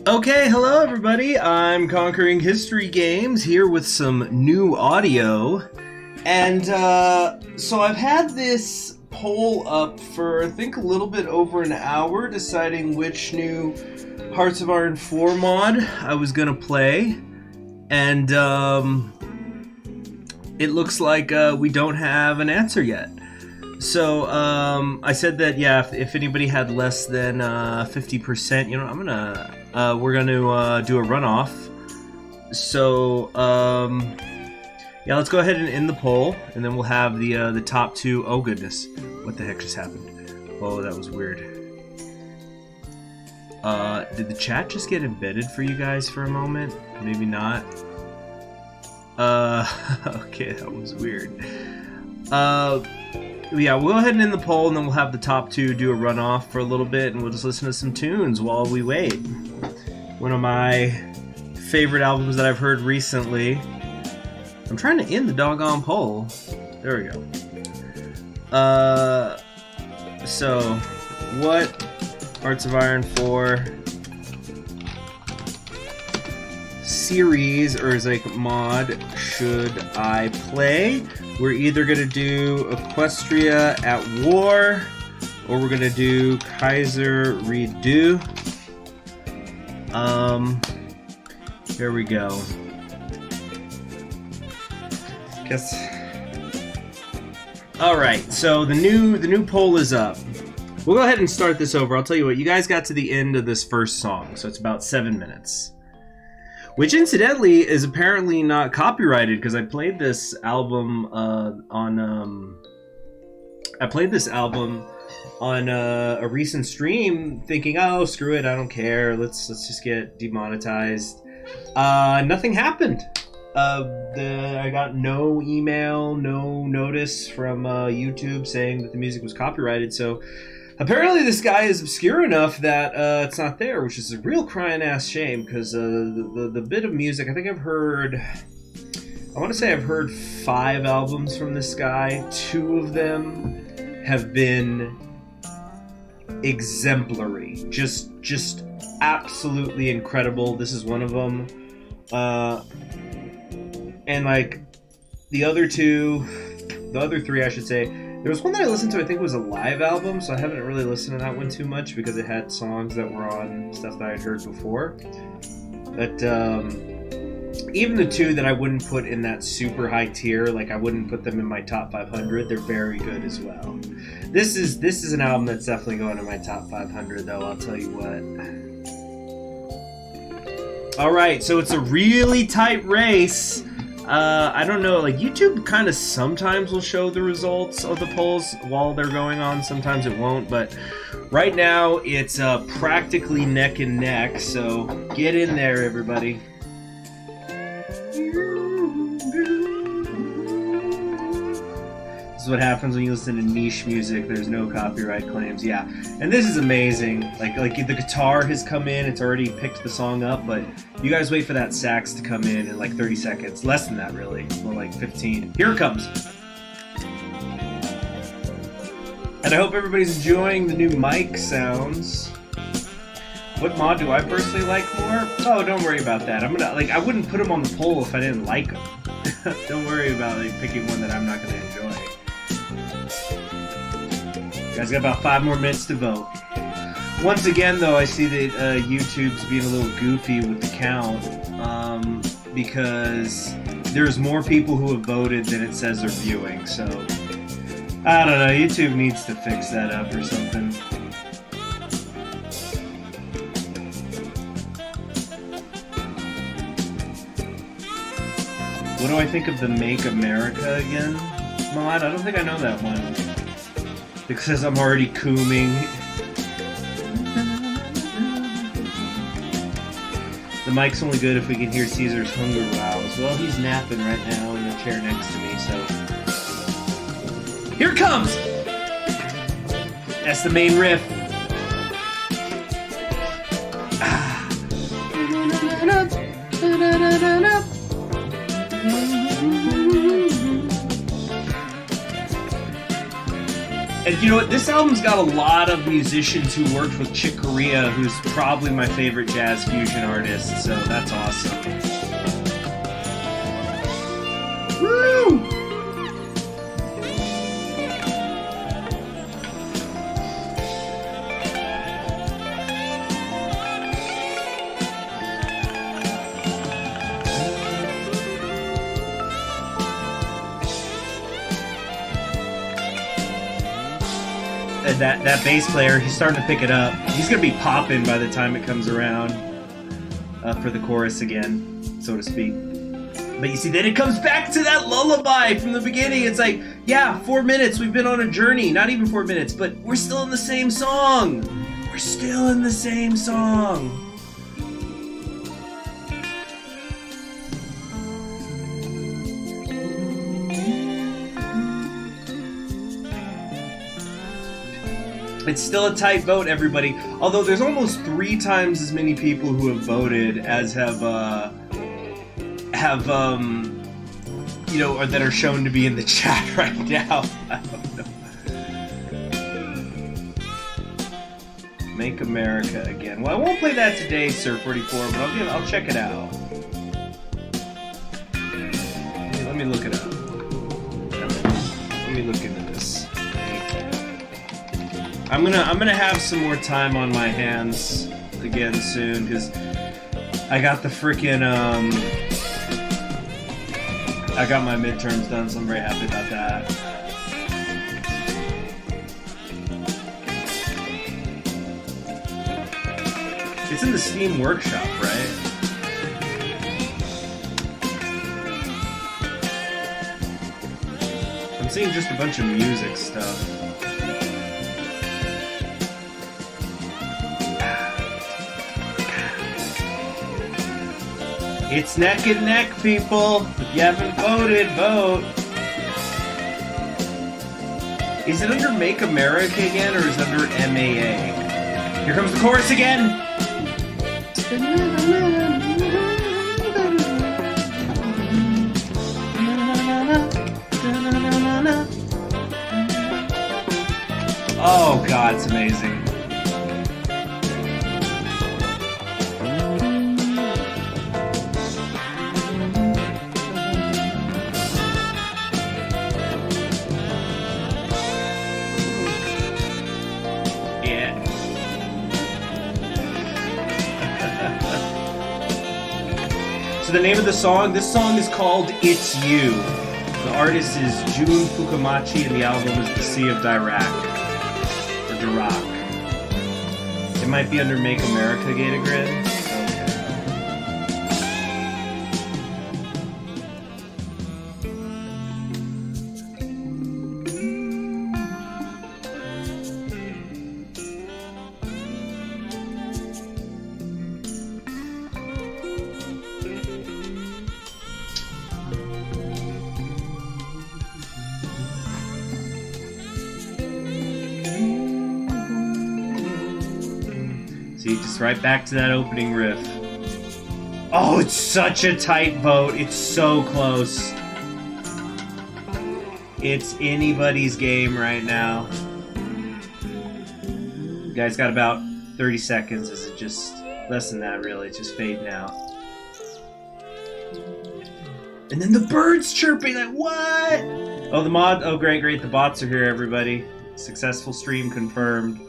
Okay, hello everybody. I'm Conquering History Games here with some new audio. And so I've had this poll up for I think a little bit over an hour deciding which new Hearts of Iron 4 mod I was going to play. And it looks like we don't have an answer yet. So I said that, yeah, if anybody had less than 50%, you know, we're gonna do a runoff. So yeah, let's go ahead and end the poll, and then we'll have the top two. Oh goodness, what the heck just happened? Oh, that was weird. Did the chat just get embedded for you guys for a moment? Maybe not. Okay, that was weird. Yeah, we'll go ahead and end the poll, and then we'll have the top two do a runoff for a little bit, and we'll just listen to some tunes while we wait. One of my favorite albums that I've heard recently. I'm trying to end the doggone poll. There we go. So, what Hearts of Iron 4 series, or is like mod, should I play? We're either going to do Equestria at War, or we're going to do Kaiser Redo. Here we go. Guess. Alright, so the new poll is up. We'll go ahead and start this over. I'll tell you what, you guys got to the end of this first song, so it's about 7 minutes. Which, incidentally, is apparently not copyrighted, because I played this album on a recent stream, thinking, oh, screw it, I don't care, let's just get demonetized. Nothing happened. I got no email, no notice from YouTube saying that the music was copyrighted, so apparently this guy is obscure enough that it's not there, which is a real crying ass shame, because the bit of music, I think I want to say I've heard 5 albums from this guy. 2 of them have been exemplary, just absolutely incredible. This is one of them, and like the other 3, I should say. There was one that I listened to, I think it was a live album, so I haven't really listened to that one too much because it had songs that were on stuff that I'd heard before. But even the 2 that I wouldn't put in that super high tier, like I wouldn't put them in my top 500, they're very good as well. This is an album that's definitely going to my top 500, though, I'll tell you what. Alright, so it's a really tight race. I don't know, like YouTube kind of sometimes will show the results of the polls while they're going on, sometimes it won't, but right now it's practically neck and neck, so get in there, everybody. This is what happens when you listen to niche music. There's no copyright claims. Yeah, and this is amazing. Like the guitar has come in. It's already picked the song up, but you guys wait for that sax to come in like 30 seconds. Less than that, really. More like 15. Here it comes. And I hope everybody's enjoying the new mic sounds. What mod do I personally like more? Oh, don't worry about that. I wouldn't put them on the poll if I didn't like them. Don't worry about picking one that I'm not going to enjoy. You guys got about 5 more minutes to vote. Once again, though, I see that YouTube's being a little goofy with the count, because there's more people who have voted than it says are viewing, so I don't know, YouTube needs to fix that up or something. What do I think of the Make America Again mod? I don't think I know that one. Because I'm already cooming. The mic's only good if we can hear Caesar's hunger rouse. Well, he's napping right now in the chair next to me, so... Here it comes! That's the main riff. And you know what? This album's got a lot of musicians who worked with Chick Corea, who's probably my favorite jazz fusion artist. So that's awesome. Woo! And that bass player, he's starting to pick it up. He's gonna be popping by the time it comes around for the chorus again, so to speak. But you see, then it comes back to that lullaby from the beginning. It's like, yeah, 4 minutes, we've been on a journey. Not even 4 minutes, but we're still in the same song. We're still in the same song. It's still a tight vote, everybody. Although there's almost 3 times as many people who have voted as have you know, or that are shown to be in the chat right now. I don't know. Make America Again. Well, I won't play that today, Sir44, but I'll check it out. Let me look it up. Let me look into this. I'm gonna have some more time on my hands again soon, because I got the freaking I got my midterms done, so I'm very happy about that. It's in the Steam Workshop, right? I'm seeing just a bunch of music stuff. It's neck and neck, people. If you haven't voted, vote. Is it under Make America Again, or is it under MAA? Here comes the chorus again. Oh God, it's amazing. So the name of the song, this song is called It's You. The artist is Jun Fukumachi, and the album is The Sea of Dirac. Or Dirac. It might be under Make America Again. Okay. See, just right back to that opening riff. Oh, it's such a tight vote. It's so close. It's anybody's game right now. You guys got about 30 seconds. Is it just less than that, really? It's just fading out. And then the birds chirping. Like, what? Oh, the mod. Oh, great, great. The bots are here, everybody. Successful stream confirmed.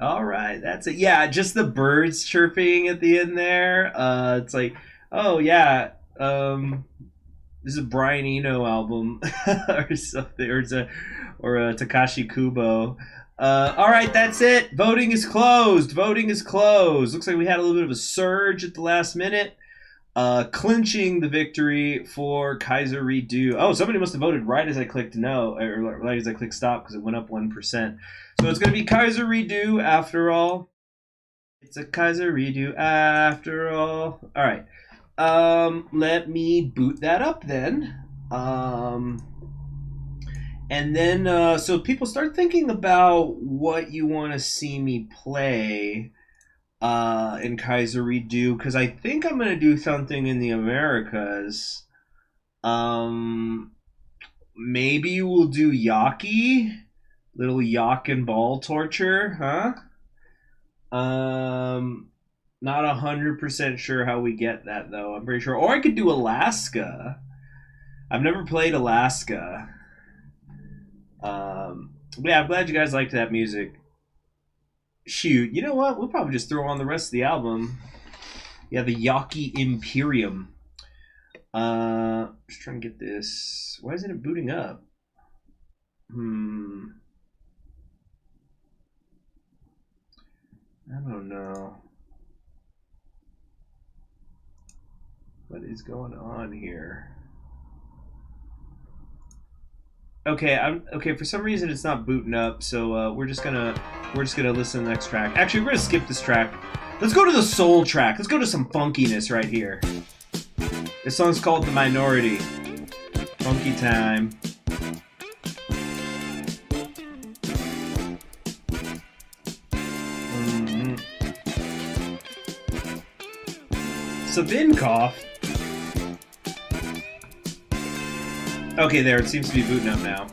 All right, that's it. Yeah, just the birds chirping at the end there. It's like, oh yeah, this is a Brian Eno album or something, or a Takashi Kubo. All right, that's it. Voting is closed. Voting is closed. Looks like we had a little bit of a surge at the last minute, clinching the victory for Kaiser Redo. Oh, somebody must have voted right as I clicked no, or right as I clicked stop, because it went up 1%. So it's going to be Kaiser Redo after all. It's a Kaiser Redo after all. All right. Let me boot that up then. And then, so people start thinking about what you want to see me play. in Kaiser Redo, because I think I'm gonna do something in the Americas. Maybe we'll do Yaki, little yak and ball torture, huh? Not 100% sure how we get that though. I'm pretty sure, or I could do Alaska. I've never played Alaska. Yeah, I'm glad you guys liked that music. Shoot, you know what? We'll probably just throw on the rest of the album. Yeah, the Yaki Imperium. Just trying to get this. Why isn't it booting up? I don't know. What is going on here? Okay, okay. For some reason, it's not booting up. So we're just gonna listen to the next track. Actually, we're gonna skip this track. Let's go to the soul track. Let's go to some funkiness right here. This song's called "The Minority." Funky time. Savinkov. Okay, there. It seems to be booting up now.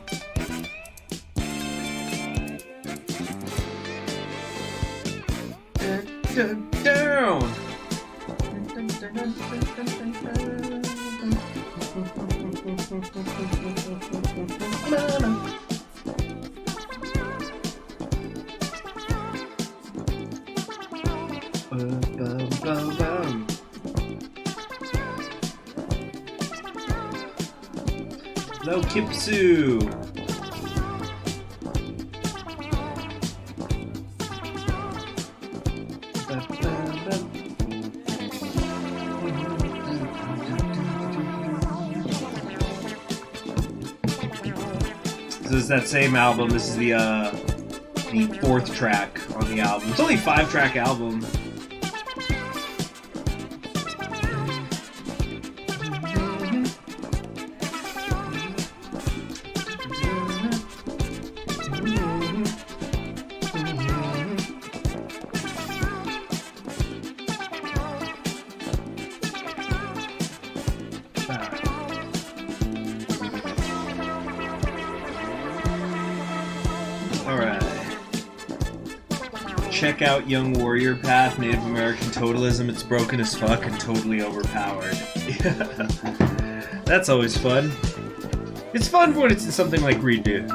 Down. No Kipsu. This is that same album. This is the 4th track on the album. It's only a 5-track album. Check out Young Warrior Path, Native American Totalism. It's broken as fuck and totally overpowered. That's always fun. It's fun when it's something like Redo.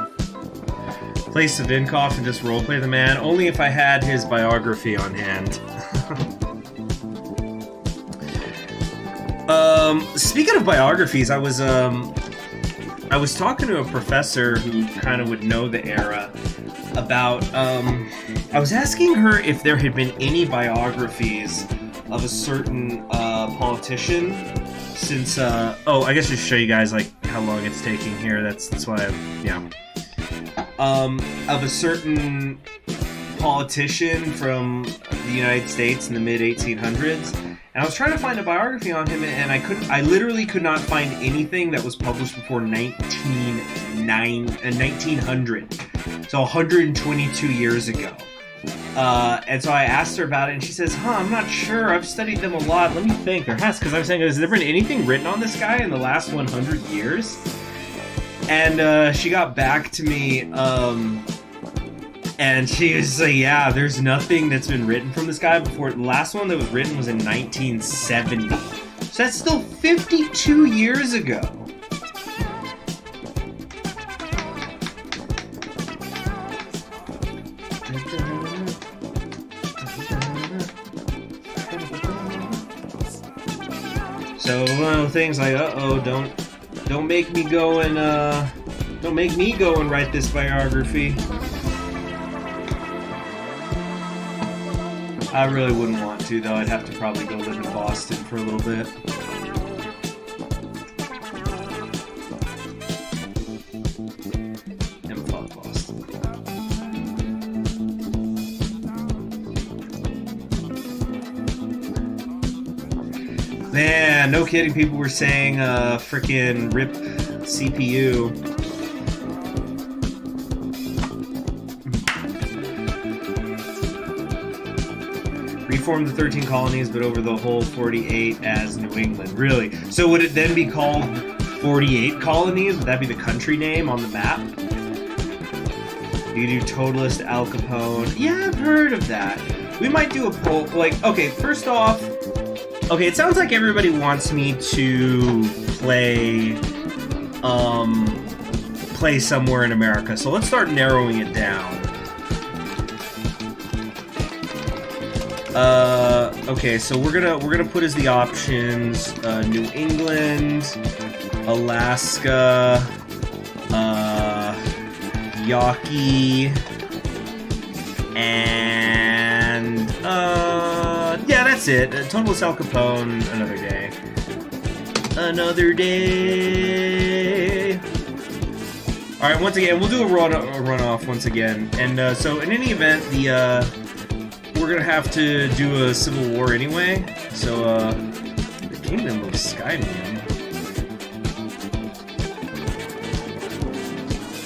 Play Savinkov and just roleplay the man, only if I had his biography on hand. Speaking of biographies, I was talking to a professor who kind of would know the era about, I was asking her if there had been any biographies of a certain politician since, oh, I guess just show you guys like how long it's taking here. That's why of a certain politician from the United States in the mid 1800s. And I was trying to find a biography on him, and I literally could not find anything that was published before 1900. So 122 years ago. And so I asked her about it, and she says, I'm not sure. I've studied them a lot. Let me think. There has, because I was saying, has there been anything written on this guy in the last 100 years? And she got back to me, and she was like, yeah, there's nothing that's been written from this guy before. The last one that was written was in 1970. So that's still 52 years ago. So one of the things like, don't make me go and write this biography. I really wouldn't want to, though. I'd have to probably go live in Boston for a little bit. And fuck Boston. Man, no kidding. People were saying, frickin' rip CPU. Reformed the 13 colonies, but over the whole 48 as New England. Really? So would it then be called 48 colonies? Would that be the country name on the map? You do Totalist Al Capone. Yeah, I've heard of that. We might do a poll. Like, okay, first off, okay, it sounds like everybody wants me to play, play somewhere in America. So let's start narrowing it down. Okay, so we're gonna put as the options New England, Alaska, Yawkey, and yeah, that's it. Total Al Capone, another day. Another day. All right, once again, we'll do a runoff once again, and so in any event, we're gonna have to do a civil war anyway. So the Kingdom of Skymium.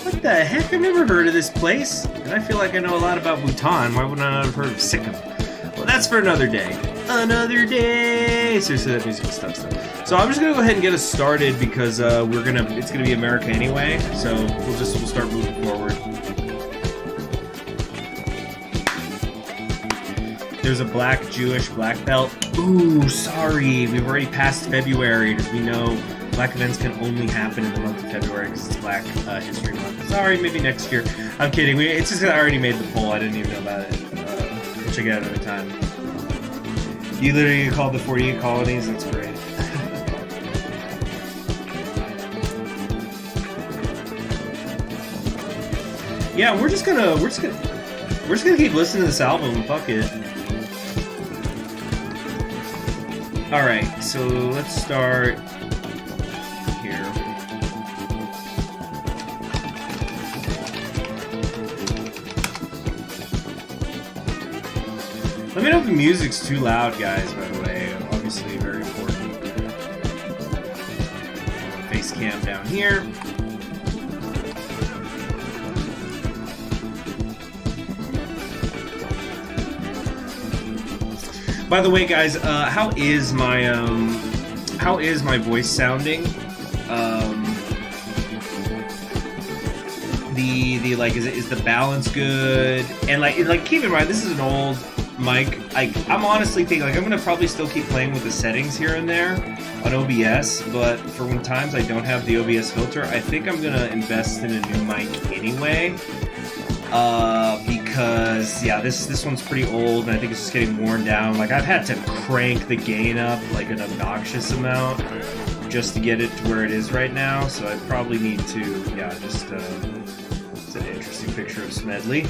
What the heck? I've never heard of this place, and I feel like I know a lot about Bhutan. Why wouldn't I have heard of Sikkim? Well, that's for another day. Another day. Seriously, that music is stuff. So I'm just gonna go ahead and get us started because it's gonna be America anyway. So we'll start moving forward. There's a black Jewish black belt. Ooh, sorry, we've already passed February because we know black events can only happen in the month of February because it's Black History Month. Sorry, maybe next year. I'm kidding. It's just that I already made the poll. I didn't even know about it. We'll check it out another time. You literally called the 48 colonies. That's great. Yeah, we're just gonna keep listening to this album. Fuck it. All right, so let's start here. Let me know if the music's too loud, guys, by the way. Obviously, very important. Face cam down here. By the way, guys, how is my voice sounding? Is the balance good? And like keep in mind, this is an old mic. I'm honestly thinking I'm gonna probably still keep playing with the settings here and there on OBS, but for when times I don't have the OBS filter, I think I'm gonna invest in a new mic anyway. Because yeah, this one's pretty old, and I think it's just getting worn down. Like I've had to crank the gain up like an obnoxious amount just to get it to where it is right now. So I probably need to, yeah, just it's an interesting picture of Smedley.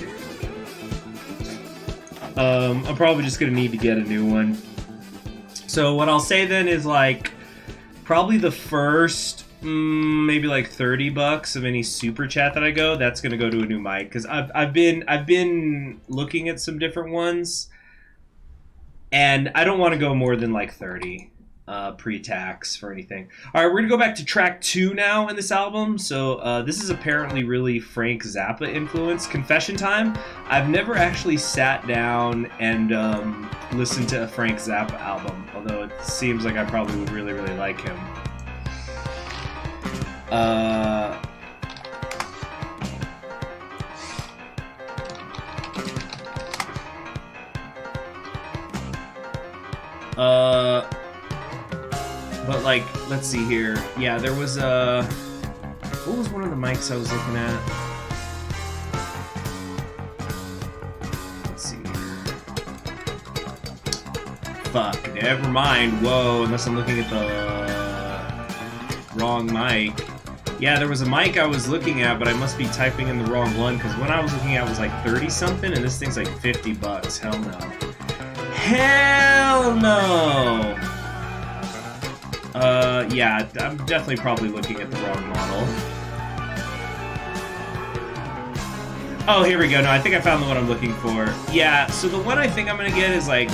I'm probably just gonna need to get a new one. So what I'll say then is like probably the first. Maybe like $30 of any super chat that I go, that's gonna go to a new mic because I've been looking at some different ones, and I don't want to go more than like 30 pre-tax for anything. All right, we're gonna go back to track 2 now in this album. So this is apparently really Frank Zappa influenced. Confession time: I've never actually sat down and listened to a Frank Zappa album, although it seems like I probably would really like him. But like, let's see here. Yeah, there was what was one of the mics I was looking at? Let's see here. Fuck, never mind. Whoa, unless I'm looking at the wrong mic. Yeah, there was a mic I was looking at, but I must be typing in the wrong one, because what I was looking at was like 30 something, and this thing's like $50. Hell no. Hell no! Yeah, I'm definitely probably looking at the wrong model. Oh, here we go. No, I think I found the one I'm looking for. Yeah, so the one I think I'm gonna get is like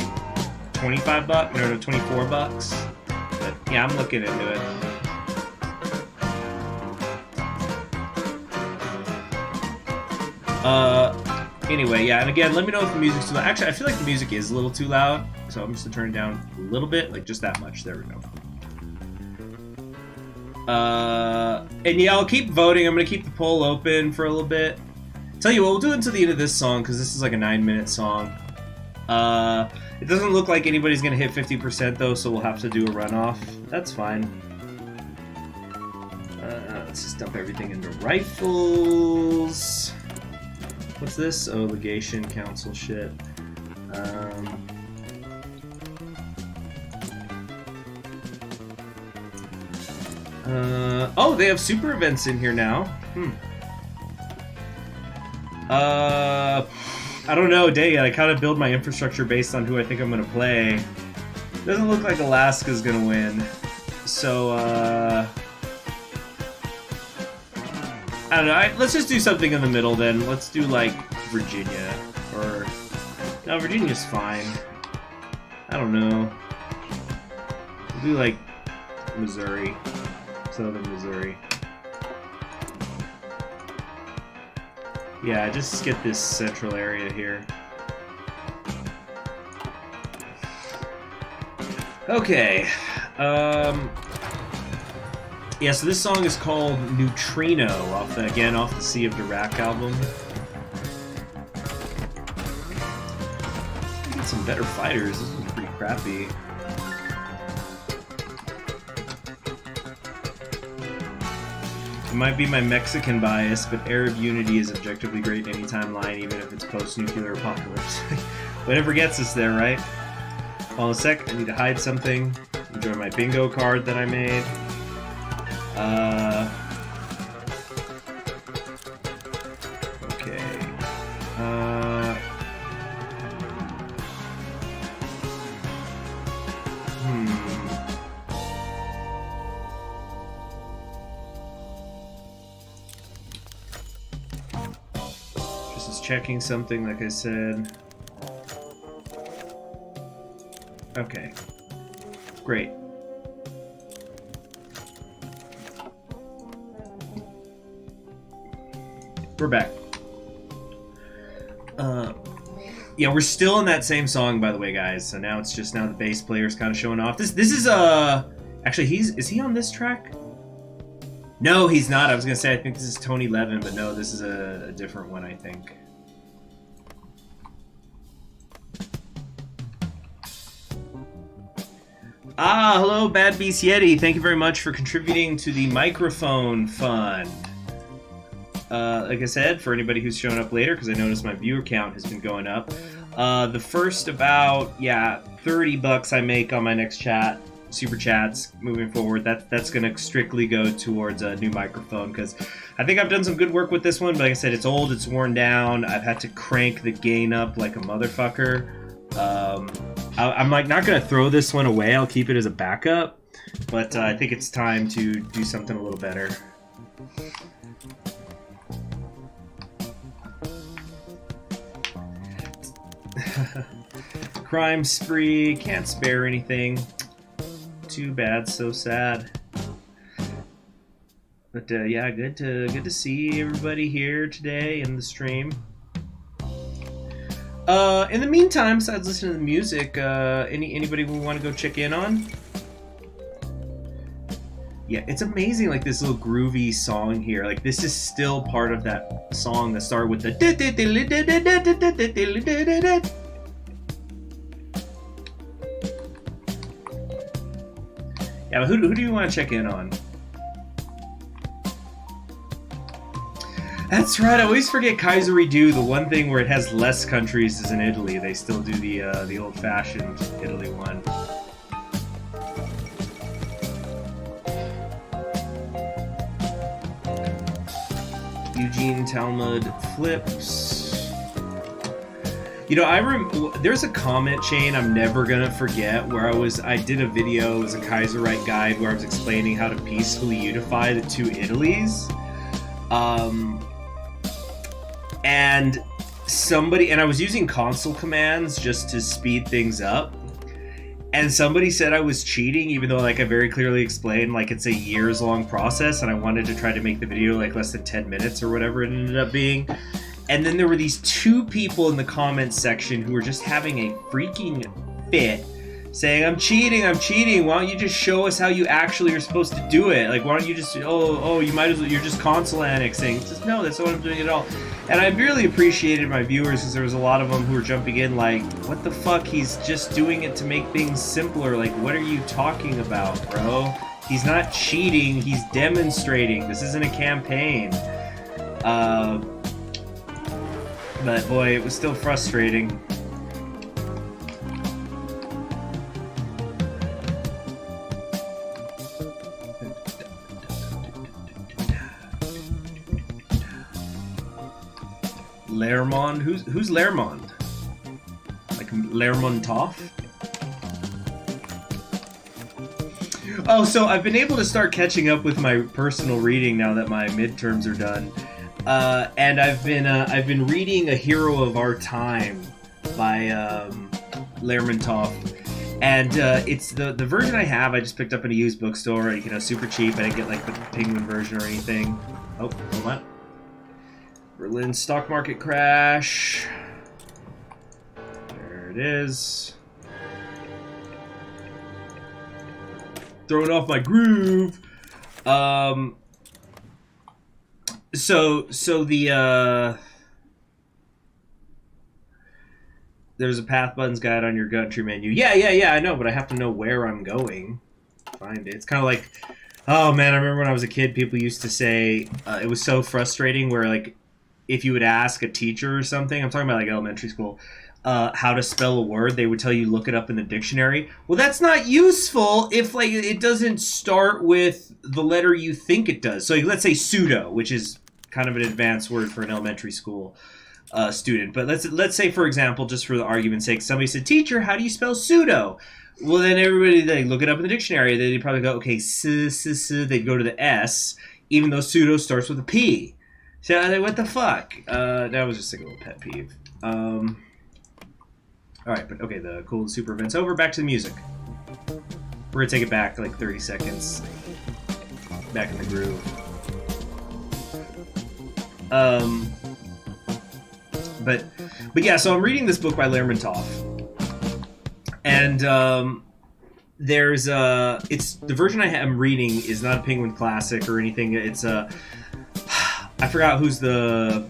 $25, no, $24. But yeah, I'm looking into it. Anyway, yeah, and again, let me know if the music's too loud. Actually, I feel like the music is a little too loud, so I'm just gonna turn it down a little bit, like just that much. There we go. And yeah, I'll keep voting. I'm gonna keep the poll open for a little bit. Tell you what, we'll do it until the end of this song, because this is like a 9-minute song. It doesn't look like anybody's gonna hit 50% though, so we'll have to do a runoff. That's fine. Let's just dump everything into rifles. What's this? Oh, legation council shit. Oh, they have super events in here now. I don't know, dang it. I kind of build my infrastructure based on who I think I'm going to play. Doesn't look like Alaska's going to win. So, I don't know. Let's just do something in the middle then. Let's do, like, Virginia. Or... No, Virginia's fine. I don't know. We'll do, like, Missouri. Southern Missouri. Yeah, just get this central area here. Okay. Yeah, so this song is called Neutrino, off the Sea of Dirac album. Get some better fighters. This one's pretty crappy. It might be my Mexican bias, but Arab unity is objectively great in any timeline, even if it's post-nuclear apocalypse. Whatever gets us there, right? Hold on a sec, I need to hide something. Enjoy my bingo card that I made. Okay. Just checking something, like I said. Okay. Great. We're back. Yeah, we're still in that same song, by the way, guys. So now it's just the bass player's kind of showing off. This is actually is he on this track? No, he's not. I was gonna say I think this is Tony Levin, but no, this is a different one, I think. Ah, hello, Bad Beast Yeti. Thank you very much for contributing to the microphone fund. Like I said, for anybody who's showing up later, because I noticed my viewer count has been going up. The first about, $30 I make on my next chat, super chats, moving forward, that's going to strictly go towards a new microphone, because I think I've done some good work with this one, but like I said, it's old, it's worn down, I've had to crank the gain up like a motherfucker. I'm like not going to throw this one away, I'll keep it as a backup, but I think it's time to do something a little better. Crime spree, can't spare anything. Too bad, so sad. But yeah, good to see everybody here today in the stream. In the meantime, besides listening to the music, anybody we want to go check in on? Yeah, it's amazing, like this little groovy song here. Like this is still part of that song that started with the. Yeah, but who do you want to check in on? That's right, I always forget Kaiserredu, the one thing where it has less countries is in Italy. They still do the old-fashioned Italy one. Eugene Talmud flips. You know, there's a comment chain I'm never gonna forget where I did a video, it was a Kaiserreich guide where I was explaining how to peacefully unify the two Italies. And I was using console commands just to speed things up. And somebody said I was cheating, even though like I very clearly explained like it's a years long process and I wanted to try to make the video like less than 10 minutes or whatever it ended up being. And then there were these 2 people in the comments section who were just having a freaking fit, saying, I'm cheating, why don't you just show us how you actually are supposed to do it? Like, why don't you just, you might as well, you're just console annexing. It's just, no, that's not what I'm doing at all. And I really appreciated my viewers, because there was a lot of them who were jumping in like, what the fuck, he's just doing it to make things simpler. Like, what are you talking about, bro? He's not cheating, he's demonstrating. This isn't a campaign. But boy, it was still frustrating. Lermond? Who's Lermond? Like Lermontov? Oh, so I've been able to start catching up with my personal reading now that my midterms are done. And I've been reading A Hero of Our Time by Lermontov, and it's the version I have. I just picked up in a used bookstore, you know, super cheap. I didn't get like the Penguin version or anything. Oh, hold on. Berlin stock market crash. There it is. Throwing off my groove. So the there's a path buttons guide on your country menu. Yeah, I know, but I have to know where I'm going. Find it. It's kind of like, oh man, I remember when I was a kid, people used to say it was so frustrating where like if you would ask a teacher or something, I'm talking about like elementary school, how to spell a word, they would tell you look it up in the dictionary. Well, that's not useful if like it doesn't start with the letter you think it does. So like, let's say pseudo, which is kind of an advanced word for an elementary school student. But let's say, for example, just for the argument's sake, somebody said, "Teacher, how do you spell pseudo?" Well, then everybody, they look it up in the dictionary. They'd probably go, okay, they'd go to the S, even though pseudo starts with a P. So what the fuck? That was just like a little pet peeve. All right, but okay, the cool super event's over. Back to the music. We're gonna take it back like 30 seconds. Back in the groove. But yeah, so I'm reading this book by Lermontov, and there's it's the version I'm reading is not a Penguin Classic or anything. It's I forgot who's the,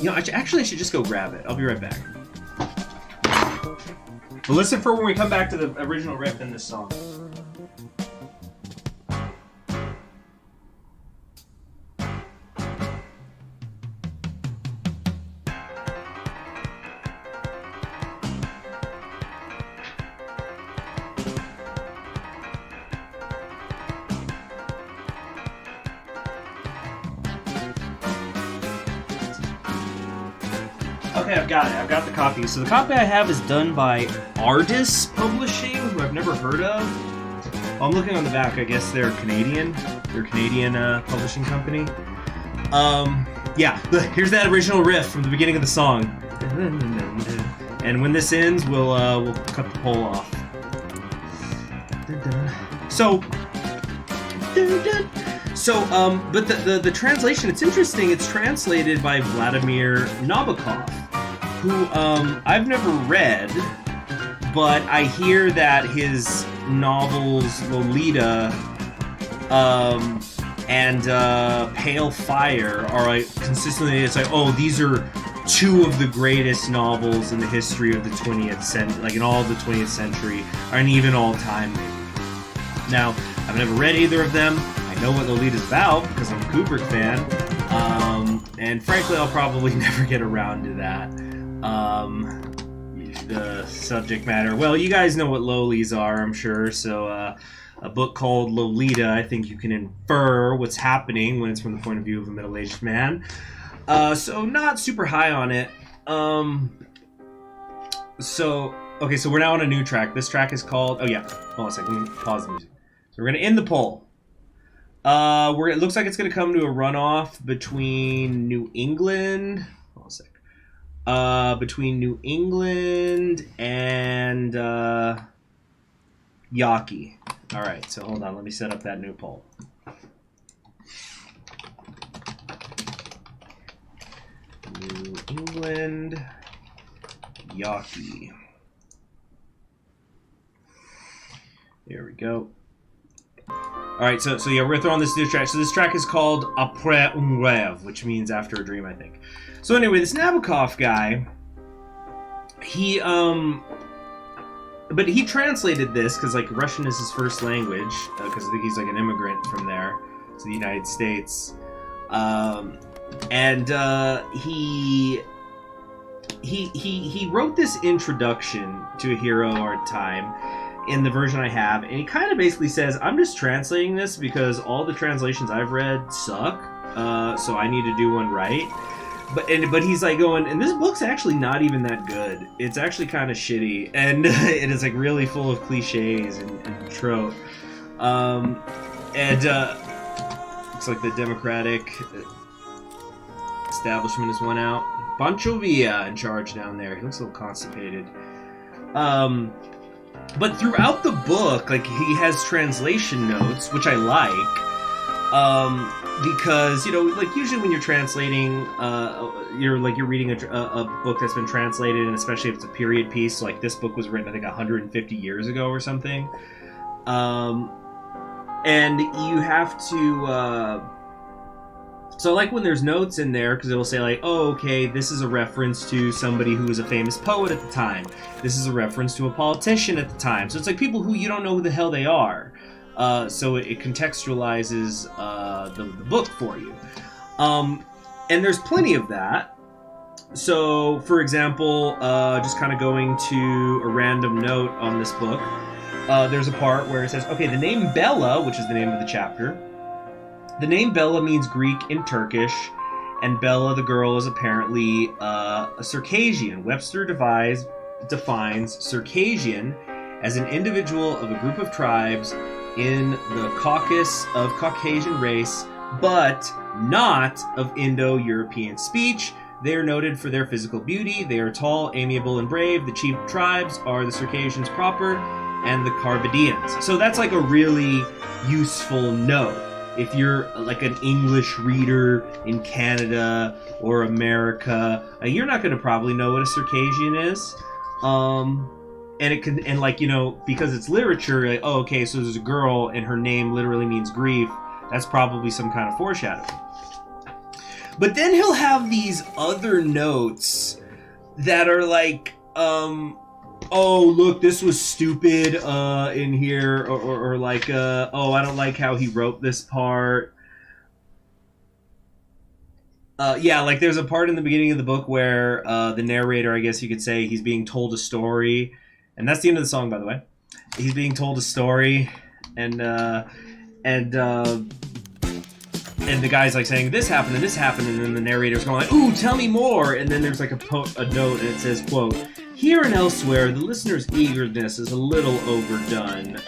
you know, actually I should just go grab it. I'll be right back. But listen for when we come back to the original riff in this song. Okay, I've got it. I've got the copy. So the copy I have is done by Ardis Publishing, who I've never heard of. I'm looking on the back. I guess they're Canadian. They're a Canadian publishing company. Yeah, here's that original riff from the beginning of the song. And when this ends, we'll cut the poll off. So, but the translation, it's interesting. It's translated by Vladimir Nabokov, who I've never read, but I hear that his novels Lolita and Pale Fire are like consistently, it's like, oh, these are two of the greatest novels in the history of the 20th century, like in all of the 20th century, and even all time. Now, I've never read either of them. I know what Lolita's about because I'm a Kubrick fan, and frankly, I'll probably never get around to that. The subject matter, well, you guys know what lolis are, I'm sure, so a book called Lolita, I think you can infer what's happening when it's from the point of view of a middle-aged man. So not super high on it. Okay, so we're now on a new track. This track is called, oh yeah, hold on a second, let me pause the music. So we're going to end the poll. It looks like it's going to come to a runoff between New England, hold on a sec. Between New England and Yaki. All right, so hold on, let me set up that new poll. New England Yawkey. There we go. Alright, so yeah, we're gonna throw on this new track. So this track is called Après un rêve, which means after a dream, I think. So anyway, this Nabokov guy, but he translated this because like Russian is his first language, because I think he's like an immigrant from there to the United States, he wrote this introduction to A Hero of Our Time in the version I have, and he kind of basically says, I'm just translating this because all the translations I've read suck, so I need to do one right. But he's like going, and this book's actually not even that good. It's actually kind of shitty, and it is like really full of cliches and trope. Looks like the Democratic establishment has won out. Pancho Villa in charge down there. He looks a little constipated. But throughout the book, like, he has translation notes, which I like, because, you know, like, usually when you're translating, you're reading a book that's been translated, and especially if it's a period piece, like this book was written, I think, 150 years ago or something, and you have to, so I like when there's notes in there, because it will say, like, oh, okay, this is a reference to somebody who was a famous poet at the time. This is a reference to a politician at the time. So it's like people who you don't know who the hell they are. So it contextualizes the book for you. And there's plenty of that. So, for example, just kind of going to a random note on this book, there's a part where it says, okay, the name Bella, which is the name of the chapter, the name Bella means Greek in Turkish, and Bella, the girl, is apparently a Circassian. Webster defines Circassian as an individual of a group of tribes in the Caucasus of Caucasian race, but not of Indo-European speech. They are noted for their physical beauty. They are tall, amiable, and brave. The chief tribes are the Circassians proper and the Carvadians. So that's like a really useful note. If you're like an English reader in Canada or America, you're not going to probably know what a Circassian is. And it can, and like, you know, because it's literature, like, oh, okay, so there's a girl and her name literally means grief. That's probably some kind of foreshadowing. But then he'll have these other notes that are like, oh, look, this was stupid in here, or like, oh, I don't like how he wrote this part. Yeah, like there's a part in the beginning of the book where the narrator, I guess you could say, he's being told a story, and that's the end of the song, by the way. He's being told a story, and the guy's like saying, this happened, and then the narrator's going like, ooh, tell me more, and then there's like a note, and it says, quote, here and elsewhere, the listener's eagerness is a little overdone.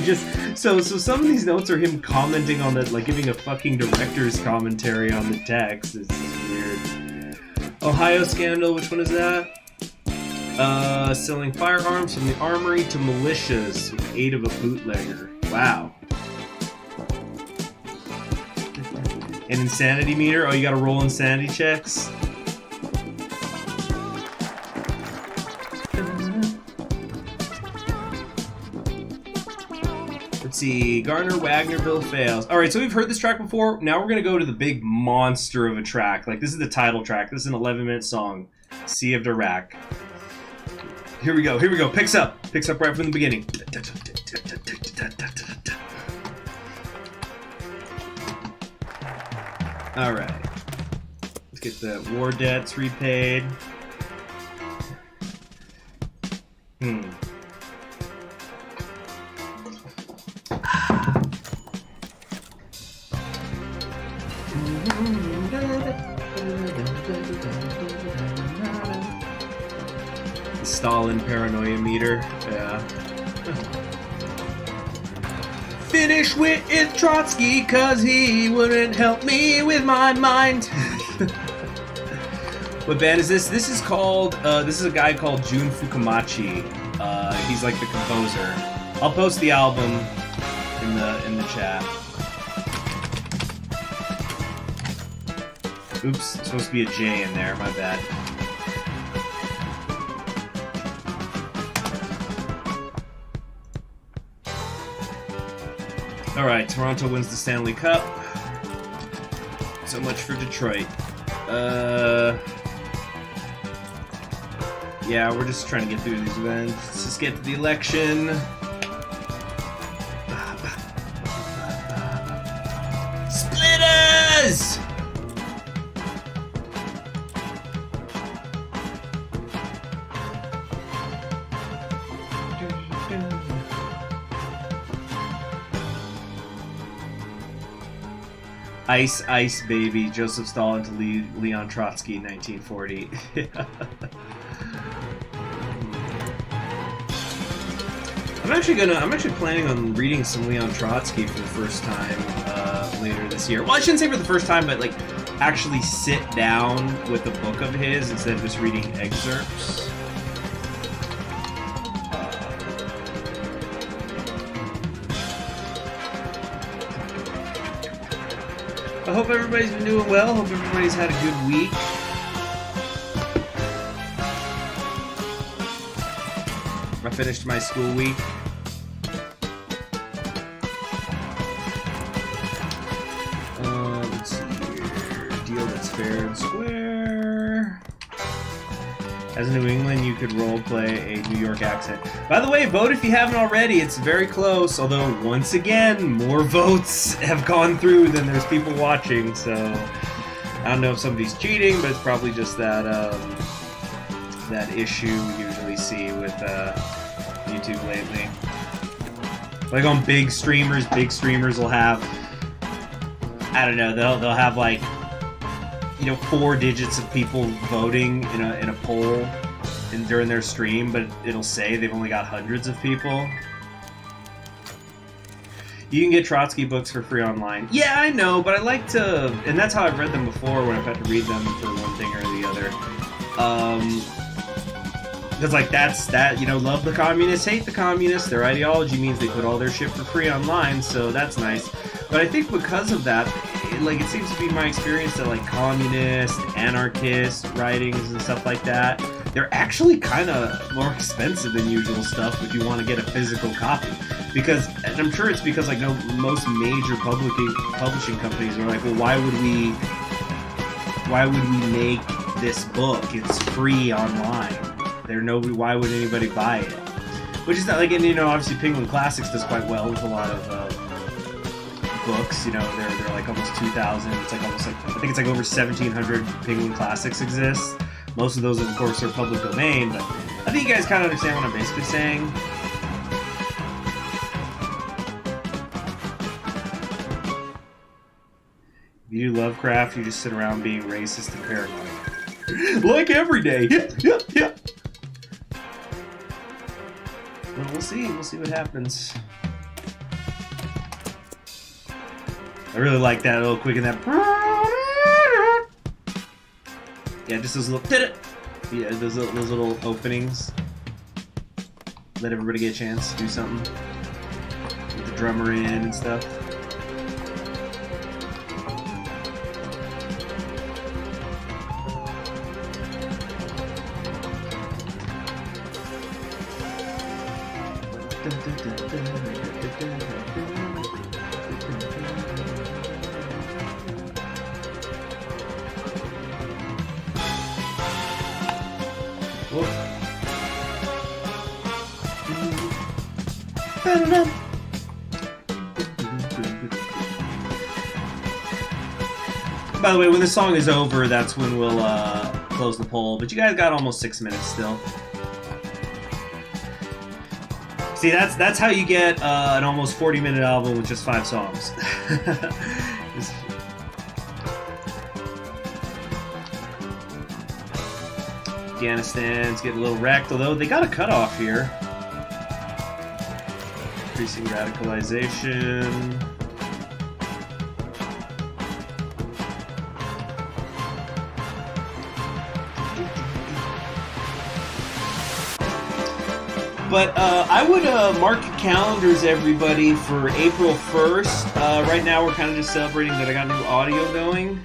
Just so some of these notes are him commenting on the, like, giving a fucking director's commentary on the text. It's just weird. Ohio scandal, which one is that? Selling firearms from the armory to militias with the aid of a bootlegger. Wow. An insanity meter? Oh, you gotta roll insanity checks? Let's see, Garner, Wagnerville fails. Alright, so we've heard this track before. Now we're going to go to the big monster of a track. Like, this is the title track. This is an 11-minute song. Sea of Dirac. Here we go. Picks up right from the beginning. Alright. Let's get the war debts repaid. The Stalin paranoia meter. Yeah. Finish with Trotsky, cause he wouldn't help me with my mind. What band is this? This is called, this is a guy called Jun Fukumachi. He's like the composer. I'll post the album in the chat. Oops, supposed to be a J in there, my bad. Alright, Toronto wins the Stanley Cup. So much for Detroit. Yeah, we're just trying to get through these events. Let's just get to the election. Splitters! Ice, ice, baby. Joseph Stalin to Leon Trotsky, 1940. I'm actually planning on reading some Leon Trotsky for the first time later this year. Well, I shouldn't say for the first time, but like actually sit down with a book of his instead of just reading excerpts. I hope everybody's been doing well. Hope everybody's had a good week. I finished my school week. Let's see here. Deal that's fair and square. As in New England, you could role play a New York accent. By the way, vote if you haven't already. It's very close, although once again, more votes have gone through than there's people watching, so I don't know if somebody's cheating, but it's probably just that that issue we usually see with YouTube lately. Like on big streamers will have, I don't know, they'll have like, you know, 4 digits of people voting in a poll during their stream, but it'll say they've only got hundreds of people. You can get Trotsky books for free online. Yeah, I know, but I like to, and that's how I've read them before when I've had to read them for one thing or the other. Because like that, you know, love the communists, hate the communists. Their ideology means they put all their shit for free online, so that's nice. But I think because of that, it seems to be my experience that like communist, anarchist writings and stuff like that, they're actually kind of more expensive than usual stuff if you want to get a physical copy. Because, and I'm sure it's because like most major publishing companies are like, well, why would we make this book? It's free online. Why would anybody buy it? Which is not like, and you know, obviously Penguin Classics does quite well with a lot of books. You know, they're like almost 2,000. It's like almost like, I think it's like over 1,700 Penguin Classics exist. Most of those, of course, are public domain. But I think you guys kind of understand what I'm basically saying. If you do Lovecraft, you just sit around being racist and paranoid. Like every day. Yeah. Well, we'll see. We'll see what happens. I really like that little quick in that. Yeah, just those little. Yeah, those little openings. Let everybody get a chance to do something. Get the drummer in and stuff. By the way, when the song is over, that's when we'll close the poll. But you guys got almost 6 minutes still. See, that's how you get an almost 40-minute album with just 5 songs. Afghanistan's getting a little wrecked, although they got a cutoff here. Increasing radicalization. But I would mark your calendars, everybody, for April 1st. Right now we're kind of just celebrating that I got new audio going.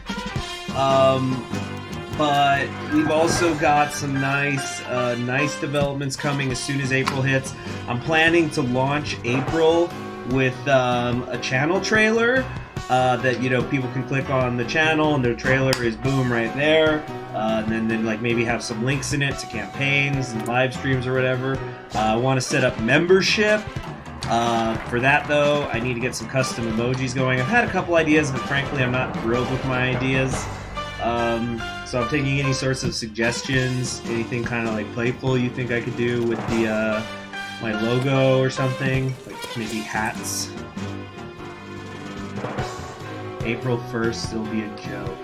But we've also got some nice developments coming as soon as April hits. I'm planning to launch April with a channel trailer that, you know, people can click on the channel and their trailer is boom right there. And then like maybe have some links in it to campaigns and live streams or whatever. I want to set up membership. For that though, I need to get some custom emojis going. I've had a couple ideas, but frankly I'm not thrilled with my ideas. So I'm taking any sorts of suggestions, anything kind of like playful you think I could do with the my logo or something, like maybe hats. April 1st, it'll be a joke.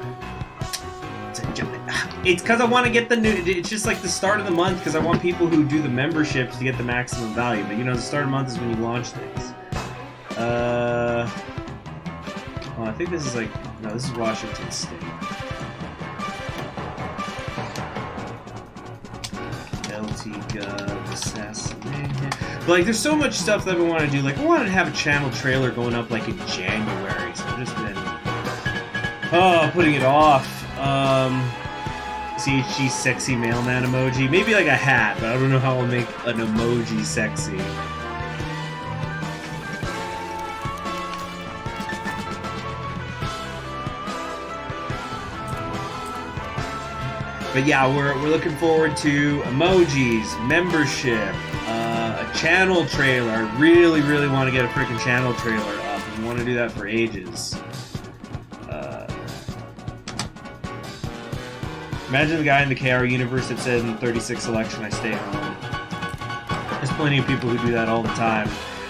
It's because I want to get the new. It's just like the start of the month because I want people who do the memberships to get the maximum value. But you know, the start of the month is when you launch things. Oh, I think this is like no, this is Washington State. LT Gov assassination. But like, there's so much stuff that I want to do. Like, I wanted to have a channel trailer going up like in January, so I've just been putting it off. CHG sexy mailman emoji. Maybe like a hat, but I don't know how I'll make an emoji sexy. But yeah, we're looking forward to emojis, membership, a channel trailer. I really want to get a freaking channel trailer up. I want to do that for ages. Imagine the guy in the KR universe that said in the 36 election, I stay home. There's plenty of people who do that all the time.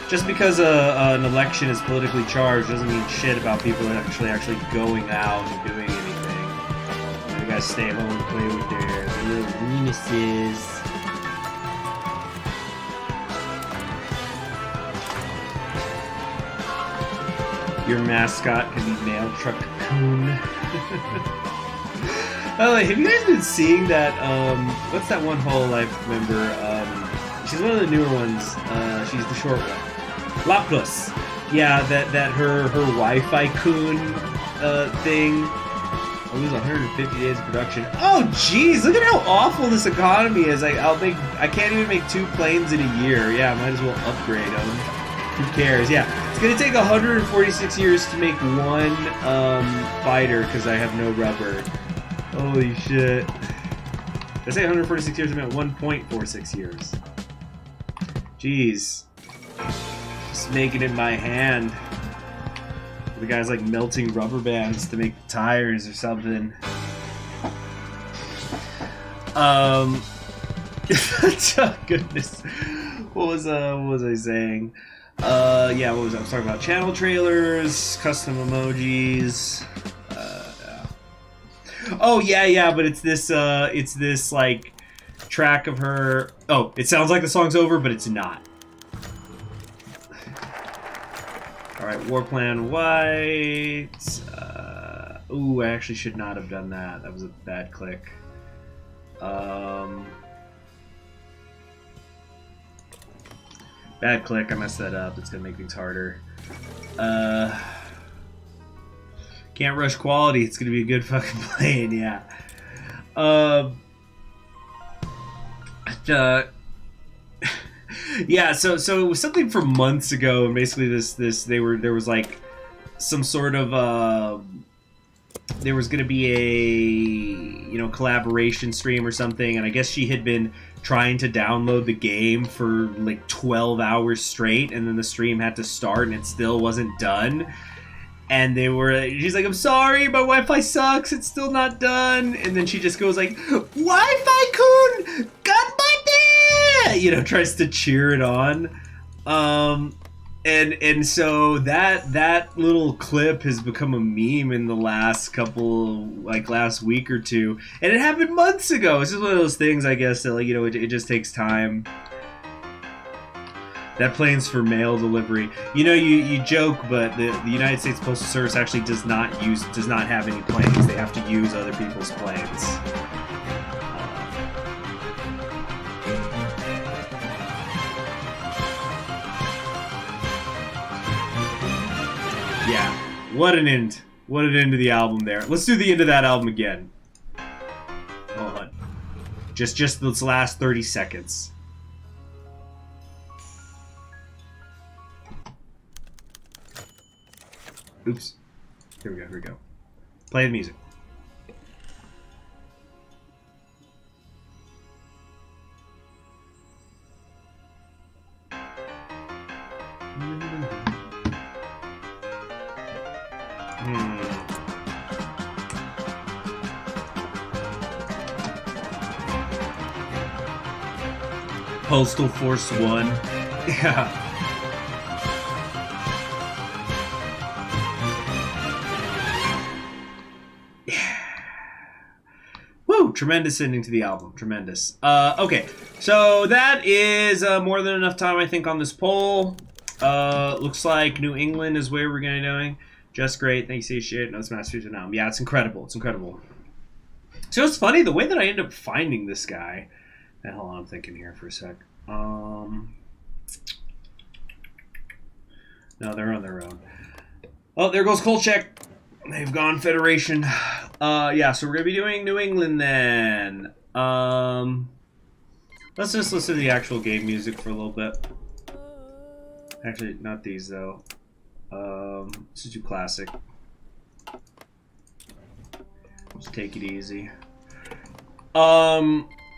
Just because an election is politically charged doesn't mean shit about people actually going out and doing anything. You guys stay home and play with their little penises. Your mascot can be Mail Truck Coon. By the way, have you guys been seeing that, what's that one Hololive member? She's one of the newer ones. She's the short one. Lapus. Yeah, that her Wi-Fi Coon thing. I'll lose 150 days of production. Oh, jeez, look at how awful this economy is. I can't even make 2 planes in a year. Yeah, I might as well upgrade them. Who cares? Yeah, it's gonna take 146 years to make 1 fighter because I have no rubber. Holy shit. Did I say 146 years? I meant 1.46 years. Jeez. Just making it by hand. The guy's like melting rubber bands to make tires or something. Oh, goodness. What was I saying? Yeah, what was I was talking about? Channel trailers, custom emojis. Oh yeah, but it's this like track of her. Oh, it sounds like the song's over, but it's not. All right, War Plan White. Ooh, I actually should not have done that. That was a bad click. Bad click. I messed that up. It's gonna make things harder. Can't rush quality. It's gonna be a good fucking plane, yeah. Yeah. So it was something from months ago, and basically there was like some sort of there was gonna be a collaboration stream or something, and I guess she had been trying to download the game for like 12 hours straight, and then the stream had to start, and it still wasn't done. And she's like, I'm sorry, my Wi-Fi sucks, it's still not done. And then she just goes like, Wi-Fi Kun, ganbatte! Tries to cheer it on. And so that little clip has become a meme in the last last week or two. And it happened months ago. It's just one of those things, I guess, that it just takes time. That plane's for mail delivery. You joke, but the United States Postal Service actually does not have any planes. They have to use other people's planes. Yeah, what an end. What an end to the album there. Let's do the end of that album again. Hold on. Just this last 30 seconds. Oops. Here we go. Play the music. Postal Force 1. Yeah. Woo! Tremendous ending to the album. Tremendous. Okay, so that is more than enough time, I think, on this poll. Looks like New England is where we're going to be doing. Just great. Thanks, see shit. No, it's Masters of Now. Yeah, it's incredible. It's incredible. So it's funny, the way that I end up finding this guy. Hold on, I'm thinking here for a sec. No, they're on their own. Oh, there goes Kolchak. They've gone Federation. Yeah, so we're going to be doing New England then. Let's just listen to the actual game music for a little bit. Actually, not these, though. Let's do classic. Just take it easy.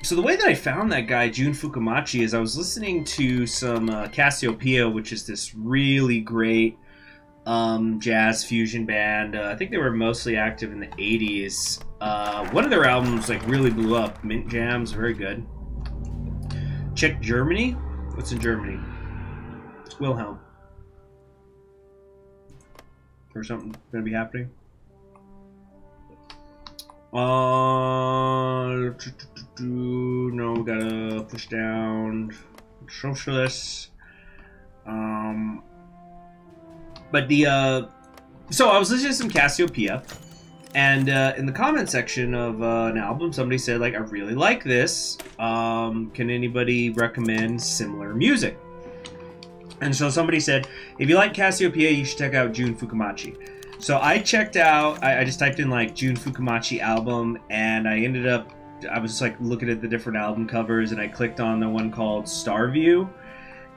So the way that I found that guy, Jun Fukumachi, is I was listening to some Cassiopeia, which is this really great jazz fusion band. I think they were mostly active in the 80s. One of their albums like really blew up. Mint Jams, very good. Check Germany. What's in Germany? It's Wilhelm. Or something gonna be happening. No, we gotta push down socialists. But the so I was listening to some Cassiopeia, and in the comment section of an album, somebody said like, I really like this. Can anybody recommend similar music? And so somebody said, if you like Cassiopeia, you should check out Jun Fukumachi. So I checked out, I just typed in like Jun Fukumachi album, and I ended up, I was just like looking at the different album covers, and I clicked on the one called Starview,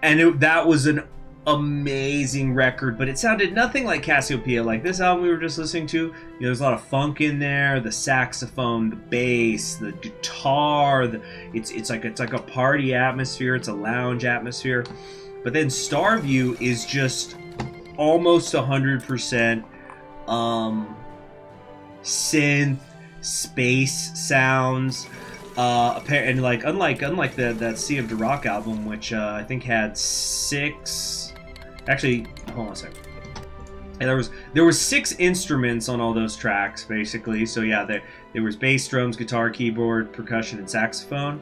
and that was an amazing record, but it sounded nothing like Cassiopeia. Like this album we were just listening to, you know, there's a lot of funk in there, the saxophone, the bass, the guitar, it's like a party atmosphere, it's a lounge atmosphere. But then Starview is just almost 100% synth, space sounds, and like unlike that Sea of Duroc album, which I think had 6. Actually, hold on a second. And there was 6 instruments on all those tracks, basically. So yeah, there was bass, drums, guitar, keyboard, percussion, and saxophone.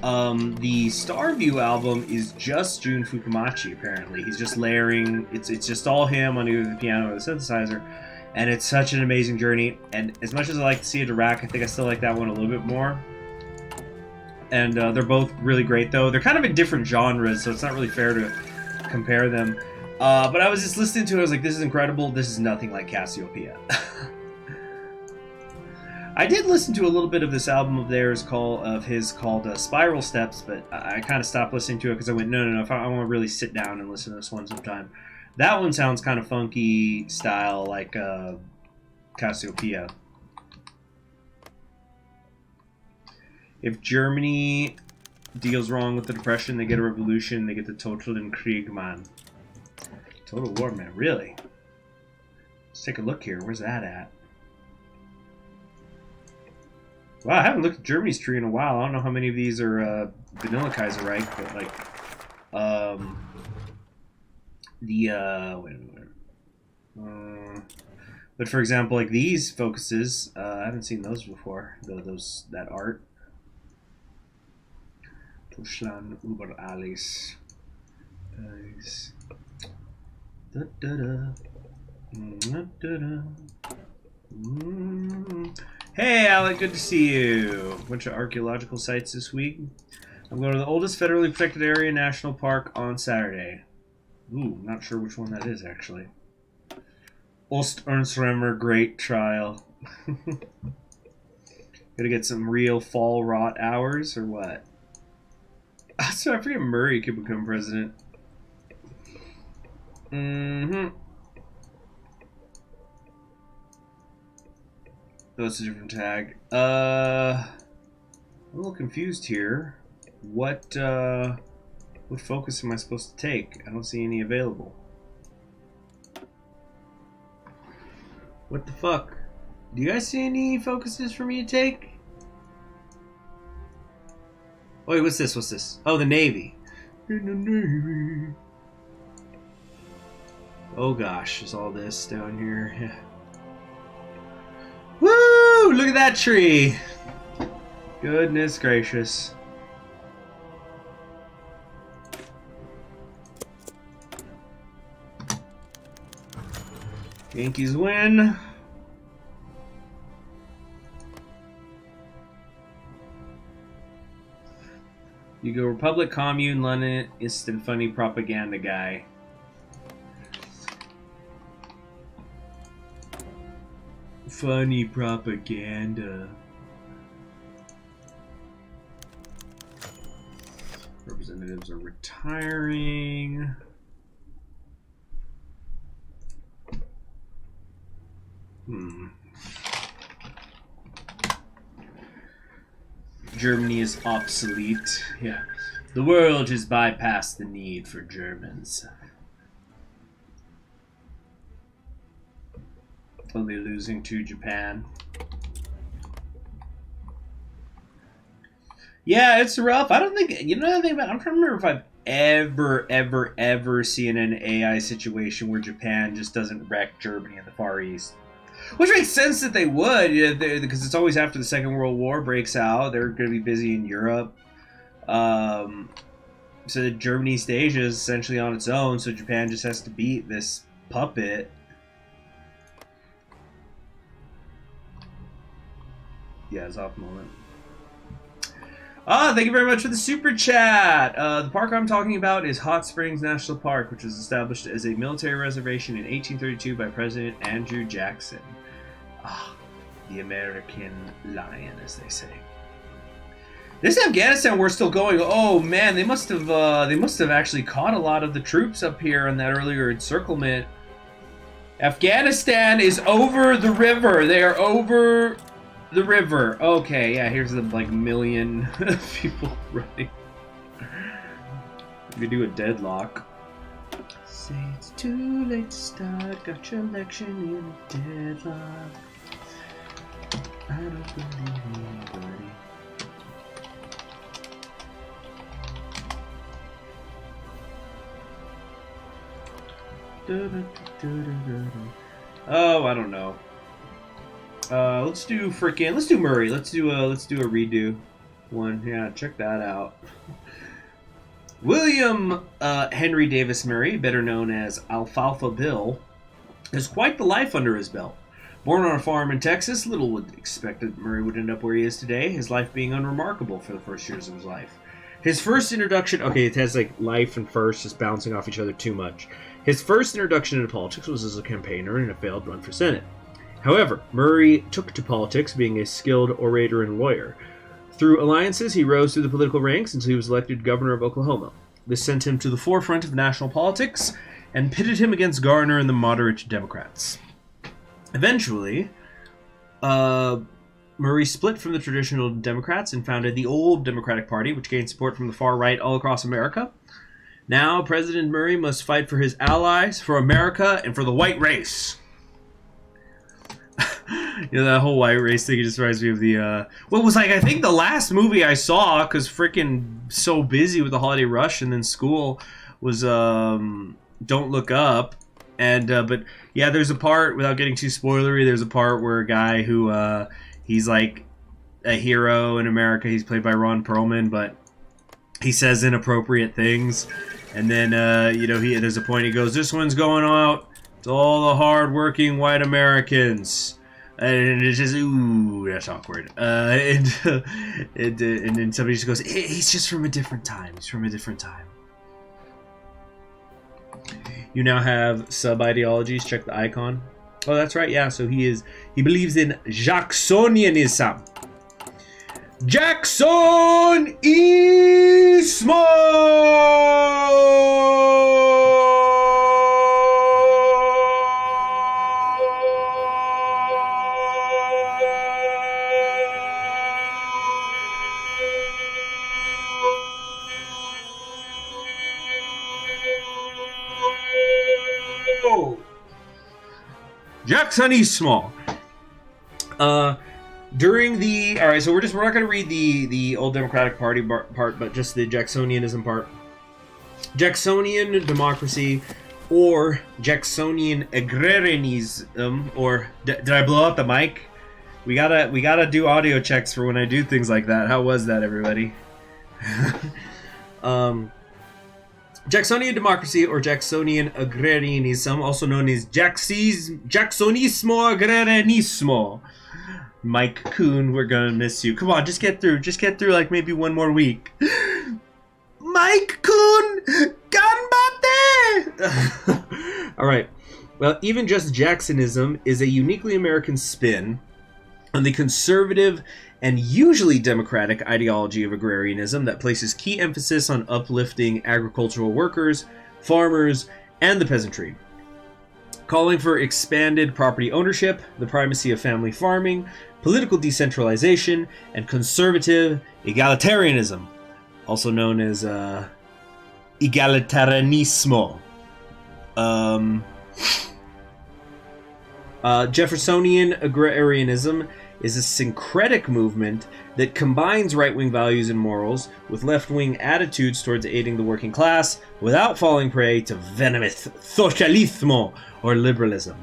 The Starview album is just Jun Fukumachi, apparently. He's just layering, it's just all him on either the piano or the synthesizer, and it's such an amazing journey. And as much as I like to see a Dirac, I think I still like that one a little bit more. And they're both really great, though. They're kind of in different genres, so it's not really fair to compare them. But I was just listening to it, I was like, this is incredible, this is nothing like Cassiopeia. I did listen to a little bit of this album of theirs called Spiral Steps, but I kind of stopped listening to it because I went, no, if I want to really sit down and listen to this one sometime. That one sounds kind of funky style, like Cassiopeia. If Germany deals wrong with the Depression, they get a revolution, they get the Total Krieg, man. Total War, man, really? Let's take a look here. Where's that at? Wow, I haven't looked at Germany's tree in a while. I don't know how many of these are Vanilla Kaiserreich, but like, wait a minute. But for example, like these focuses, I haven't seen those before. That art. Deutschland über alles. Hey, Alec, good to see you. A bunch of archaeological sites this week. I'm going to the oldest federally protected area national park on Saturday. Ooh, not sure which one that is, actually. Osternsheimer Great Trial. Gonna get some real fall rot hours or what? So I forget Murray could become president. That's a different tag. I'm a little confused here. What focus am I supposed to take? I don't see any available. What the fuck? Do you guys see any focuses for me to take? Oh, wait, what's this? What's this? Oh, the Navy. In the Navy. Oh gosh, there's all this down here. Yeah. Woo! Look at that tree. Goodness gracious. Yankees win. You go Republic, Commune, London, instant funny propaganda guy. Funny propaganda. Representatives are retiring. Germany is obsolete. Yeah. The world has bypassed the need for Germans. Only losing to Japan. Yeah, it's rough. I don't think, you know, I'm trying to remember if I've ever seen an AI situation where Japan just doesn't wreck Germany in the Far East. Which makes sense that they would, you know, because it's always after the Second World War breaks out. They're going to be busy in Europe. So Germany, East Asia is essentially on its own, so Japan just has to beat this puppet. Yeah, it's off moment. Thank you very much for the super chat. The park I'm talking about is Hot Springs National Park, which was established as a military reservation in 1832 by President Andrew Jackson. The American lion, as they say. This Afghanistan war still going. Oh man, they must have actually caught a lot of the troops up here in that earlier encirclement. Afghanistan is over the river. They are over the river. Okay, yeah, here's the like million people running. We do a deadlock. Say it's too late to start. Got your election in a deadlock. I don't believe anybody. Oh, I don't know. Let's do Murray. Let's do a redo one. Yeah, check that out. William Henry Davis Murray, better known as Alfalfa Bill, has quite the life under his belt. Born on a farm in Texas, little would expect that Murray would end up where he is today, his life being unremarkable for the first years of his life. His first introduction... Okay, it has like life and first just bouncing off each other too much. His first introduction into politics was as a campaigner in a failed run for Senate. However, Murray took to politics being a skilled orator and lawyer. Through alliances, he rose through the political ranks until he was elected governor of Oklahoma. This sent him to the forefront of national politics and pitted him against Garner and the moderate Democrats. Eventually, Murray split from the traditional Democrats and founded the Old Democratic Party, which gained support from the far right all across America. Now, President Murray must fight for his allies, for America, and for the white race. You know, that whole white race thing just reminds me of the, what was like, I think the last movie I saw, because freaking so busy with the holiday rush and then school, was Don't Look Up. And, but, yeah, there's a part, without getting too spoilery, there's a part where a guy who, he's like a hero in America, he's played by Ron Perlman, but he says inappropriate things. And then, you know, there's a point he goes, this one's going out to all the hard-working white Americans. And it's just, ooh, that's awkward. And then somebody just goes, he's just from a different time. He's from a different time. You now have sub-ideologies. Check the icon. Oh, that's right. Yeah, so he believes in Jacksonianism. Jacksonismo! Jacksonismo. During the so we're not going to read the old Democratic Party part, but just the Jacksonianism part. Jacksonian democracy, or Jacksonian agrarianism, or did I blow out the mic? We gotta do audio checks for when I do things like that. How was that, everybody? Jacksonian democracy, or Jacksonian agrarianism, also known as Jacksonismo agrarianismo. Mike Kuhn, we're gonna miss you. Come on, just get through like maybe one more week. Mike Kuhn, ganbatte! All right. Well, even just Jacksonism is a uniquely American spin on the conservative and usually democratic ideology of agrarianism that places key emphasis on uplifting agricultural workers, farmers, and the peasantry, calling for expanded property ownership, the primacy of family farming, political decentralization, and conservative egalitarianism, also known as egalitarianismo. Jeffersonian agrarianism is a syncretic movement that combines right-wing values and morals with left-wing attitudes towards aiding the working class without falling prey to venomous socialismo or liberalism.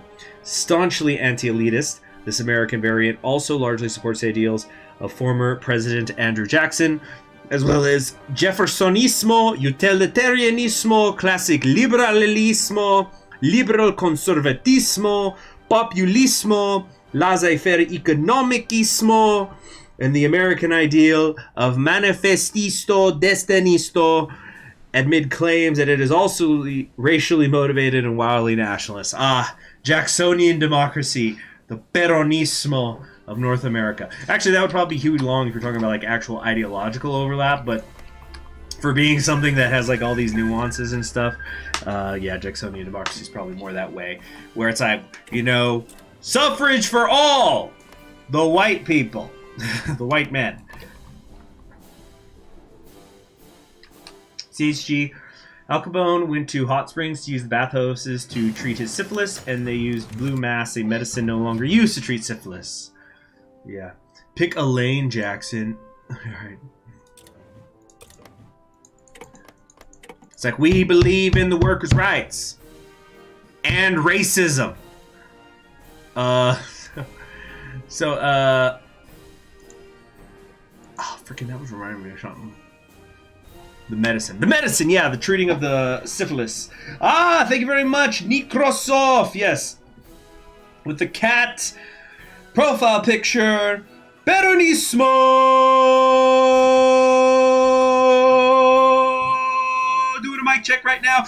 Staunchly anti-elitist, this American variant also largely supports the ideals of former President Andrew Jackson, as well as Jeffersonismo, utilitarianismo, classic liberalismo, liberal conservatismo, populismo, laissez-faire economicismo, and the American ideal of manifestisto destinisto, amid claims that it is also racially motivated and wildly nationalist. Jacksonian democracy, the peronismo of North America. Actually, that would probably be Huey Long if you're talking about like actual ideological overlap, but for being something that has like all these nuances and stuff, yeah, Jacksonian democracy is probably more that way, where it's like, suffrage for all the white people, the white men. CHG, Al Capone went to hot springs to use the bathhouses to treat his syphilis, and they used blue mass, a medicine no longer used to treat syphilis. Yeah. Pick a lane, Jackson. Alright. It's like, we believe in the workers' rights. And racism. Freaking, that was reminding me of something. The medicine, yeah, the treating of the syphilis. Thank you very much, Nikrosov, yes. With the cat profile picture, Peronismo! Doing a mic check right now.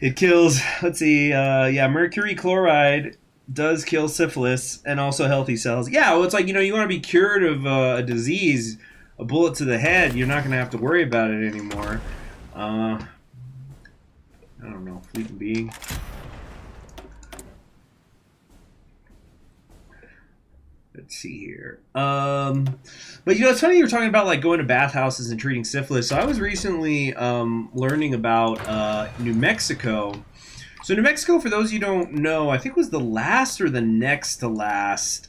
It kills, let's see, mercury chloride does kill syphilis and also healthy cells. Yeah, well, it's like, you want to be cured of a disease, a bullet to the head, you're not going to have to worry about it anymore. I don't know, fleeting being. Let's see here. But it's funny you were talking about like going to bathhouses and treating syphilis. So I was recently learning about New Mexico. So New Mexico, for those you don't know, I think was the last or the next to last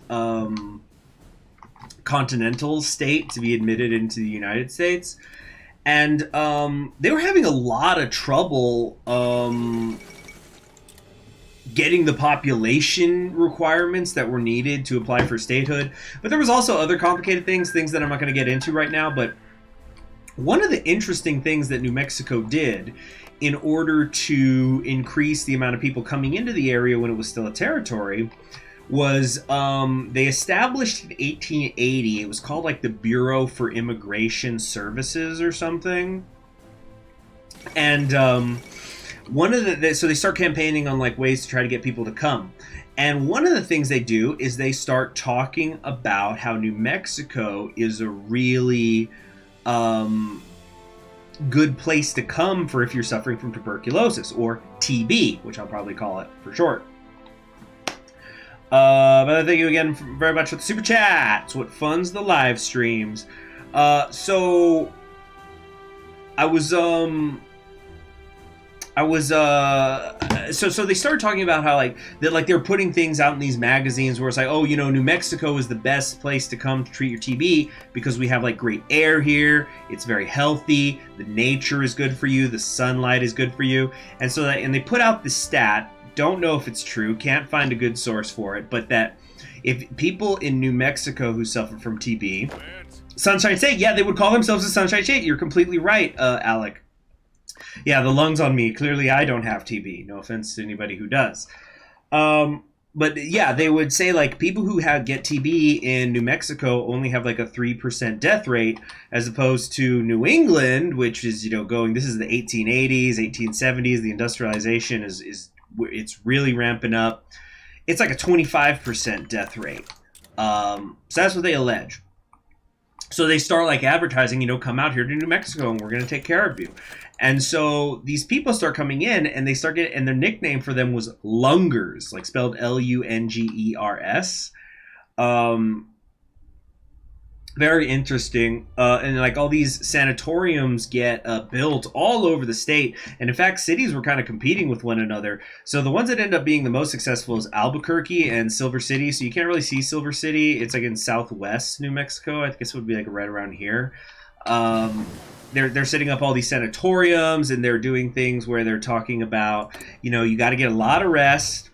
continental state to be admitted into the United States. And they were having a lot of trouble getting the population requirements that were needed to apply for statehood. But there was also other complicated things that I'm not going to get into right now. But One of the interesting things that New Mexico did in order to increase the amount of people coming into the area when it was still a territory was they established in 1880, it was called like the Bureau for Immigration Services or something. And one of the so they start campaigning on like ways to try to get people to come. And one of the things they do is they start talking about how New Mexico is a really good place to come for if you're suffering from tuberculosis, or TB, which I'll probably call it for short. But thank you again very much for the super chats, what funds the live streams. So so they started talking about how like they're putting things out in these magazines where it's like, oh, you know, New Mexico is the best place to come to treat your TB because we have like great air here, it's very healthy, the nature is good for you, the sunlight is good for you. And so and they put out this stat, don't know if it's true, can't find a good source for it, but that if people in New Mexico who suffer from TB, Sunshine State, yeah, they would call themselves a Sunshine State. You're completely right, Alec. Yeah, the lungs on me. Clearly, I don't have TB. No offense to anybody who does. But yeah, they would say like people who get TB in New Mexico only have like a 3% death rate, as opposed to New England, which is, you know, this is the 1880s, 1870s. The industrialization it's really ramping up. It's like a 25% death rate. So that's what they allege. So they start like advertising, you know, come out here to New Mexico and we're going to take care of you. And so these people start coming in and they start getting, and their nickname for them was Lungers, like spelled Lungers. Very interesting. And like all these sanatoriums get built all over the state. And in fact, cities were kind of competing with one another. So the ones that end up being the most successful is Albuquerque and Silver City. So you can't really see Silver City. It's like in southwest New Mexico. I guess it would be like right around here. They're setting up all these sanatoriums and they're doing things where they're talking about, you know, you got to get a lot of rest.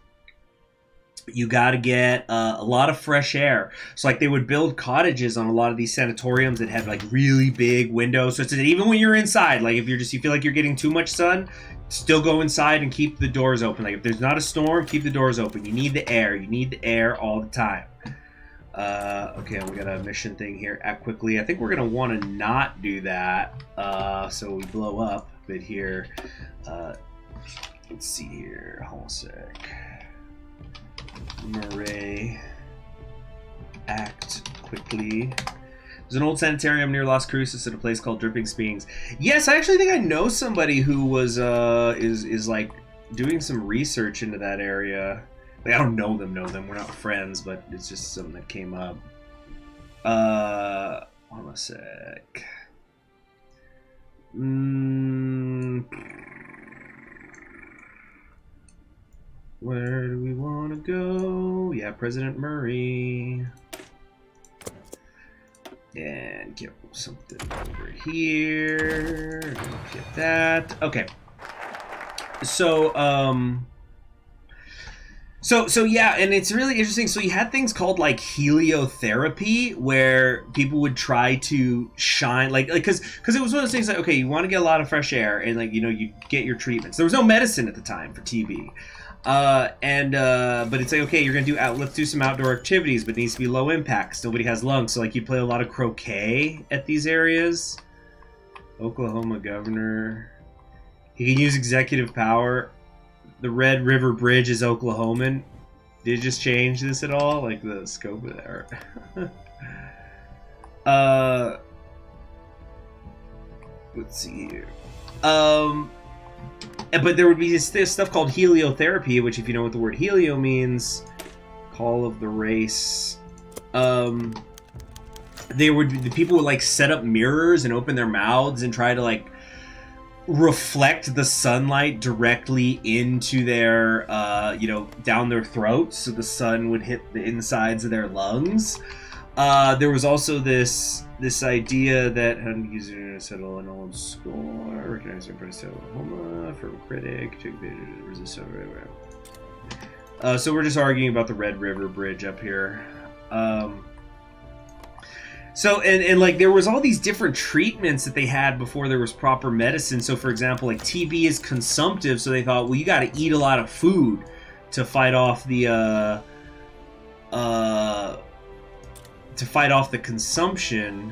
You got to get a lot of fresh air. So like they would build cottages on a lot of these sanatoriums that had like really big windows. So it's even when you're inside, like if you feel like you're getting too much sun, still go inside and keep the doors open. Like if there's not a storm, keep the doors open. You need the air. You need the air all the time. Okay, we got a mission thing here. Act quickly. I think we're going to want to not do that. So we blow up a bit here. Let's see here. Hold on a sec. Murray, act quickly. There's an old sanitarium near Las Cruces at a place called Dripping Springs. Yes, I actually think I know somebody who was is like doing some research into that area. Like, I don't know them. We're not friends, but it's just something that came up. Hold on a sec. Where do we want to go? Yeah, President Murray. And get something over here. Get that. Okay. So, So yeah, and it's really interesting. So you had things called like heliotherapy, where people would try to shine, like because it was one of those things like, okay, you want to get a lot of fresh air, and like, you know, you get your treatments. There was no medicine at the time for TB. But it's like, okay, you're gonna let's do some outdoor activities, but it needs to be low impact. Nobody has lungs, so like you play a lot of croquet at these areas. Oklahoma governor, he can use executive power. The Red River Bridge is Oklahoman. Did it just change this at all, like the scope of that? Let's see here. But there would be this stuff called heliotherapy, which, if you know what the word helio means, call of the race. The people would like set up mirrors and open their mouths and try to like reflect the sunlight directly into their, down their throats, so the sun would hit the insides of their lungs. There was also this idea that user to settle an old score, recognize their first Oklahoma for critic, resist. So we're just arguing about the Red River Bridge up here. So, and like, there was all these different treatments that they had before there was proper medicine. So, for example, like, TB is consumptive, so they thought, well, you got to eat a lot of food to fight off the, consumption.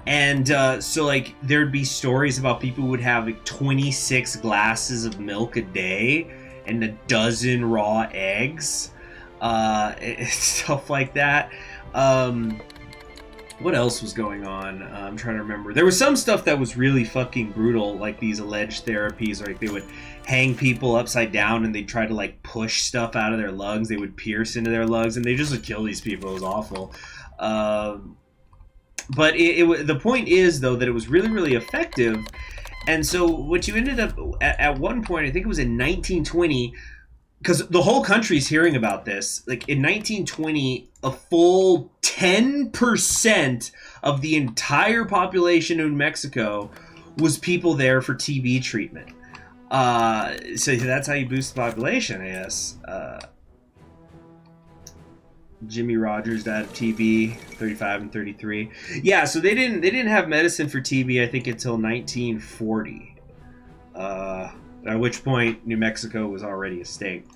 And, so, like, there'd be stories about people who would have, like, 26 glasses of milk a day and a dozen raw eggs, stuff like that. What else was going on? I'm trying to remember. There was some stuff that was really fucking brutal, like these alleged therapies, like they would hang people upside down and they'd try to like push stuff out of their lungs. They would pierce into their lungs and they just would kill these people. It was awful. But the point is, though, that it was really, really effective. And so what you ended up at one point, I think it was in 1920, because the whole country's hearing about this. Like in 1920, a full 10% of the entire population of New Mexico was people there for TB treatment. So that's how you boost the population, I guess. Jimmy Rogers died of TB, 35 and 33. Yeah, so they didn't have medicine for TB, I think, until 1940. At which point New Mexico was already a state.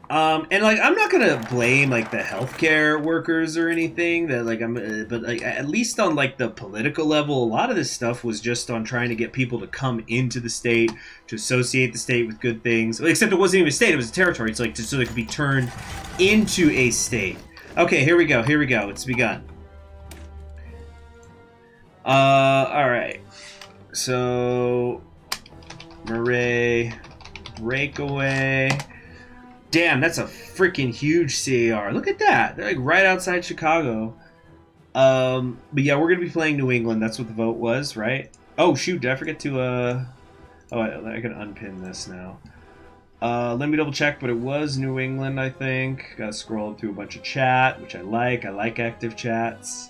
And like, I'm not gonna blame like the healthcare workers or anything. That like but like at least on like the political level, a lot of this stuff was just on trying to get people to come into the state, to associate the state with good things. Except it wasn't even a state; it was a territory. It's like so they could be turned into a state. Okay, here we go. Here we go. It's begun. All right. So, Murray, breakaway. Damn, that's a freaking huge CAR. Look at that. They're like right outside Chicago. But yeah, we're going to be playing New England. That's what the vote was, right? Oh, shoot. Did I forget to... Oh, I can unpin this now. Let me double check, but it was New England, I think. Got to scroll through a bunch of chat, which I like. I like active chats.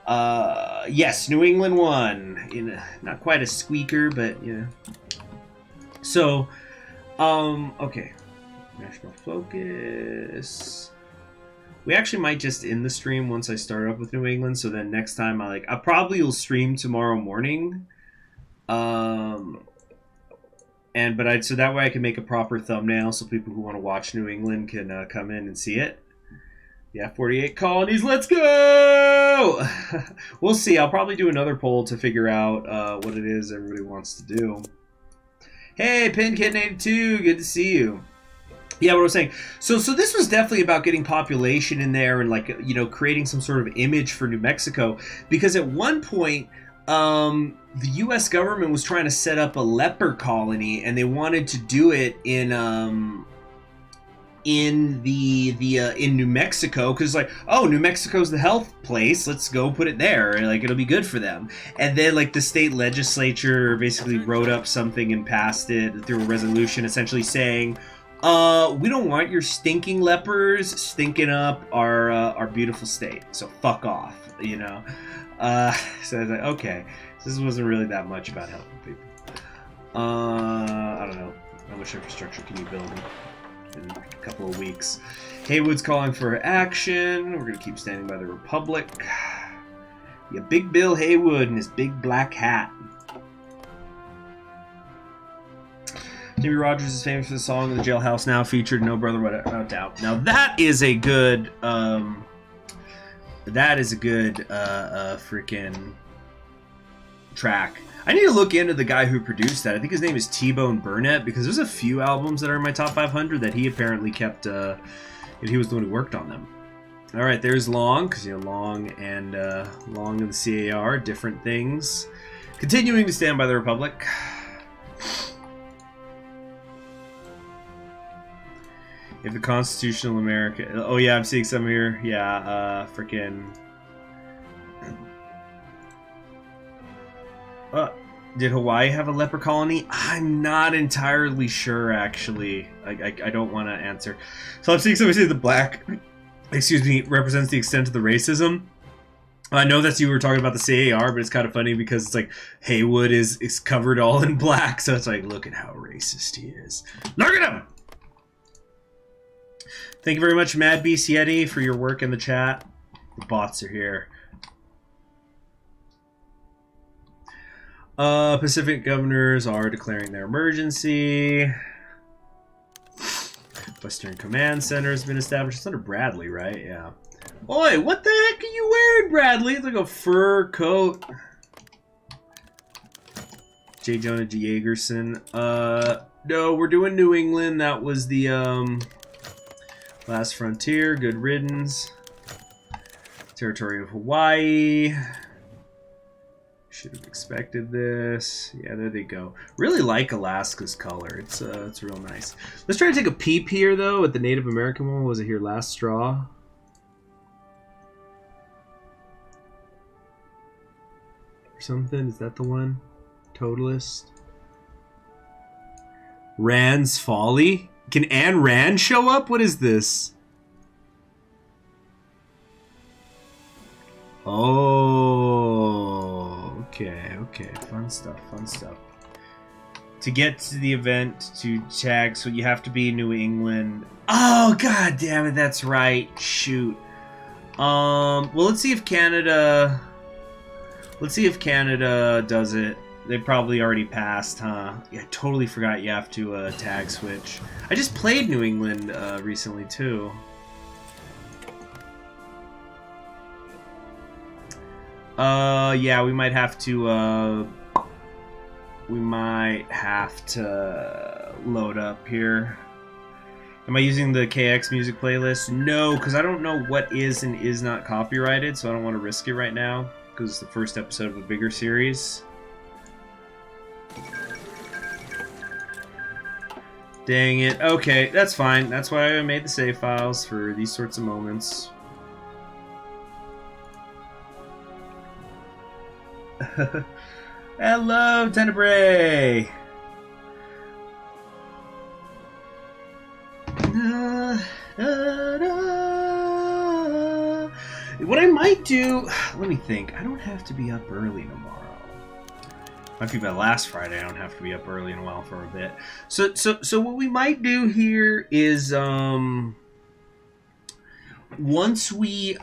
Yes, New England won. Not quite a squeaker, but, you know. So, okay. National focus. We actually might just end the stream once I start up with New England, so then next time I probably will stream tomorrow morning. So that way I can make a proper thumbnail so people who want to watch New England can come in and see it. Yeah, 48 colonies, let's go! We'll see. I'll probably do another poll to figure out what it is everybody wants to do. Hey, PinKid82, good to see you. Yeah, what I was saying. So this was definitely about getting population in there and, like, you know, creating some sort of image for New Mexico. Because at one point, the U.S. government was trying to set up a leper colony, and they wanted to do it in New Mexico, because like, oh, New Mexico's the health place, let's go put it there, and like it'll be good for them. And then like the state legislature basically wrote up something and passed it through a resolution, essentially saying, we don't want your stinking lepers stinking up our beautiful state, so fuck off, you know. So I was like, okay, so this wasn't really that much about helping people. I don't know, how much infrastructure can you build in a couple of weeks? Haywood's calling for action. We're gonna keep standing by the Republic. Yeah, Big Bill Haywood and his big black hat. Jimmy Rogers is famous for the song "The Jailhouse Now" featured "No Brother Without Doubt." Now that is a good, freaking track. I need to look into the guy who produced that. I think his name is T-Bone Burnett, because there's a few albums that are in my top 500 that he apparently kept. He was the one who worked on them. All right, there's Long, because you know Long and Long and the CAR, different things. Continuing to stand by the Republic. If the constitutional America... Oh, yeah, I'm seeing some here. Yeah, freaking... Did Hawaii have a leper colony? I'm not entirely sure, actually. I don't want to answer. So I'm seeing somebody say the black... Excuse me, represents the extent of the racism. I know that you were talking about the CAR, but it's kind of funny because it's like Haywood is covered all in black. So it's like, look at how racist he is. Look at him! Thank you very much, Mad Beast Yeti, for your work in the chat. The bots are here. Pacific governors are declaring their emergency. Western Command Center has been established. It's under Bradley, right? Yeah. Oi, what the heck are you wearing, Bradley? It's like a fur coat. J. Jonah Jagerson. No, we're doing New England. That was the Last Frontier. Good riddance. Territory of Hawaii. Should have expected this. Yeah, there they go. Really like Alaska's color. It's real nice. Let's try to take a peep here though at the Native American one. Was it here? Last Straw. Or something? Is that the one? Totalist. Rand's Folly. Can Anne Rand show up? What is this? Oh, okay. Fun stuff. To get to the event, to tag, so you have to be in New England. Oh, god damn it, that's right. Shoot. Well, let's see if Canada does it. They probably already passed, huh? Yeah, I totally forgot you have to tag switch. I just played New England recently, too. Yeah, we might have to load up here. Am I using the KX music playlist? No, because I don't know what is and is not copyrighted, so I don't want to risk it right now, because it's the first episode of a bigger series. Dang it. Okay, that's fine. That's why I made the save files for these sorts of moments. Hello, Tenebrae! What I might do... Let me think. I don't have to be up early tomorrow. Might be by last Friday. I don't have to be up early in a while for a bit. So what we might do here is once we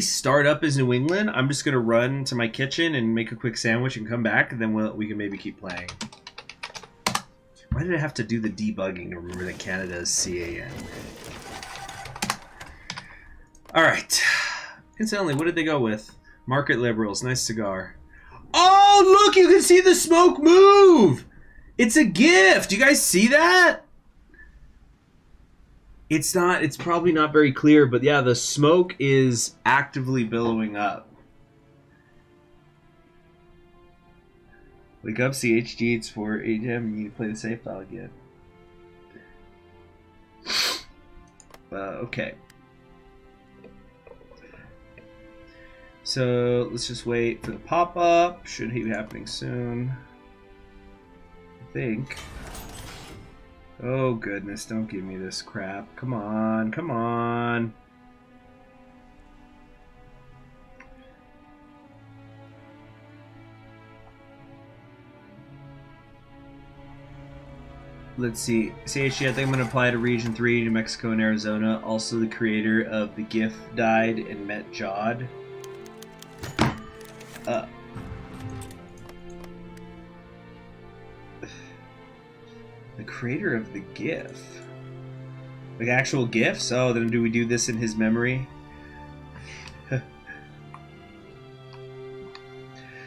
start up as New England, I'm just gonna run to my kitchen and make a quick sandwich and come back, and then we can maybe keep playing. Why did I have to do the debugging to remember that Canada is CAN? All right. Incidentally, what did they go with? Market Liberals, nice cigar. Oh, look, you can see the smoke move! It's a GIF! Do you guys see that? It's probably not very clear, but yeah, the smoke is actively billowing up. Wake up, CHG, it's 4 a.m. You need to play the save file again. Okay. So let's just wait for the pop-up. Should be happening soon. I think. Oh goodness, don't give me this crap. Come on, come on. Let's see. CHG, I think I'm going to apply to Region 3, New Mexico and Arizona. Also, the creator of the GIF died and met Jod. The creator of the GIF. Like actual GIFs? Oh, then do we do this in his memory?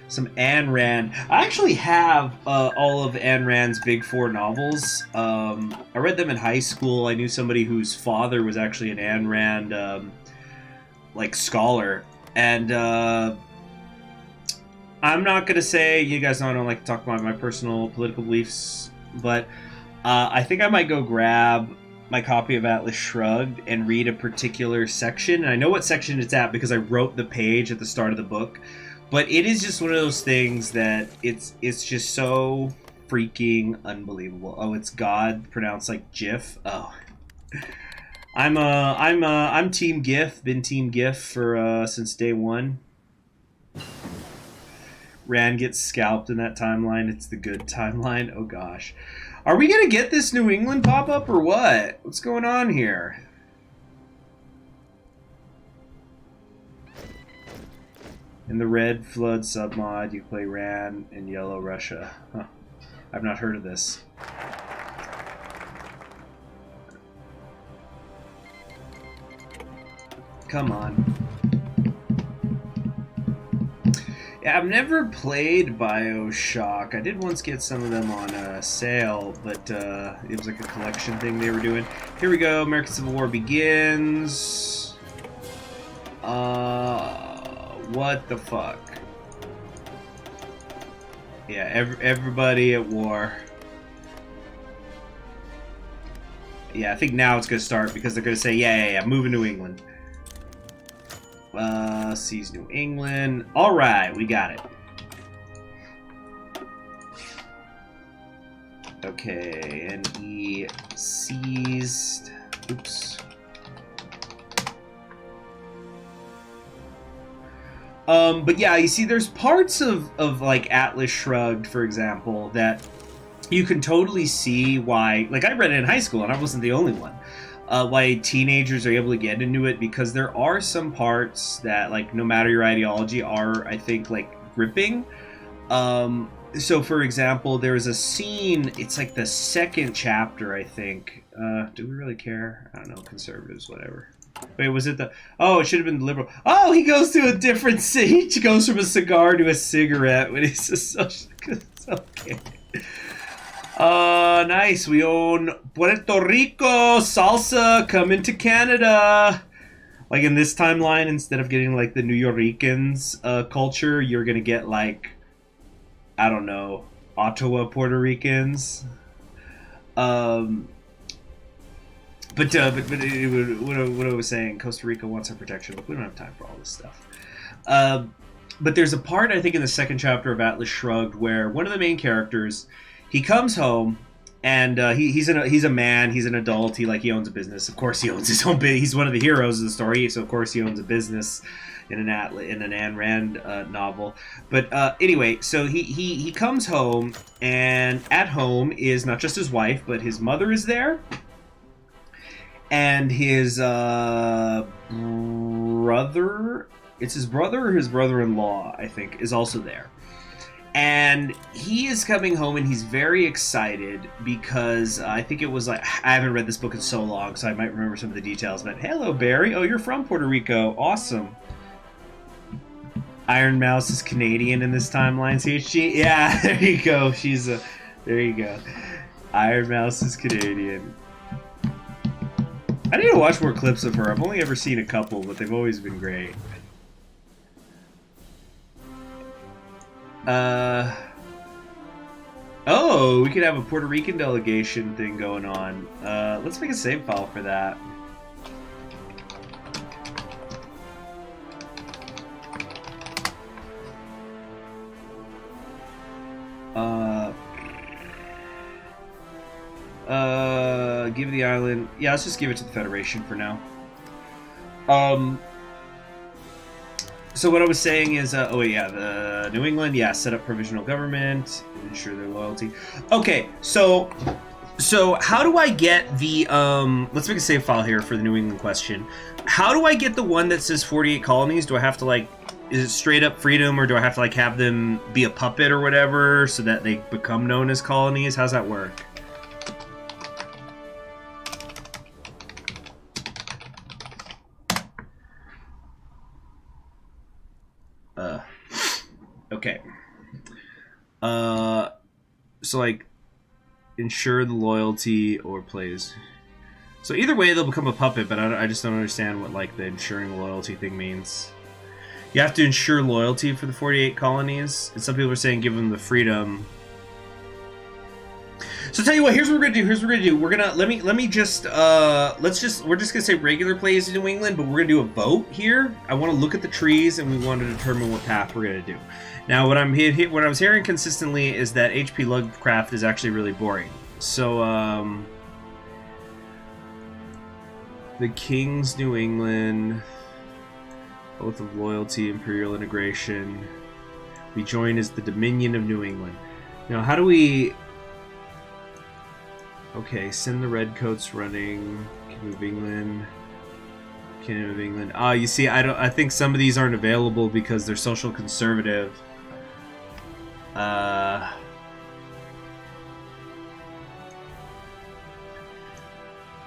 Some Ayn Rand. I actually have all of Ayn Rand's big four novels. I read them in high school. I knew somebody whose father was actually an Ayn Rand like scholar. And I'm not going to say, you guys know I don't like to talk about my personal political beliefs, but I think I might go grab my copy of Atlas Shrugged and read a particular section. And I know what section it's at because I wrote the page at the start of the book. But it is just one of those things that it's just so freaking unbelievable. Oh, it's God pronounced like GIF. Oh, I'm Team GIF. Been Team GIF for since day one. Rand gets scalped in that timeline. It's the good timeline. Oh gosh. Are we gonna get this New England pop-up or what? What's going on here? In the Red Flood submod, you play Ran in Yellow Russia. Huh. I've not heard of this. Come on. Yeah, I've never played BioShock. I did once get some of them on sale, but it was like a collection thing they were doing. Here we go. American Civil War begins. What the fuck? Yeah, everybody at war. Yeah, I think now it's gonna start because they're gonna say, yeah, move in New England. Seize New England. All right, we got it. Okay, and he seized. Oops. But yeah, you see, there's parts of like Atlas Shrugged, for example, that you can totally see why. Like, I read it in high school, and I wasn't the only one. Why teenagers are able to get into it, because there are some parts that, like, no matter your ideology, are, I think, like, gripping. So, for example, there's a scene, it's like the second chapter, I think. Do we really care? I don't know, conservatives, whatever. Wait, was it the... Oh, it should have been the liberal. Oh, he goes to a different scene. He goes from a cigar to a cigarette when he's a social... Okay. Nice. We own Puerto Rico. Salsa coming to Canada. Like, in this timeline, instead of getting, like, the New Yorkans culture, you're gonna get, like, I don't know, Ottawa Puerto Ricans. But what I was saying, Costa Rica wants our protection. Look, we don't have time for all this stuff. But there's a part, I think, in the second chapter of Atlas Shrugged where one of the main characters, he comes home, and he's a man, he's an adult, he owns a business. Of course he owns his own business. He's one of the heroes of the story, so of course he owns a business in an Ayn Rand novel. But anyway, so he comes home, and at home is not just his wife, but his mother is there. And his brother, it's his brother or his brother-in-law, I think, is also there. And he is coming home, and he's very excited because I think it was like, I haven't read this book in so long, so I might remember some of the details. But hello, Barry. Oh, you're from Puerto Rico. Awesome. Iron Mouse is Canadian in this timeline, CHG. Yeah, there you go. There you go. Iron Mouse is Canadian. I need to watch more clips of her. I've only ever seen a couple, but they've always been great. Oh, we could have a Puerto Rican delegation thing going on. Let's make a save file for that. Give the island... Yeah, let's just give it to the Federation for now. So what I was saying is... oh, wait, yeah, the New England, yeah, set up provisional government, ensure their loyalty. Okay, so how do I get the... let's make a save file here for the New England question. How do I get the one that says 48 colonies? Do I have to, like... Is it straight up freedom, or do I have to, like, have them be a puppet or whatever so that they become known as colonies? How's that work? Okay. So, like, ensure the loyalty or plays. So either way, they'll become a puppet, but I just don't understand what, like, the ensuring loyalty thing means. You have to ensure loyalty for the 48 colonies, and some people are saying give them the freedom. So tell you what, here's what we're gonna do. We're gonna we're just gonna say regular plays in New England, but we're gonna do a vote here. I want to look at the trees, and we want to determine what path we're gonna do. Now, what I was hearing consistently is that H.P. Lovecraft is actually really boring. So the King's New England, Oath of Loyalty, Imperial Integration. We join as the Dominion of New England. Now, how do we... Okay, send the redcoats running. Kingdom of England. Kingdom of England. Ah, you see, I think some of these aren't available because they're social conservative.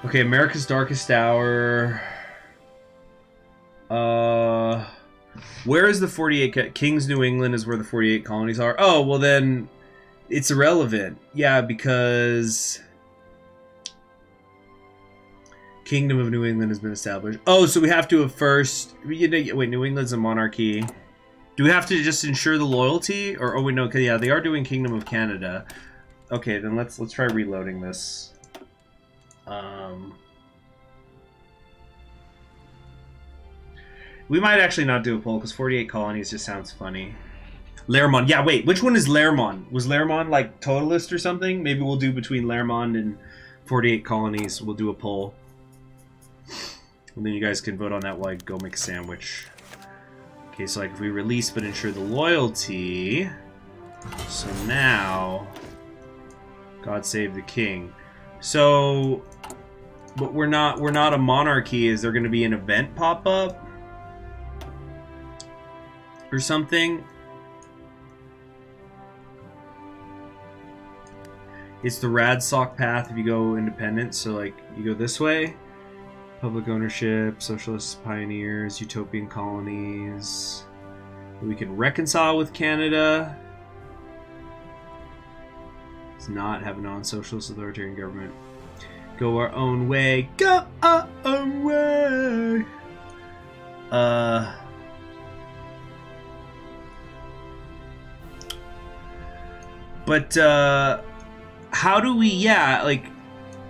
Okay, America's Darkest Hour. Where is the 48... King's New England is where the 48 colonies are. Oh, well then it's irrelevant. Yeah, because Kingdom of New England has been established. Oh, so we have to have first... Wait, New England's a monarchy. Do we have to just ensure the loyalty? Or, oh, wait, no, yeah, they are doing Kingdom of Canada. Okay, then let's try reloading this. We might actually not do a poll because 48 colonies just sounds funny. Laremont. Yeah, wait. Which one is Laremont? Was Laremont like Totalist or something? Maybe we'll do between Laremont and 48 colonies. We'll do a poll. And then you guys can vote on that while I go make a sandwich. Okay, so like if we release but ensure the loyalty. So now... God save the king. So... But we're not a monarchy. Is there going to be an event pop up? Or something? It's the Radsock path if you go independent. So like you go this way. Public ownership, socialist pioneers, utopian colonies. We can reconcile with Canada. Let's not have a non-socialist authoritarian government. Go our own way. Go our own way. But how do we? Yeah, like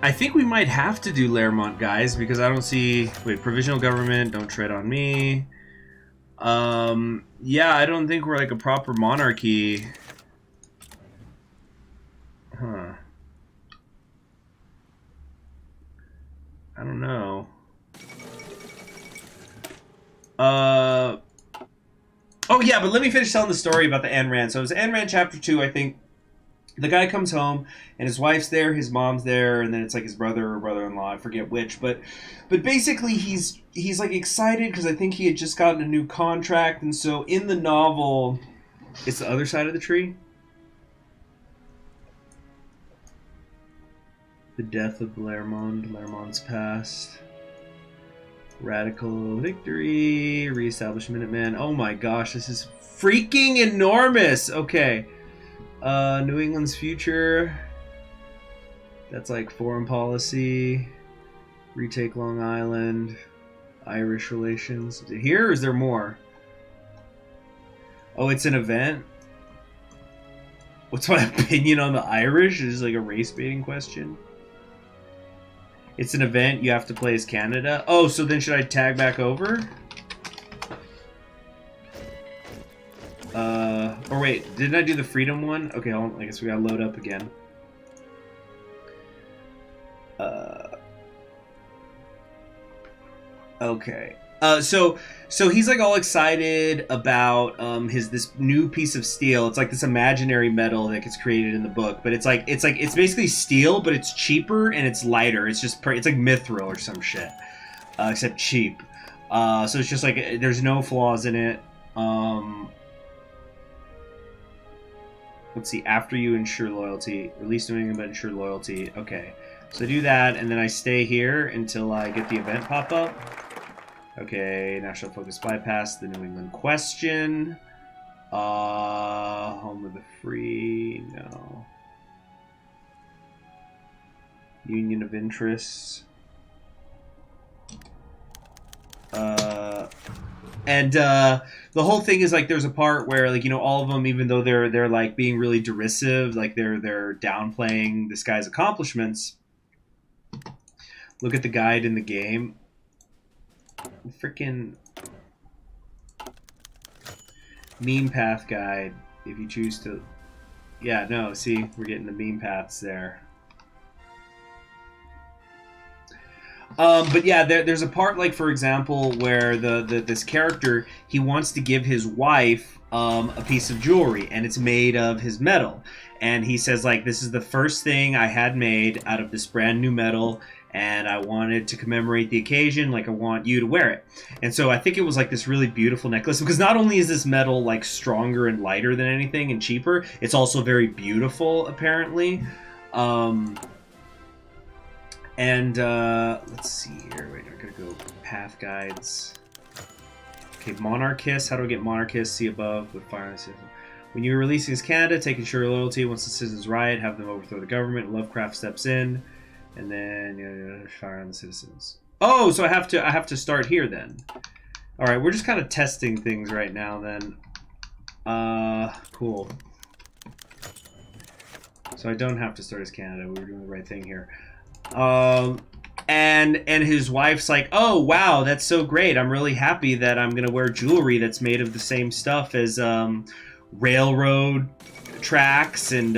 I think we might have to do Laremont, guys, because I don't see. Wait, provisional government. Don't tread on me. Yeah, I don't think we're like a proper monarchy. Huh. I don't know. Oh yeah, but let me finish telling the story about the Ayn Rand. So it was Ayn Rand chapter 2, I think. The guy comes home and his wife's there, his mom's there, and then it's like his brother or brother-in-law, I forget which, but basically he's like excited because I think he had just gotten a new contract, and so in the novel, it's the other side of the tree. The death of Laremont, Laremont's past, radical victory, reestablish Minuteman. Oh my gosh, this is freaking enormous. Okay. New England's future. That's like foreign policy. Retake Long Island. Irish relations. Is it here or is there more? Oh, it's an event? What's my opinion on the Irish? Is like a race baiting question. It's an event you have to play as Canada. Oh, so then should I tag back over? Or wait, didn't I do the freedom one? Okay, hold on, I guess we gotta load up again. Okay. So he's like all excited about this new piece of steel. It's like this imaginary metal that gets created in the book, but it's basically steel, but it's cheaper and it's lighter. It's just it's like mithril or some shit, except cheap. So it's just like there's no flaws in it. Let's see. After you ensure loyalty, release New England, but ensure loyalty. Okay, so I do that, and then I stay here until I get the event pop up. Okay, national focus bypass, the New England question. Home of the free, no. Union of interests. And the whole thing is like there's a part where like, you know, all of them, even though they're like being really derisive, like they're downplaying this guy's accomplishments. Look at the guide in the game. Freaking meme path guide. If you choose to, yeah, no. See, we're getting the meme paths there. But yeah, there's a part, like, for example, where this character, he wants to give his wife a piece of jewelry, and it's made of his metal. And he says, like, this is the first thing I had made out of this brand new metal, and I wanted to commemorate the occasion, like, I want you to wear it. And so I think it was, like, this really beautiful necklace, because not only is this metal, like, stronger and lighter than anything and cheaper, it's also very beautiful, apparently. Let's see here. Wait, I gotta go path guides. Okay, Monarchist. How do I get Monarchist? See above with fire on the citizen. When you are releasing as Canada, take ensure loyalty. Once the citizens riot, have them overthrow the government. Lovecraft steps in, and then fire on the citizens. Oh, so I have to start here then. All right, we're just kind of testing things right now then. Cool. So I don't have to start as Canada. We were doing the right thing here. And his wife's like, oh wow, that's so great. I'm really happy that I'm gonna wear jewelry that's made of the same stuff as railroad tracks and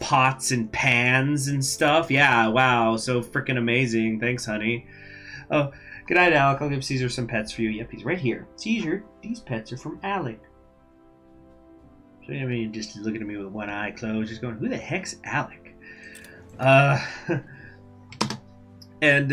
pots and pans and stuff. Yeah, wow, so freaking amazing. Thanks, honey. Oh, good night, Alec. I'll give Caesar some pets for you. Yep, he's right here. Caesar, these pets are from Alec. So I mean, just looking at me with one eye closed, just going, who the heck's Alec? And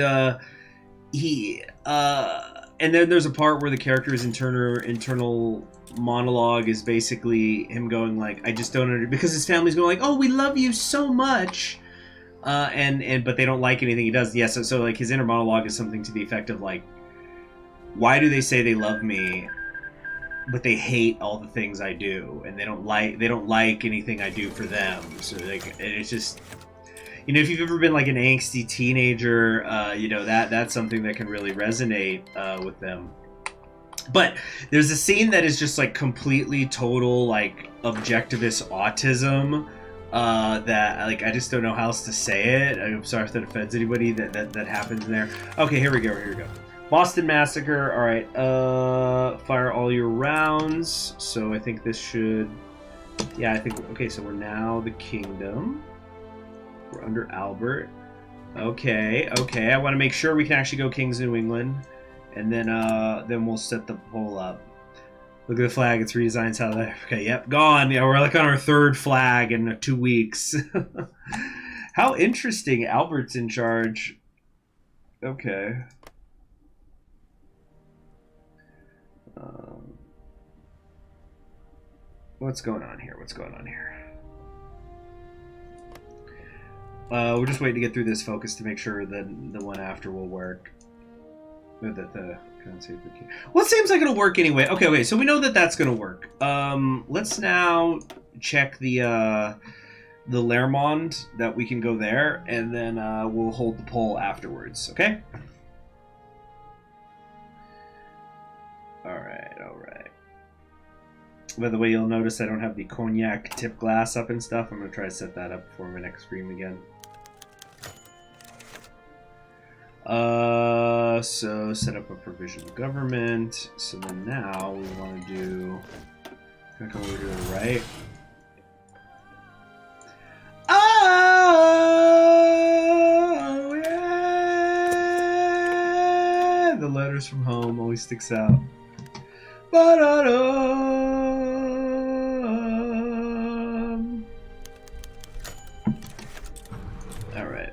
then there's a part where the character's internal monologue is basically him going like, I just don't understand, because his family's going like, oh, we love you so much, but they don't like anything he does. Yes, so like his inner monologue is something to the effect of like, why do they say they love me, but they hate all the things I do, and they don't like anything I do for them. So like, it's just. You know, if you've ever been like an angsty teenager, you know, that's something that can really resonate with them. But there's a scene that is just like completely total like objectivist autism that like I just don't know how else to say it. I'm sorry if that offends anybody that happens in there. Okay, here we go. Boston Massacre. All right, fire all your rounds. So I think this should. Yeah, I think. Okay, so we're now the kingdom. We're under Albert. Okay. I want to make sure we can actually go Kings New England, and then we'll set the poll up. Look at the flag; it's redesigned South Africa. Yep, gone. Yeah, we're like on our third flag in 2 weeks. How interesting! Albert's in charge. Okay. What's going on here? We're just waiting to get through this focus to make sure that the one after will work. Well, it seems like it'll work anyway. Okay, so we know that that's going to work. Let's now check the Lermont, that we can go there, and then we'll hold the poll afterwards, okay? Alright. By the way, you'll notice I don't have the cognac tip glass up and stuff. I'm going to try to set that up before my next stream again. So set up a provisional government. So then now we want to do. Can I go over to the right? Oh yeah! The letters from home always sticks out. All right.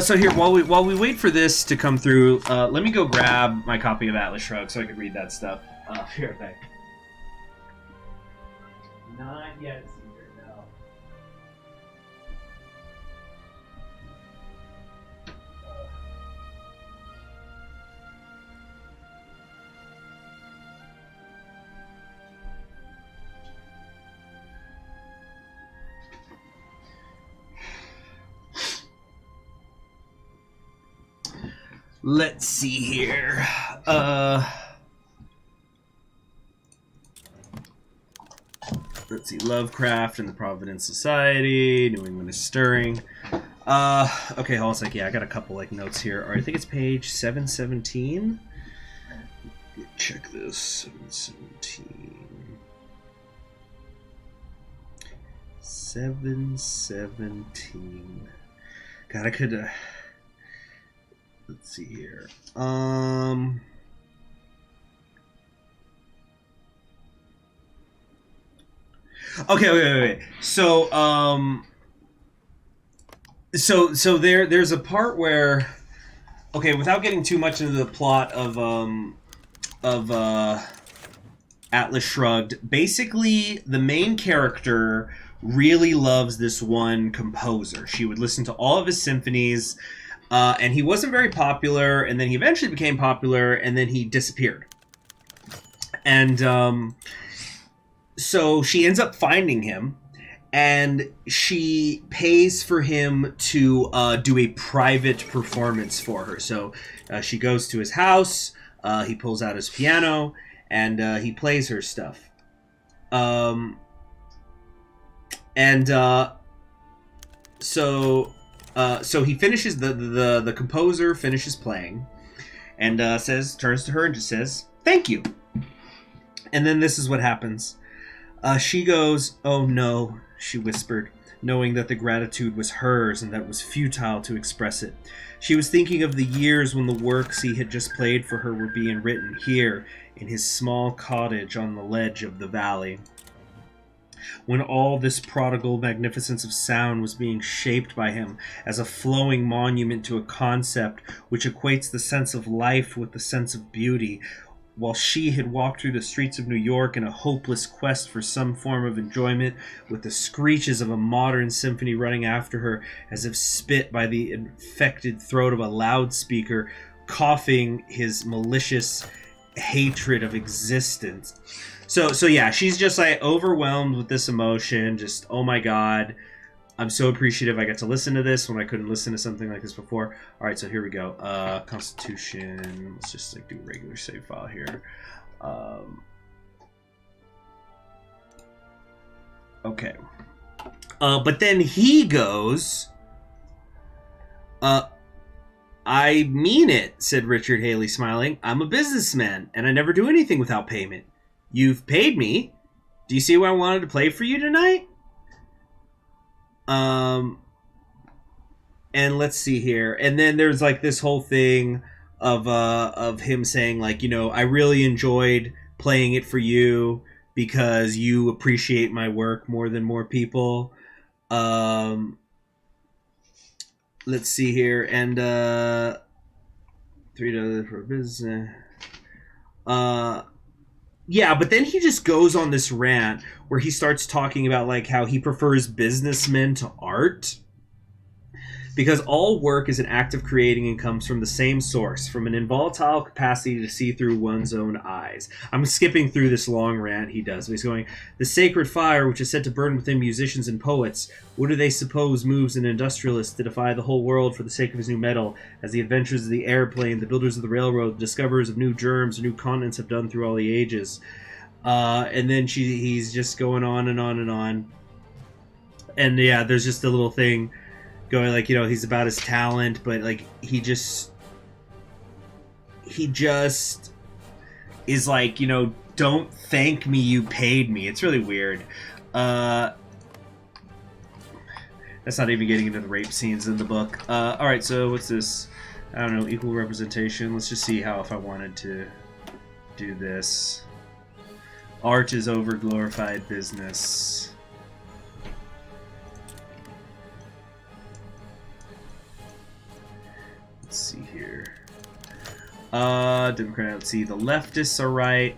So here, while we wait for this to come through, let me go grab my copy of Atlas Shrugged so I can read that stuff. Here, back. Not yet, Caesar, no. Let's see here. Let's see. Lovecraft and the Providence Society. New England is stirring. Okay, hold on a sec. Yeah, I got a couple like notes here. All right, I think it's page 717. check this. 717. 717. God, I could. Let's see here. Okay, wait. So, so there's a part where, okay, without getting too much into the plot of Atlas Shrugged, basically the main character really loves this one composer. She would listen to all of his symphonies, and he wasn't very popular, and then he eventually became popular, and then he disappeared. And so she ends up finding him, and she pays for him to do a private performance for her. So she goes to his house, he pulls out his piano, and he plays her stuff. So he finishes, the composer finishes playing, and turns to her and just says, "Thank you." And then this is what happens. She goes, "Oh no," she whispered, knowing that the gratitude was hers and that it was futile to express it. She was thinking of the years when the works he had just played for her were being written here in his small cottage on the ledge of the valley. When all this prodigal magnificence of sound was being shaped by him as a flowing monument to a concept which equates the sense of life with the sense of beauty, while she had walked through the streets of New York in a hopeless quest for some form of enjoyment, with the screeches of a modern symphony running after her as if spit by the infected throat of a loudspeaker, coughing his malicious hatred of existence. So yeah, she's just like overwhelmed with this emotion, just, oh my god, I'm so appreciative I got to listen to this when I couldn't listen to something like this before. All right, so here we go. Constitution. Let's just like do a regular save file here. Okay. But then he goes, I mean it, said Richard Haley, smiling. I'm a businessman, and I never do anything without payment. You've paid me. Do you see why I wanted to play for you tonight? And let's see here. And then there's like this whole thing of him saying, like, you know, I really enjoyed playing it for you because you appreciate my work more than more people. Let's see here. And $3 for business. Yeah, but then he just goes on this rant where he starts talking about like how he prefers businessmen to art because all work is an act of creating and comes from the same source, from an involatile capacity to see through one's own eyes. I'm skipping through this long rant he does. But he's going, the sacred fire which is said to burn within musicians and poets, what do they suppose moves an industrialist to defy the whole world for the sake of his new metal, as the adventurers of the airplane, the builders of the railroad, the discoverers of new germs or new continents have done through all the ages. And then he's just going on and on and on. And yeah, there's just a little thing going like, you know, he's about his talent, but like he just is like, you know, don't thank me, you paid me. It's really weird. That's not even getting into the rape scenes in the book. All right, so what's this? I don't know, equal representation. Let's just see how if I wanted to do this. Art is over glorified business. Let's see here. Democrat, let's see, the leftists are right.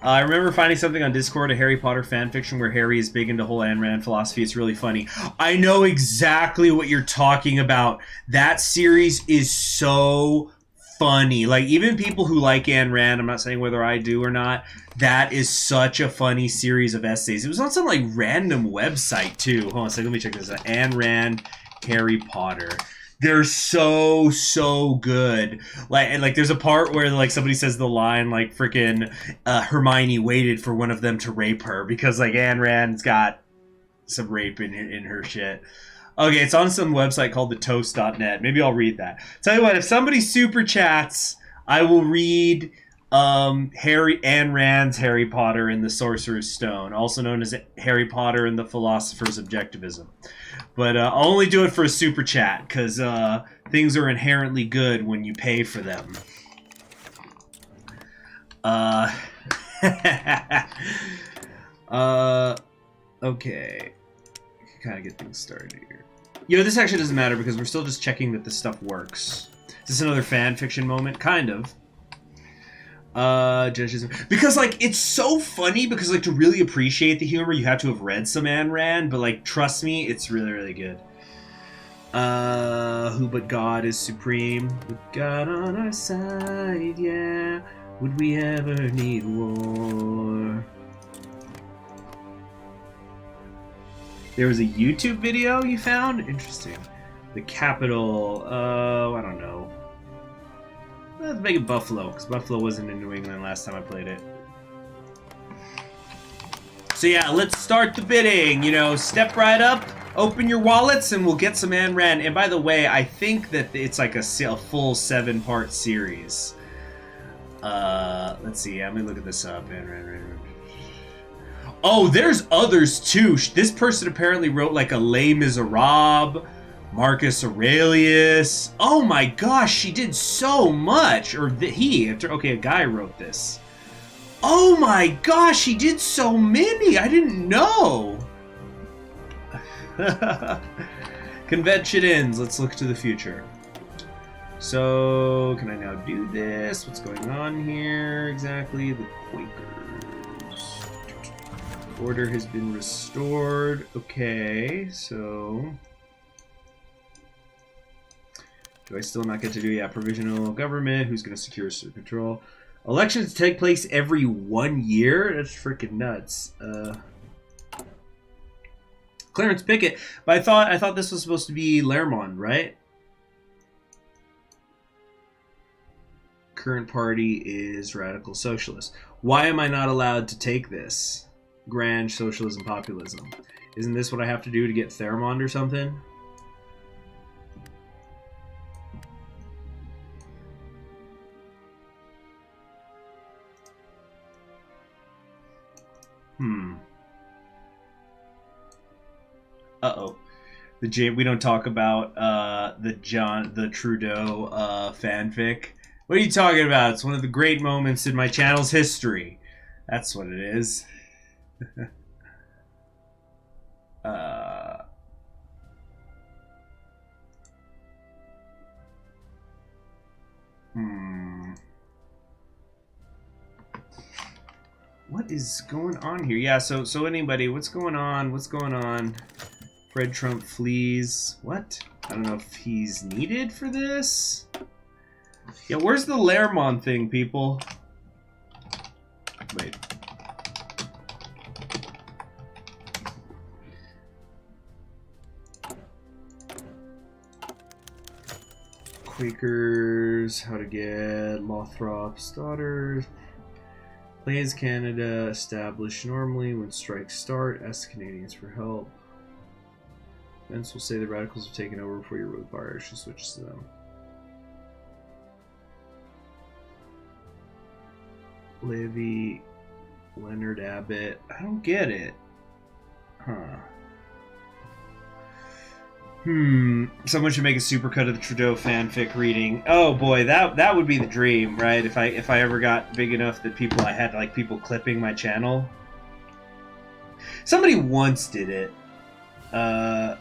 I remember finding something on Discord, a Harry Potter fanfiction where Harry is big into whole Ayn Rand philosophy. It's really funny. I know exactly what you're talking about. That series is so funny. Like, even people who like Ayn Rand, I'm not saying whether I do or not, that is such a funny series of essays. It was on some, like, random website, too. Hold on a second, let me check this out. Ayn Rand, Harry Potter. They're so good. Like there's a part where like somebody says the line like freaking Hermione waited for one of them to rape her because like Ayn Rand's got some rape in her shit. Okay, it's on some website called the toast.net. Maybe I'll read that. Tell you what, if somebody super chats, I will read Harry Ayn Rand's Harry Potter and the Sorcerer's Stone, also known as Harry Potter and the Philosopher's Objectivism. But I'll only do it for a super chat, because things are inherently good when you pay for them. Okay. Kind of get things started here. You know, this actually doesn't matter because we're still just checking that this stuff works. Is this another fan fiction moment? Kind of. Because, like, it's so funny because, like, to really appreciate the humor, you have to have read some Ayn Rand, but, like, trust me, it's really, really good. Who but God is supreme? With God on our side, yeah. Would we ever need war? There was a YouTube video you found? Interesting. The capital, I don't know. Let's make it Buffalo, because Buffalo wasn't in New England last time I played it. So yeah, let's start the bidding. You know, step right up, open your wallets, and we'll get some Ayn Rand. And by the way, I think that it's like a full 7-part series. Let's see. Let me look at this up. Ayn Rand. Oh, there's others too. This person apparently wrote like a Les Miserables, Marcus Aurelius. Oh my gosh, she did so much. Or okay, a guy wrote this. Oh my gosh, he did so many. I didn't know. Convention ends. Let's look to the future. So, can I now do this? What's going on here exactly? The Quakers. Order has been restored. Okay, so... Do I still not get to do, yeah, provisional government? Who's going to secure control? Elections take place every 1 year? That's freaking nuts. Clarence Pickett. But I thought this was supposed to be Lermont, right? Current party is Radical Socialist. Why am I not allowed to take this? Grand Socialism Populism. Isn't this what I have to do to get Theramond or something? Uh-oh. We don't talk about the Trudeau fanfic. What are you talking about? It's one of the great moments in my channel's history. That's what it is. What is going on here? Yeah, so anybody, what's going on? What's going on? Fred Trump flees. What? I don't know if he's needed for this. Yeah, where's the Lermont thing, people? Wait. Quakers, how to get Lothrop's daughters. Plans Canada established normally when strikes start. Ask Canadians for help. Events will say the radicals have taken over before your road fire. She switches to them. Livy, Leonard Abbott. I don't get it. Huh. Someone should make a supercut of the Trudeau fanfic reading. Oh boy, that would be the dream, right? If I ever got big enough that I had like people clipping my channel. Somebody once did it. But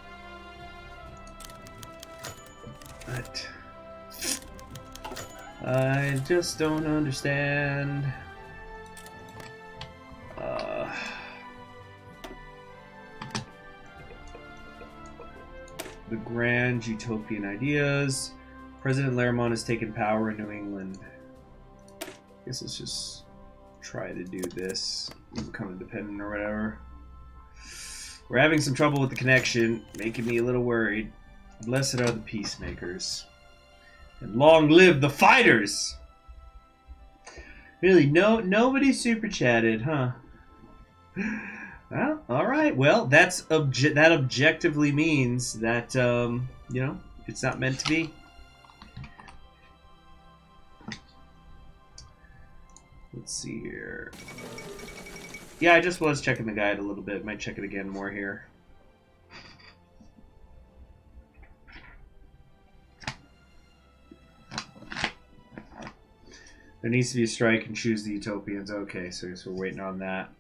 I just don't understand. The grand utopian ideas. President Lermont has taken power in New England. I guess let's just try to do this. Become independent or whatever. We're having some trouble with the connection, making me a little worried. Blessed are the peacemakers. And long live the fighters! Really, nobody super chatted, huh? Well, all right. Well, that objectively means that it's not meant to be. Let's see here. Yeah, I just was checking the guide a little bit. Might check it again more here. There needs to be a strike and choose the Utopians. Okay, so I guess we're waiting on that.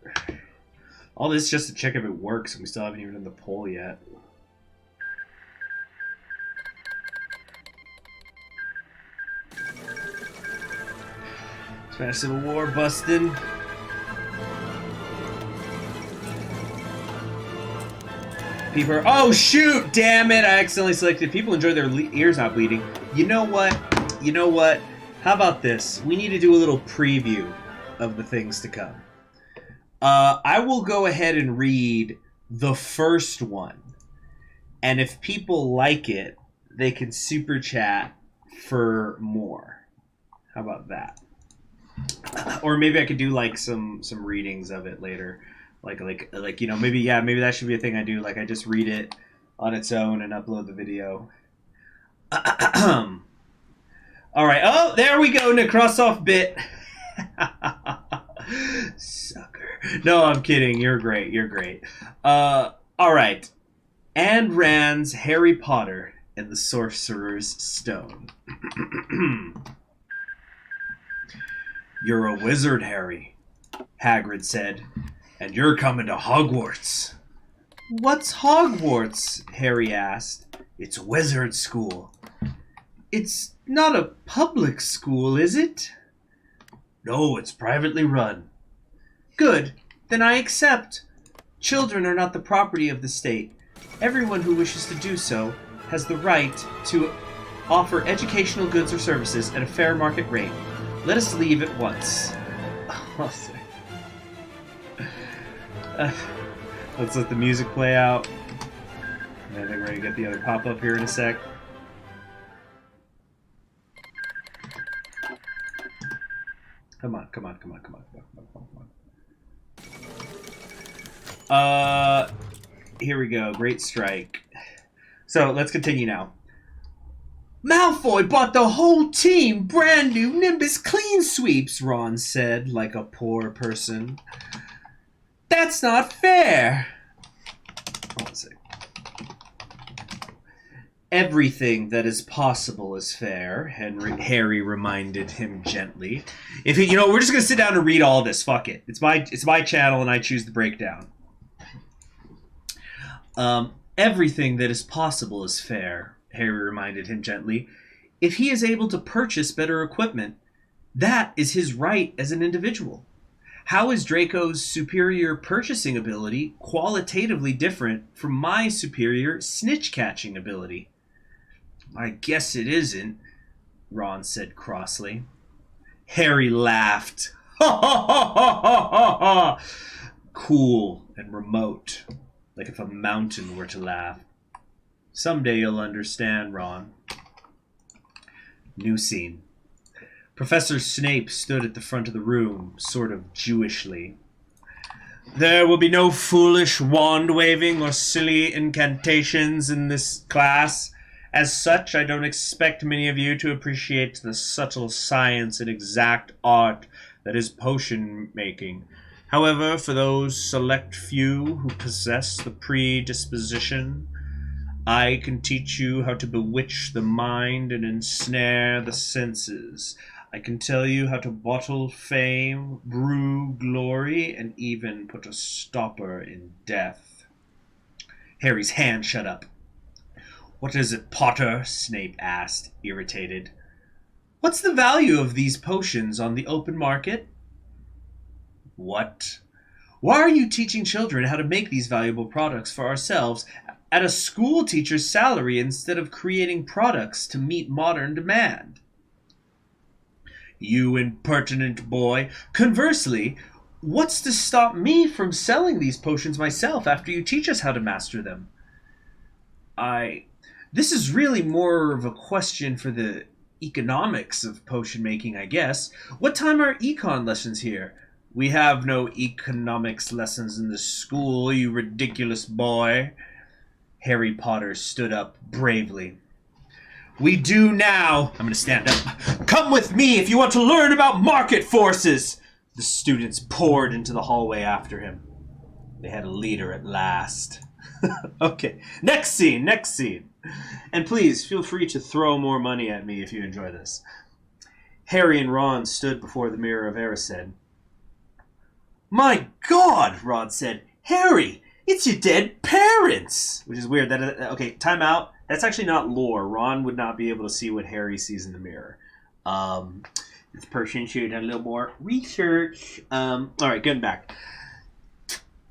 All this just to check if it works, and we still haven't even done the poll yet. Spanish Civil War busting. People are, oh shoot, damn it, I accidentally selected people enjoy their ears not bleeding. You know what? How about this? We need to do a little preview of the things to come. I will go ahead and read the first one. And if people like it, they can super chat for more. How about that? Or maybe I could do like some readings of it later. Like maybe that should be a thing I do. Like I just read it on its own and upload the video. All right. Oh, there we go. Necrosoft bit. Sucker. No, I'm kidding. You're great. All right. And Rand's Harry Potter and the Sorcerer's Stone. You're a wizard, Harry, Hagrid said, and you're coming to Hogwarts. What's Hogwarts? Harry asked. It's wizard school. It's not a public school, is it? No, it's privately run. Good. Then I accept. Children are not the property of the state. Everyone who wishes to do so has the right to offer educational goods or services at a fair market rate. Let us leave at once. Let's let the music play out. I think we're going to get the other pop-up here in a sec. Come on. Here we go. Great strike. So, let's continue now. Malfoy bought the whole team brand new Nimbus clean sweeps, Ron said, like a poor person. That's not fair. Hold on a sec. Everything that is possible is fair, Harry reminded him gently. If he, we're just gonna sit down and read all this. Fuck it. It's my channel, and I choose the breakdown. Everything that is possible is fair, Harry reminded him gently. If he is able to purchase better equipment, that is his right as an individual. How is Draco's superior purchasing ability qualitatively different from my superior snitch-catching ability? I guess it isn't, Ron said crossly. Harry laughed. Ha ha ha ha ha ha! Cool and remote, like if a mountain were to laugh. Someday you'll understand, Ron. New scene. Professor Snape stood at the front of the room, sort of Jewishly. There will be no foolish wand-waving or silly incantations in this class. As such, I don't expect many of you to appreciate the subtle science and exact art that is potion-making. However, for those select few who possess the predisposition, I can teach you how to bewitch the mind and ensnare the senses. I can tell you how to bottle fame, brew glory, and even put a stopper in death. Harry's hand shut up. What is it, Potter? Snape asked, irritated. What's the value of these potions on the open market? What? Why are you teaching children how to make these valuable products for ourselves at a school teacher's salary instead of creating products to meet modern demand? You impertinent boy. Conversely, what's to stop me from selling these potions myself after you teach us how to master them? This is really more of a question for the economics of potion making, I guess. What time are econ lessons here? We have no economics lessons in the school, you ridiculous boy. Harry Potter stood up bravely. We do now. I'm going to stand up. Come with me if you want to learn about market forces. The students poured into the hallway after him. They had a leader at last. Okay, next scene. And please, feel free to throw more money at me if you enjoy this. Harry and Ron stood before the Mirror of Erised. My God, Ron said. Harry, it's your dead parents! Which is weird. Okay, time out. That's actually not lore. Ron would not be able to see what Harry sees in the mirror. This person should have done a little more research. Alright, getting back.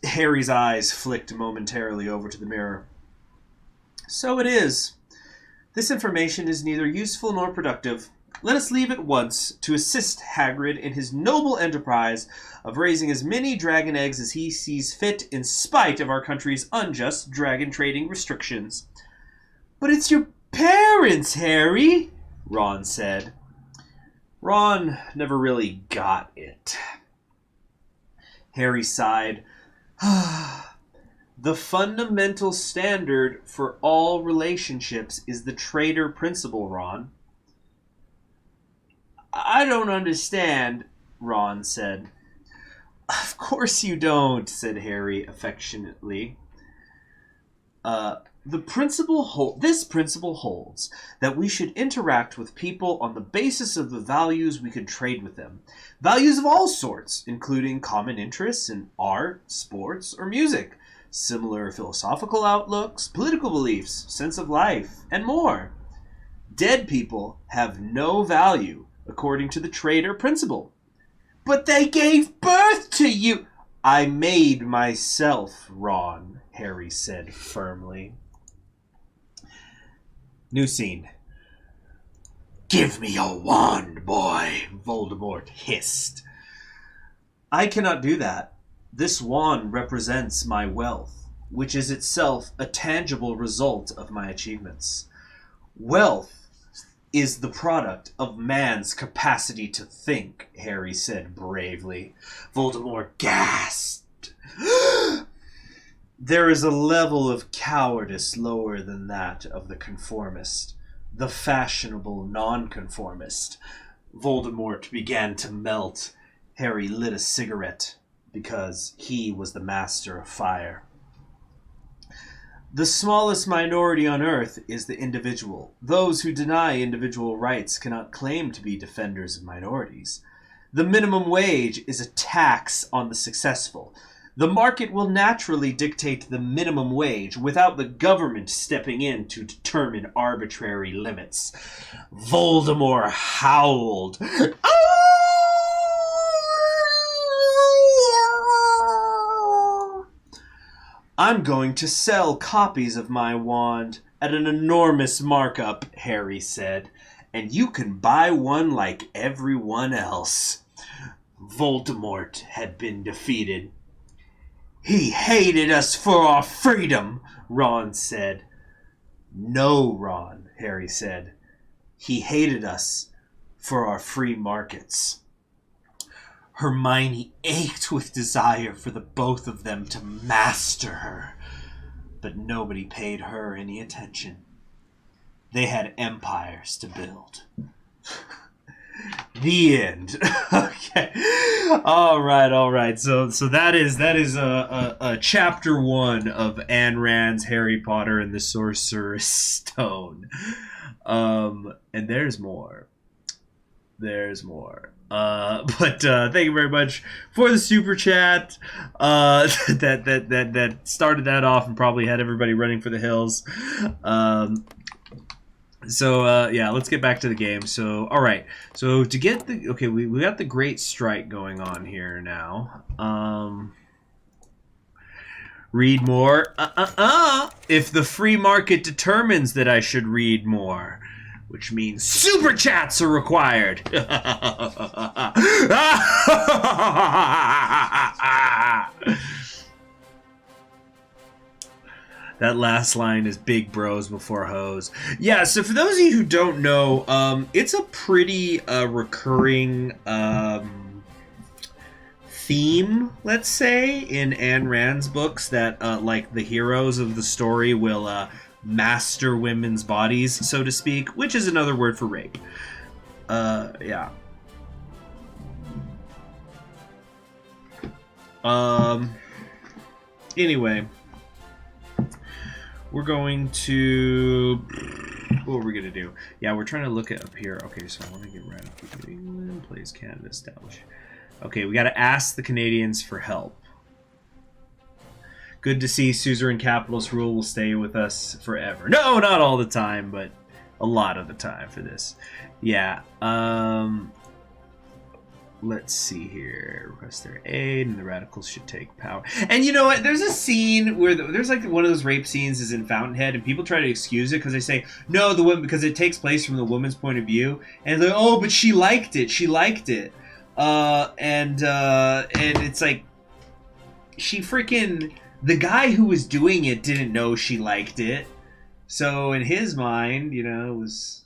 Harry's eyes flicked momentarily over to the mirror. So it is. This information is neither useful nor productive. Let us leave at once to assist Hagrid in his noble enterprise of raising as many dragon eggs as he sees fit in spite of our country's unjust dragon trading restrictions. But it's your parents, Harry, Ron said. Ron never really got it. Harry sighed. The fundamental standard for all relationships is the trader principle, Ron. I don't understand, Ron said. Of course you don't, said Harry affectionately. This principle holds that we should interact with people on the basis of the values we can trade with them. Values of all sorts, including common interests in art, sports, or music, similar philosophical outlooks, political beliefs, sense of life, and more. Dead people have no value, according to the trader principle. But they gave birth to you! I made myself, Ron, Harry said firmly. New scene. Give me your wand, boy, Voldemort hissed. I cannot do that. This wand represents my wealth, which is itself a tangible result of my achievements. Wealth is the product of man's capacity to think, Harry said bravely. Voldemort gasped. There is a level of cowardice lower than that of the conformist, the fashionable nonconformist. Voldemort began to melt. Harry lit a cigarette because he was the master of fire. The smallest minority on earth is the individual. Those who deny individual rights cannot claim to be defenders of minorities. The minimum wage is a tax on the successful. The market will naturally dictate the minimum wage without the government stepping in to determine arbitrary limits. Voldemort howled. I'm going to sell copies of my wand at an enormous markup, Harry said, and you can buy one like everyone else. Voldemort had been defeated. He hated us for our freedom, Ron said. No, Ron, Harry said. He hated us for our free markets. Hermione ached with desire for the both of them to master her, but nobody paid her any attention. They had empires to build. The end. Okay. All right. So that is a chapter 1 of Ayn Rand's Harry Potter and the Sorcerer's Stone. And there's more. But thank you very much for the super chat that started that off and probably had everybody running for the hills. Yeah, let's get back to the game. So, all right. So to get we got the Great Strike going on here now. Read more. If the free market determines that I should read more, which means super chats are required. That last line is big bros before hoes. Yeah, so for those of you who don't know, it's a pretty recurring theme, let's say, in Ayn Rand's books that like the heroes of the story will master women's bodies, so to speak, which is another word for rape. Yeah. Anyway, we're going to... What are we going to do? Yeah, we're trying to look at up here. Okay, so I want to get right up to England. Plays Canada establish. Okay, we got to ask the Canadians for help. Good to see suzerain capitalist rule will stay with us forever. No, not all the time, but a lot of the time for this. Yeah. Let's see here. Request their aid, and the radicals should take power. And you know what? There's a scene where there's like one of those rape scenes is in Fountainhead, and people try to excuse it because they say no, the woman, because it takes place from the woman's point of view, and they're like, oh, but she liked it. She liked it. And it's like she freaking, the guy who was doing it didn't know she liked it, so in his mind, you know, it was.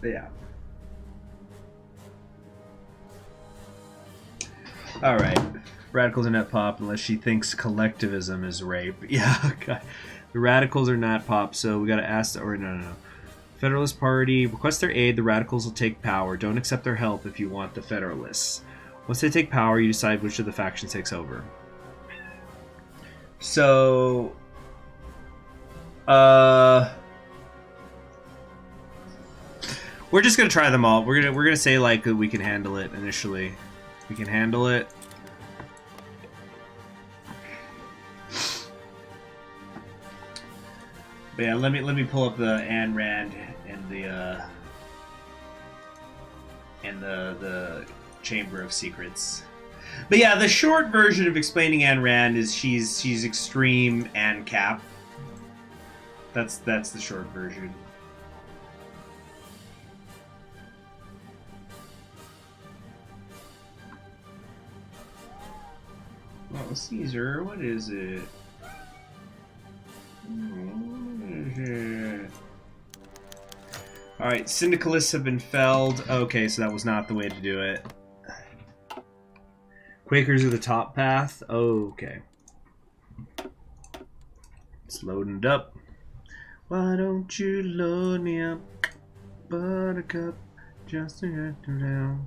Yeah. All right. Radicals are not pop unless she thinks collectivism is rape. Yeah. God. The radicals are not pop, so we got to ask. Or no. Federalist Party request their aid. The radicals will take power. Don't accept their help if you want the Federalists. Once they take power, you decide which of the factions takes over. So, we're just gonna try them all. We're gonna say like we can handle it initially. We can handle it. But yeah, let me pull up the Ayn Rand and the Chamber of Secrets. But yeah, the short version of explaining Ayn Rand is she's extreme and cap. That's the short version. Oh, Caesar, what is it? Alright, syndicalists have been felled. Okay, so that was not the way to do it. Quakers are the top path. Okay. It's loading it up. Why don't you load me up, Buttercup, just to get down.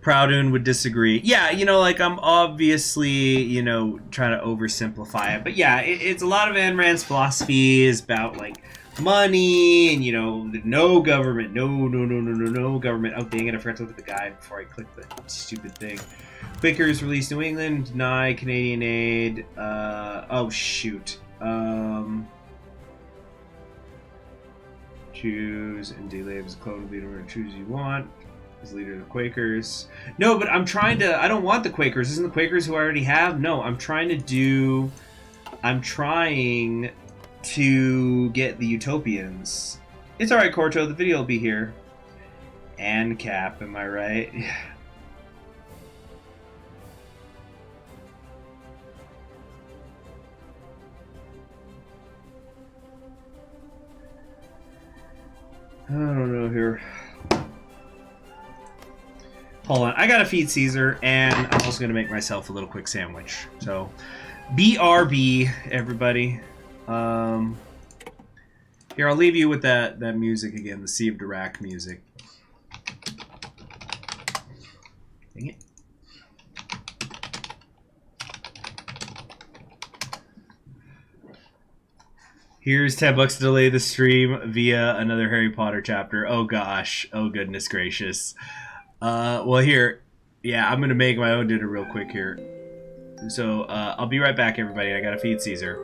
Proudun would disagree. Yeah, you know, like I'm obviously, you know, trying to oversimplify it, but yeah, it's a lot of Ayn Rand's philosophy is about like money and, you know, no government, no government. Oh dang it, I forgot to look at the guide before I clicked the stupid thing. Quakers release New England, deny Canadian aid. Oh shoot. Choose and delay as a clone leader, choose you want. As leader of the Quakers. No, but I'm trying to... I don't want the Quakers. Isn't the Quakers who I already have? No, I'm trying to get the Utopians. It's alright, Corto. The video will be here. And Cap, am I right? I don't know here. Hold on, I gotta feed Caesar, and I'm also gonna make myself a little quick sandwich. So, BRB, everybody. Here, I'll leave you with that music again, the Sea of Dirac music. Dang it. Here's $10 to delay the stream via another Harry Potter chapter. Oh gosh, oh goodness gracious. Well here, yeah, I'm gonna make my own dinner real quick here. So, I'll be right back, everybody. I gotta feed Caesar.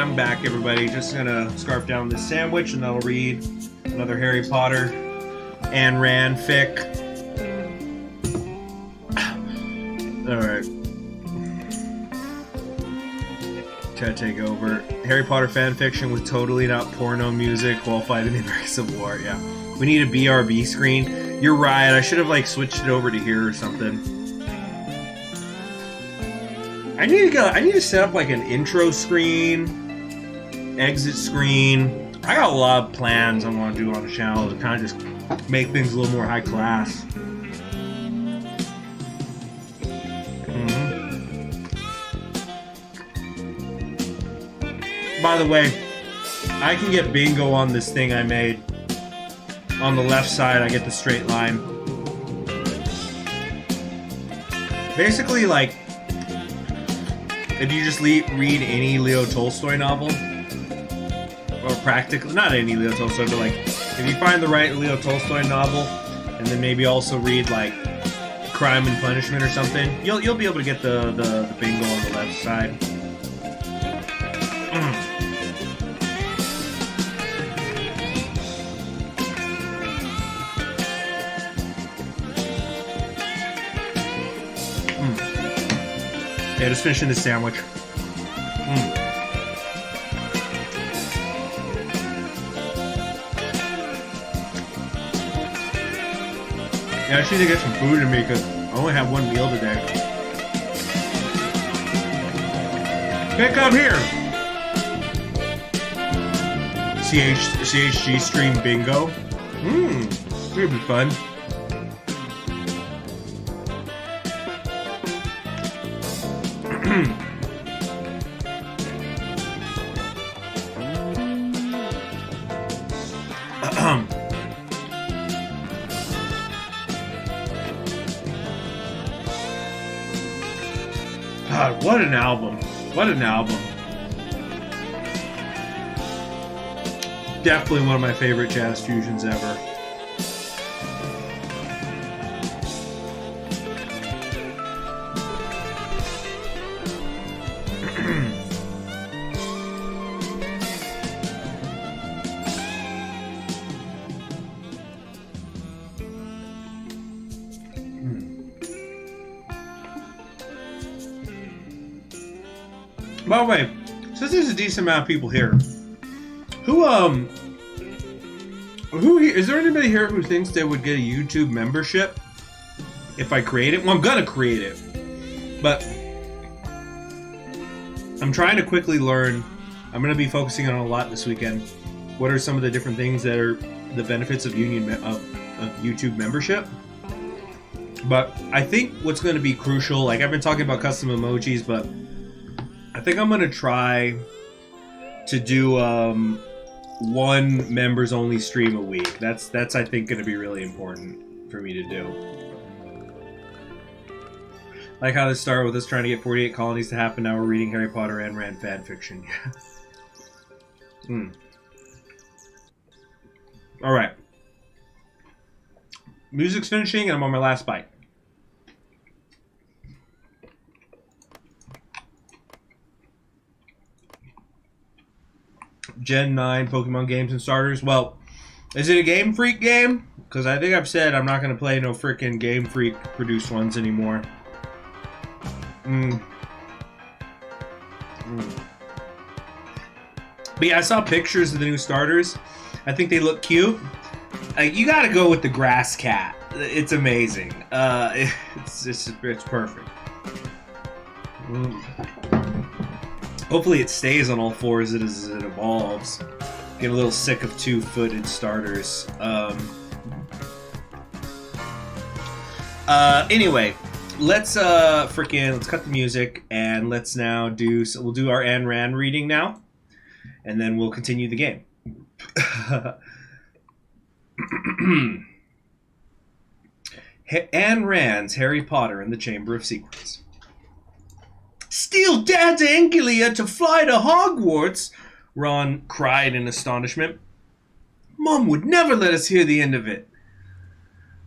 I'm back, everybody. Just gonna scarf down this sandwich and then I'll read another Harry Potter Ayn Rand fic. Alright. Try to take over. Harry Potter fan fiction with totally not porno music while fighting the American Civil War. Yeah. We need a BRB screen. You're right. I should have like switched it over to here or something. I need to set up like an intro screen, exit screen. I got a lot of plans I want to do on the channel to kind of just make things a little more high class. By the way, I can get bingo on this thing I made. On the left side, I get the straight line. Basically, like, if you just read any Leo Tolstoy novel, or practically, not any Leo Tolstoy, but like, if you find the right Leo Tolstoy novel, and then maybe also read like Crime and Punishment or something, you'll be able to get the bingo on the left side. Yeah, just finishing this sandwich. Yeah, I should need to get some food in me because I only have one meal today. Pick up here! CHG stream bingo. It's gonna be fun. God, what an album. What an album. Definitely one of my favorite jazz fusions ever. By the way, since there's a decent amount of people here, who is there anybody here who thinks they would get a YouTube membership if I create it? Well, I'm gonna create it, but I'm trying to quickly learn. I'm gonna be focusing on a lot this weekend. What are some of the different things that are the benefits of YouTube membership? But I think what's going to be crucial, like I've been talking about custom emojis, but I think I'm going to try to do one members only stream a week. That's I think going to be really important for me to do. Like how this started with us trying to get 48 colonies to happen. Now we're reading Harry Potter and Rand fan fiction. All right. Music's finishing and I'm on my last bite. Gen 9 Pokemon games and starters. Well, is it a Game Freak game? Because I think I've said I'm not going to play no freaking Game Freak produced ones anymore. But yeah, I saw pictures of the new starters. I think they look cute. You got to go with the grass cat. It's amazing. It's perfect. Hopefully it stays on all fours as it evolves. Get a little sick of two-footed starters. Anyway, let's cut the music and let's now we'll do our Ayn Rand reading now, and then we'll continue the game. Ayn Rand's Harry Potter and the Chamber of Secrets. Steal Dad's Angulia to fly to Hogwarts, Ron cried in astonishment. Mom would never let us hear the end of it.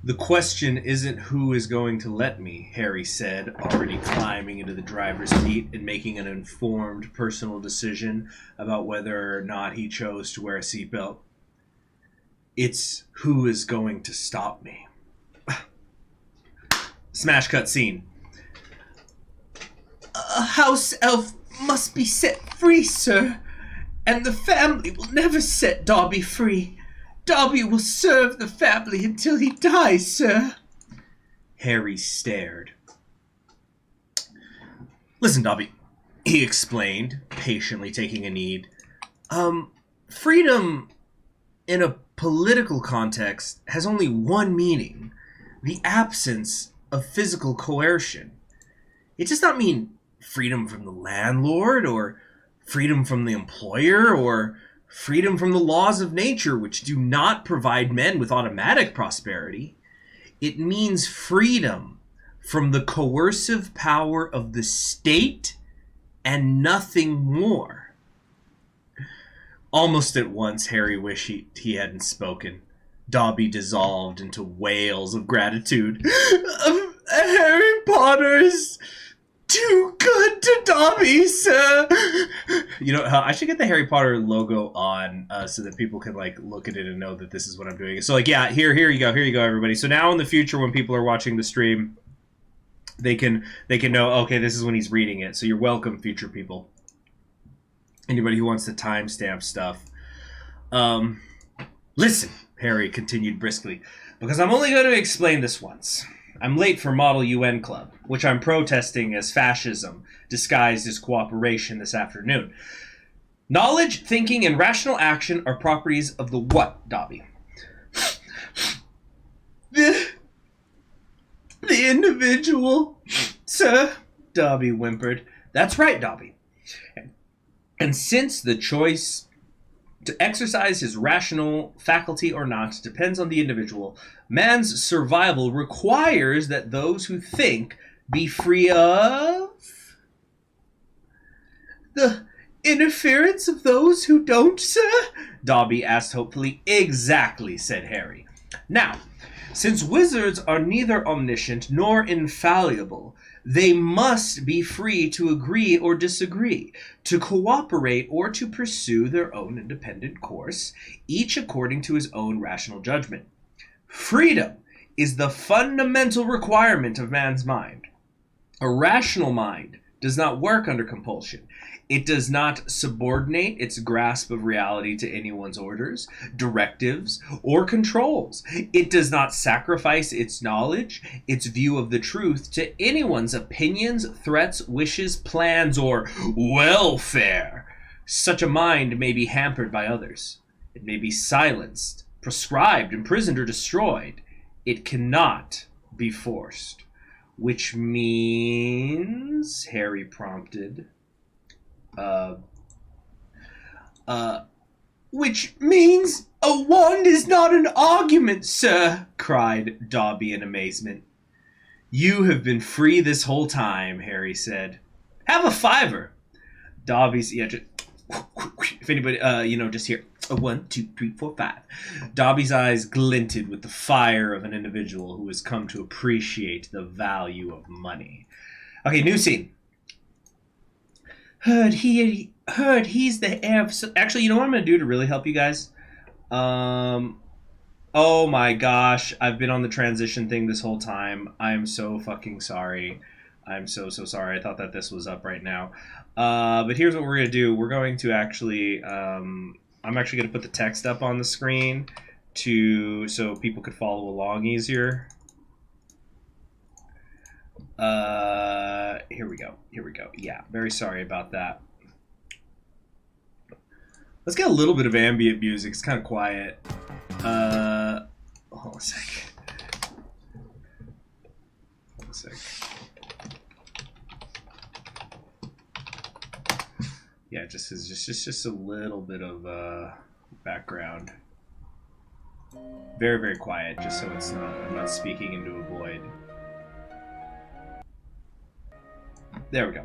The question isn't who is going to let me, Harry said, already climbing into the driver's seat and making an informed personal decision about whether or not he chose to wear a seatbelt. It's who is going to stop me. Smash cut scene. A house elf must be set free, sir, and the family will never set Dobby free. Dobby will serve the family until he dies, sir. Harry stared. Listen, Dobby, he explained, patiently taking a knee. Freedom in a political context has only one meaning: the absence of physical coercion. It does not mean freedom from the landlord, or freedom from the employer, or freedom from the laws of nature, which do not provide men with automatic prosperity. It means freedom from the coercive power of the state and nothing more. Almost at once, Harry wished he hadn't spoken. Dobby dissolved into wails of gratitude. Harry Potter is too good to Dobby, sir. You know, I should get the Harry Potter logo on so that people can like look at it and know that this is what I'm doing. So like, yeah, here you go, everybody. So now in the future, when people are watching the stream, they can know, okay, this is when he's reading it. So you're welcome, future people. Anybody who wants to timestamp stuff. Listen, Harry continued briskly, because I'm only going to explain this once. I'm late for Model UN Club, which I'm protesting as fascism disguised as cooperation this afternoon. Knowledge, thinking, and rational action are properties of the what, Dobby? The individual, sir, Dobby whimpered. That's right, Dobby. And since the choice to exercise his rational faculty or not depends on the individual, man's survival requires that those who think be free of the interference of those who don't, sir? Dobby asked hopefully. Exactly, said Harry. Now, since wizards are neither omniscient nor infallible, they must be free to agree or disagree, to cooperate or to pursue their own independent course, each according to his own rational judgment. Freedom is the fundamental requirement of man's mind. A rational mind does not work under compulsion. It does not subordinate its grasp of reality to anyone's orders, directives, or controls. It does not sacrifice its knowledge, its view of the truth, to anyone's opinions, threats, wishes, plans, or welfare. Such a mind may be hampered by others. It may be silenced, prescribed, imprisoned, or destroyed. It cannot be forced. Which means, Harry prompted, which means a wand is not an argument, sir, cried Dobby in amazement. You have been free this whole time, Harry said. Have a fiver. Dobby's, if anybody, just here. 1, 2, 3, 4, 5. Dobby's eyes glinted with the fire of an individual who has come to appreciate the value of money. Okay, new scene. Heard he's the heir of... Actually, you know what I'm going to do to really help you guys? Oh my gosh, I've been on the transition thing this whole time. I'm so fucking sorry. I'm so sorry. I thought that this was up right now. But here's what we're going to do. We're going to actually... I'm actually going to put the text up on the screen so people could follow along easier. Here we go. Yeah, very sorry about that. Let's get a little bit of ambient music. It's kind of quiet. Hold on a sec. Yeah, just a little bit of background. Very, very quiet, just so I'm not speaking into a void. There we go.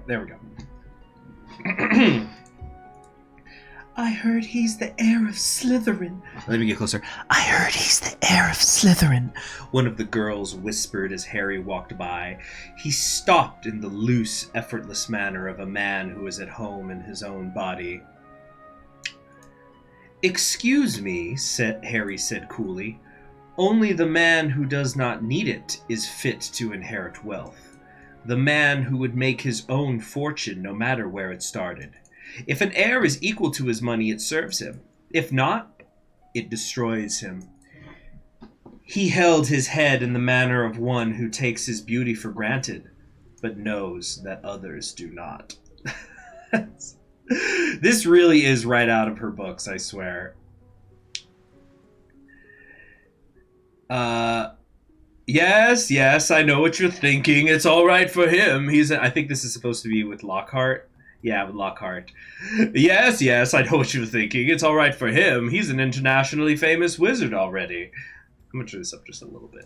I heard he's the heir of Slytherin. Let me get closer. I heard he's the heir of Slytherin, one of the girls whispered as Harry walked by. He stopped in the loose, effortless manner of a man who is at home in his own body. Excuse me, Harry said coolly. Only the man who does not need it is fit to inherit wealth. The man who would make his own fortune no matter where it started. If an heir is equal to his money, it serves him. If not, it destroys him. He held his head in the manner of one who takes his beauty for granted, but knows that others do not. This really is right out of her books, I swear. Yes, I know what you're thinking. It's all right for him. I think this is supposed to be with Lockhart. Yeah, with Lockhart. Yes, I know what you're thinking. It's all right for him. He's an internationally famous wizard already. I'm going to turn this up just a little bit.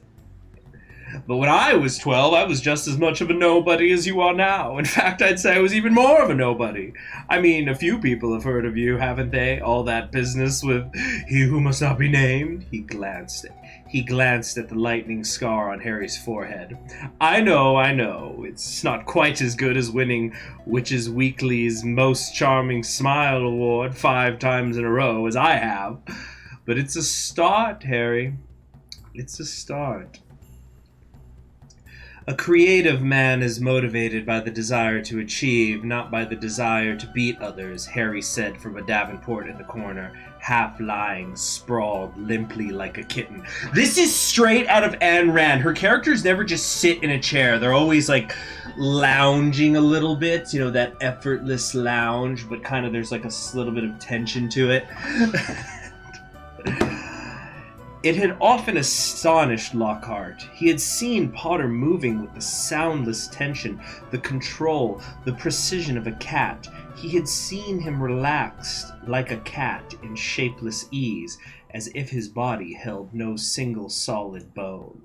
But when I was 12, I was just as much of a nobody as you are now. In fact, I'd say I was even more of a nobody. I mean, a few people have heard of you, haven't they? All that business with he who must not be named. He glanced at the lightning scar on Harry's forehead. I know. It's not quite as good as winning Witches Weekly's Most Charming Smile Award 5 times in a row as I have. But it's a start, Harry. It's a start. A creative man is motivated by the desire to achieve, not by the desire to beat others, Harry said from a davenport in the corner, half lying, sprawled limply like a kitten. This is straight out of Ayn Rand. Her characters never just sit in a chair. They're always like lounging a little bit, you know, that effortless lounge, but kind of there's like a little bit of tension to it. It had often astonished Lockhart. He had seen Potter moving with the soundless tension, the control, the precision of a cat. He had seen him relaxed like a cat in shapeless ease, as if his body held no single solid bone.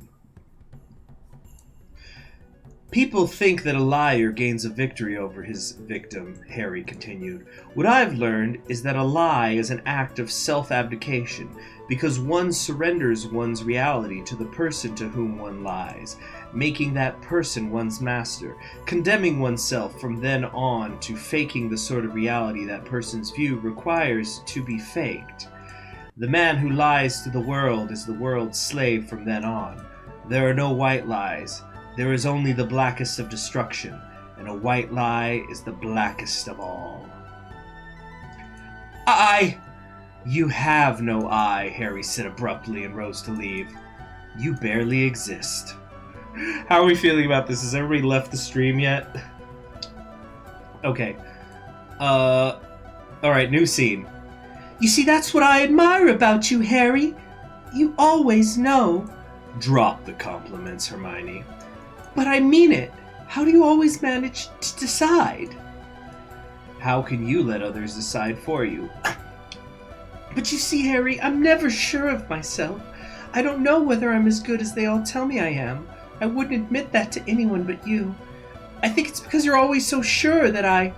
People think that a liar gains a victory over his victim, Harry continued. What I've learned is that a lie is an act of self-abdication, because one surrenders one's reality to the person to whom one lies, making that person one's master, condemning oneself from then on to faking the sort of reality that person's view requires to be faked. The man who lies to the world is the world's slave from then on. There are no white lies. There is only the blackest of destruction, and a white lie is the blackest of all. You have no eye, Harry said abruptly and rose to leave. You barely exist. How are we feeling about this? Has everybody left the stream yet? Okay. Alright, new scene. You see, that's what I admire about you, Harry. You always know. Drop the compliments, Hermione. But I mean it. How do you always manage to decide? How can you let others decide for you? But you see, Harry, I'm never sure of myself. I don't know whether I'm as good as they all tell me I am. I wouldn't admit that to anyone but you. I think it's because you're always so sure that I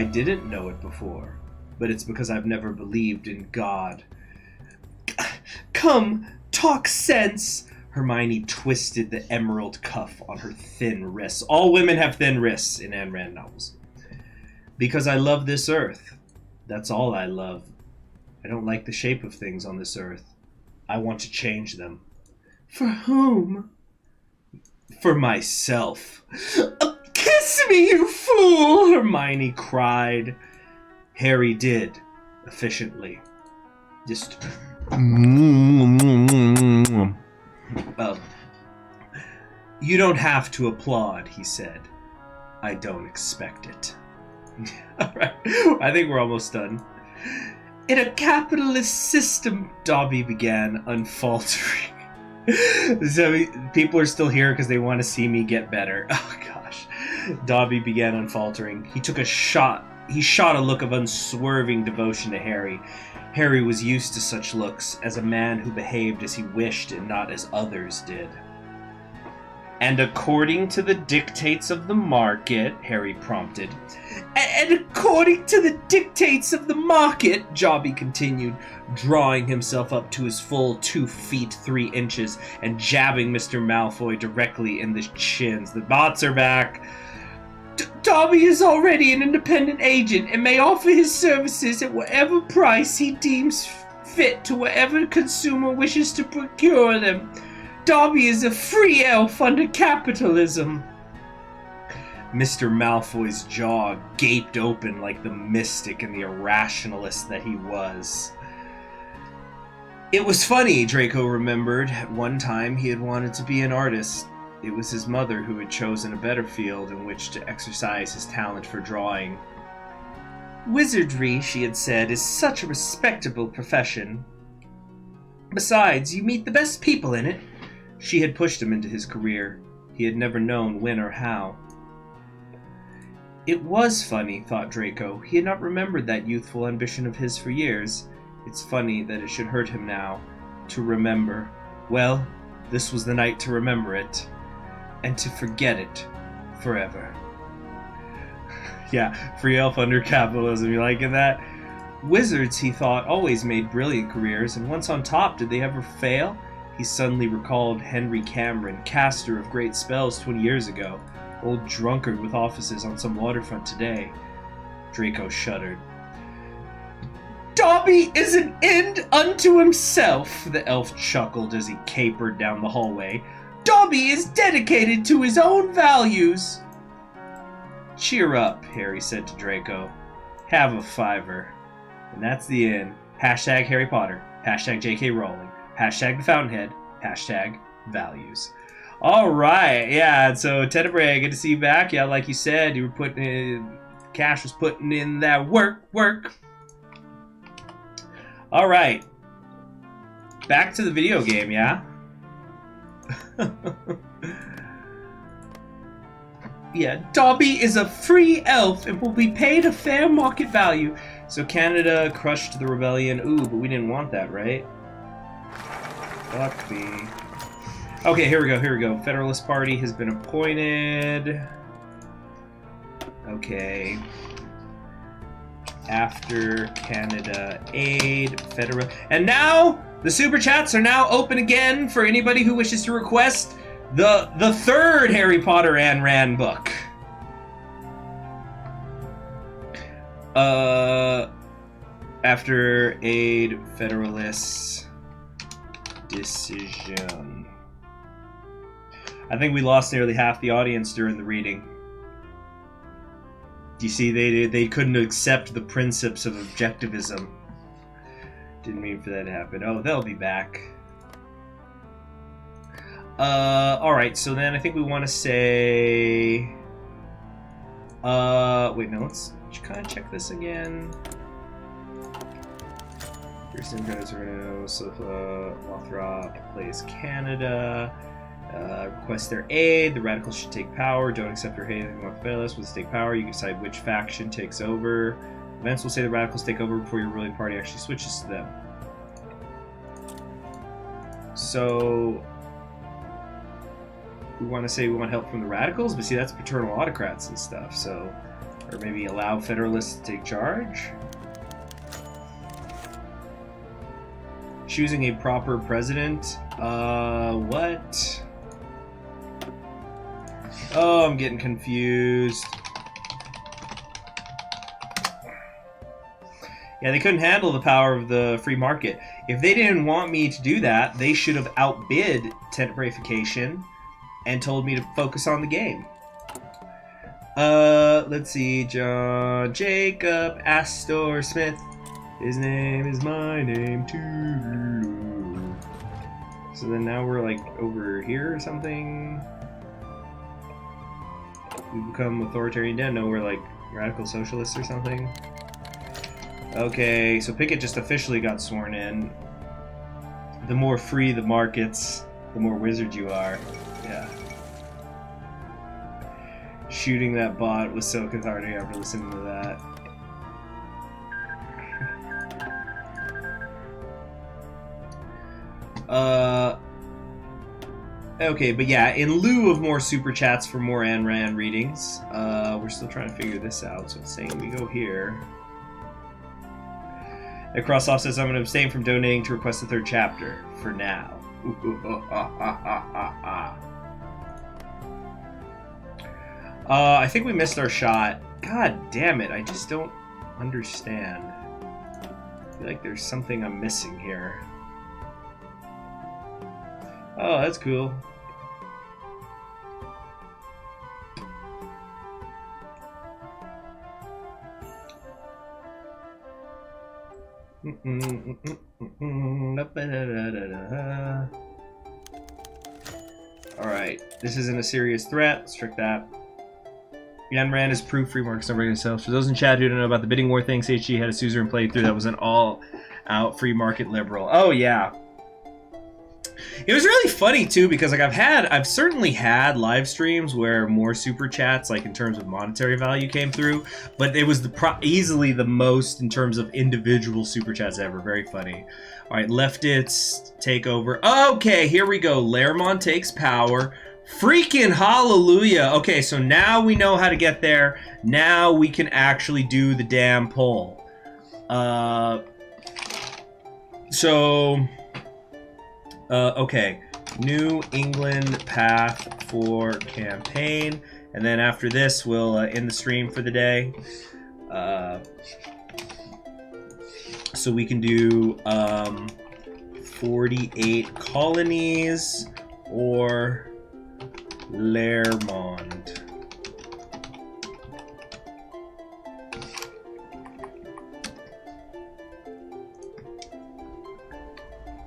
didn't know it before, but it's because I've never believed in God. Come, talk sense. Hermione twisted the emerald cuff on her thin wrists. All women have thin wrists in Ayn Rand novels. Because I love this earth. That's all I love. I don't like the shape of things on this earth. I want to change them. For whom? For myself. Kiss me, you fool! Hermione cried. Harry did, efficiently. Just... You don't have to applaud, he said. I don't expect it. Alright, I think we're almost done. In a capitalist system, Dobby began, unfaltering. So people are still here because they want to see me get better. Oh gosh. Dobby began, unfaltering. He took a shot. He shot a look of unswerving devotion to Harry. Harry was used to such looks, as a man who behaved as he wished and not as others did. And according to the dictates of the market, Harry prompted, And according to the dictates of the market, Jobby continued, drawing himself up to his full 2 feet 3 inches and jabbing Mr. Malfoy directly in the chins. The bots are back. Dobby is already an independent agent and may offer his services at whatever price he deems fit to whatever consumer wishes to procure them. Dobby is a free elf under capitalism. Mr. Malfoy's jaw gaped open like the mystic and the irrationalist that he was. It was funny, Draco remembered. At one time he had wanted to be an artist. It was his mother who had chosen a better field in which to exercise his talent for drawing. Wizardry, she had said, is such a respectable profession. Besides, you meet the best people in it. She had pushed him into his career. He had never known when or how. It was funny, thought Draco. He had not remembered that youthful ambition of his for years. It's funny that it should hurt him now, to remember. Well, this was the night to remember it, and to forget it forever. Yeah, free elf under capitalism, you liking that? Wizards, he thought, always made brilliant careers, and once on top, did they ever fail? He suddenly recalled Henry Cameron, caster of great spells 20 years ago, old drunkard with offices on some waterfront today. Draco shuddered. Dobby is an end unto himself, the elf chuckled as he capered down the hallway. Dobby is dedicated to his own values. Cheer up, Harry said to Draco. Have a $5. And that's the end. Hashtag Harry Potter. Hashtag J.K. Rowling. Hashtag the Fountainhead. Hashtag values. Alright, yeah, so Tenebrae, good to see you back. Yeah, like you said, you were putting in, Cash was putting in that work. Alright. Back to the video game, yeah? Yeah, Dobby is a free elf and will be paid a fair market value. So Canada crushed the rebellion. Ooh, but we didn't want that, right? Fuck me. Okay, here we go. Federalist Party has been appointed. Okay. After Canada aid, federal... And now, the Super Chats are now open again for anybody who wishes to request the third Harry Potter Ayn Rand book. After aid, Federalists decision. I think we lost nearly half the audience during the reading. You see, they couldn't accept the principles of objectivism. Didn't mean for that to happen. Oh, they'll be back. Alright, so then I think we want to say... wait, no, let's kind of check this again. First Credits Reno, Sofa, Lothrop plays Canada. Request their aid. The radicals should take power. Don't accept or hate anything more failus. With take power, you can decide which faction takes over. Events will say the radicals take over before your ruling party actually switches to them. So we want to say we want help from the radicals, but see, that's paternal autocrats and stuff. So, or maybe allow federalists to take charge. Choosing a proper president. What? Oh, I'm getting confused. Yeah, they couldn't handle the power of the free market. If they didn't want me to do that, they should have outbid Tenebraification and told me to focus on the game. Let's see. John, Jacob, Astor, Smith. His name is my name too. So then now we're like over here or something. We become authoritarian den. No, we're like radical socialists or something. Okay, so Pickett just officially got sworn in. The more free the markets, the more wizard you are. Yeah. Shooting that bot was so cathartic after listening to that. Okay, but yeah, in lieu of more super chats for more Ayn Rand readings, we're still trying to figure this out. So it's saying we go here. Crossoff says, I'm going to abstain from donating to request the 3rd chapter for now. I think we missed our shot. God damn it, I just don't understand. I feel like there's something I'm missing here. Oh, that's cool. Alright, this isn't a serious threat. Let's trick that. Ayn Rand is proof free markets don't break themselves. For those in chat who don't know about the bidding war thing, HG had a suzerain playthrough that was an all-out free market liberal. Oh, yeah. It was really funny too because like I've certainly had live streams where more super chats like in terms of monetary value came through, but it was easily the most in terms of individual super chats ever. Very funny. All right, leftists take over. Okay, here we go. Lermont takes power. Freaking hallelujah. Okay, so now we know how to get there. Now we can actually do the damn poll. Okay, New England path for campaign, and then after this we'll end the stream for the day. So we can do 48 colonies or Lermont.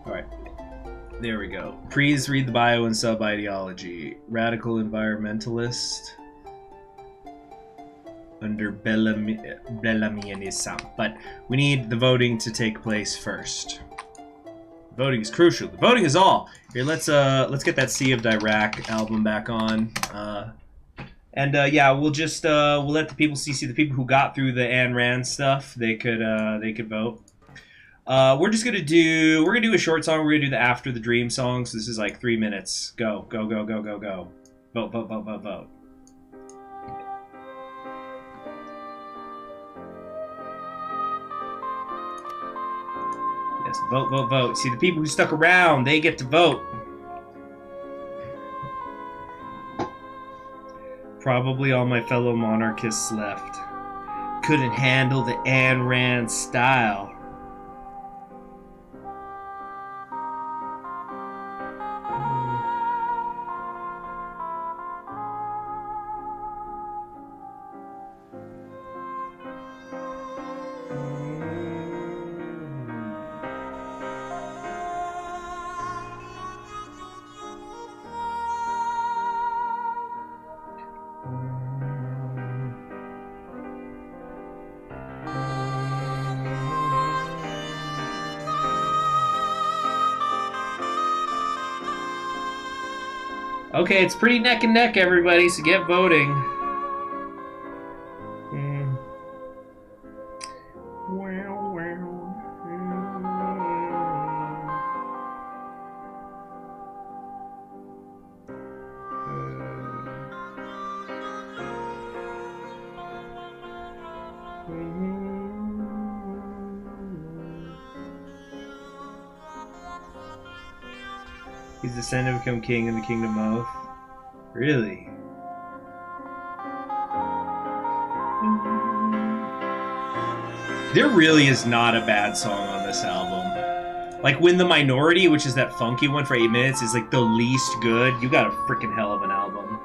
All right. There we go. Please read the bio and sub-ideology. Radical environmentalist under Bellamianism. But we need the voting to take place first. Voting is crucial. The voting is all. Here, let's get that Sea of Dirac album back on. Yeah, we'll just we'll let the people see the people who got through the Ayn Rand stuff. They could vote. We're gonna do a short song. We're gonna do the After the Dream song. So this is like 3 minutes. Go, go, go, go, go, go. Vote, vote, vote, vote, vote. Yes, vote, vote, vote. See, the people who stuck around, they get to vote. Probably all my fellow monarchists left. Couldn't handle the Ayn Rand style. Okay, it's pretty neck and neck, everybody, so get voting. He's descended to become king in the kingdom of... Really? There really is not a bad song on this album. Like, Win the Minority, which is that funky one for 8 minutes, is like the least good. You got a freaking hell of an album.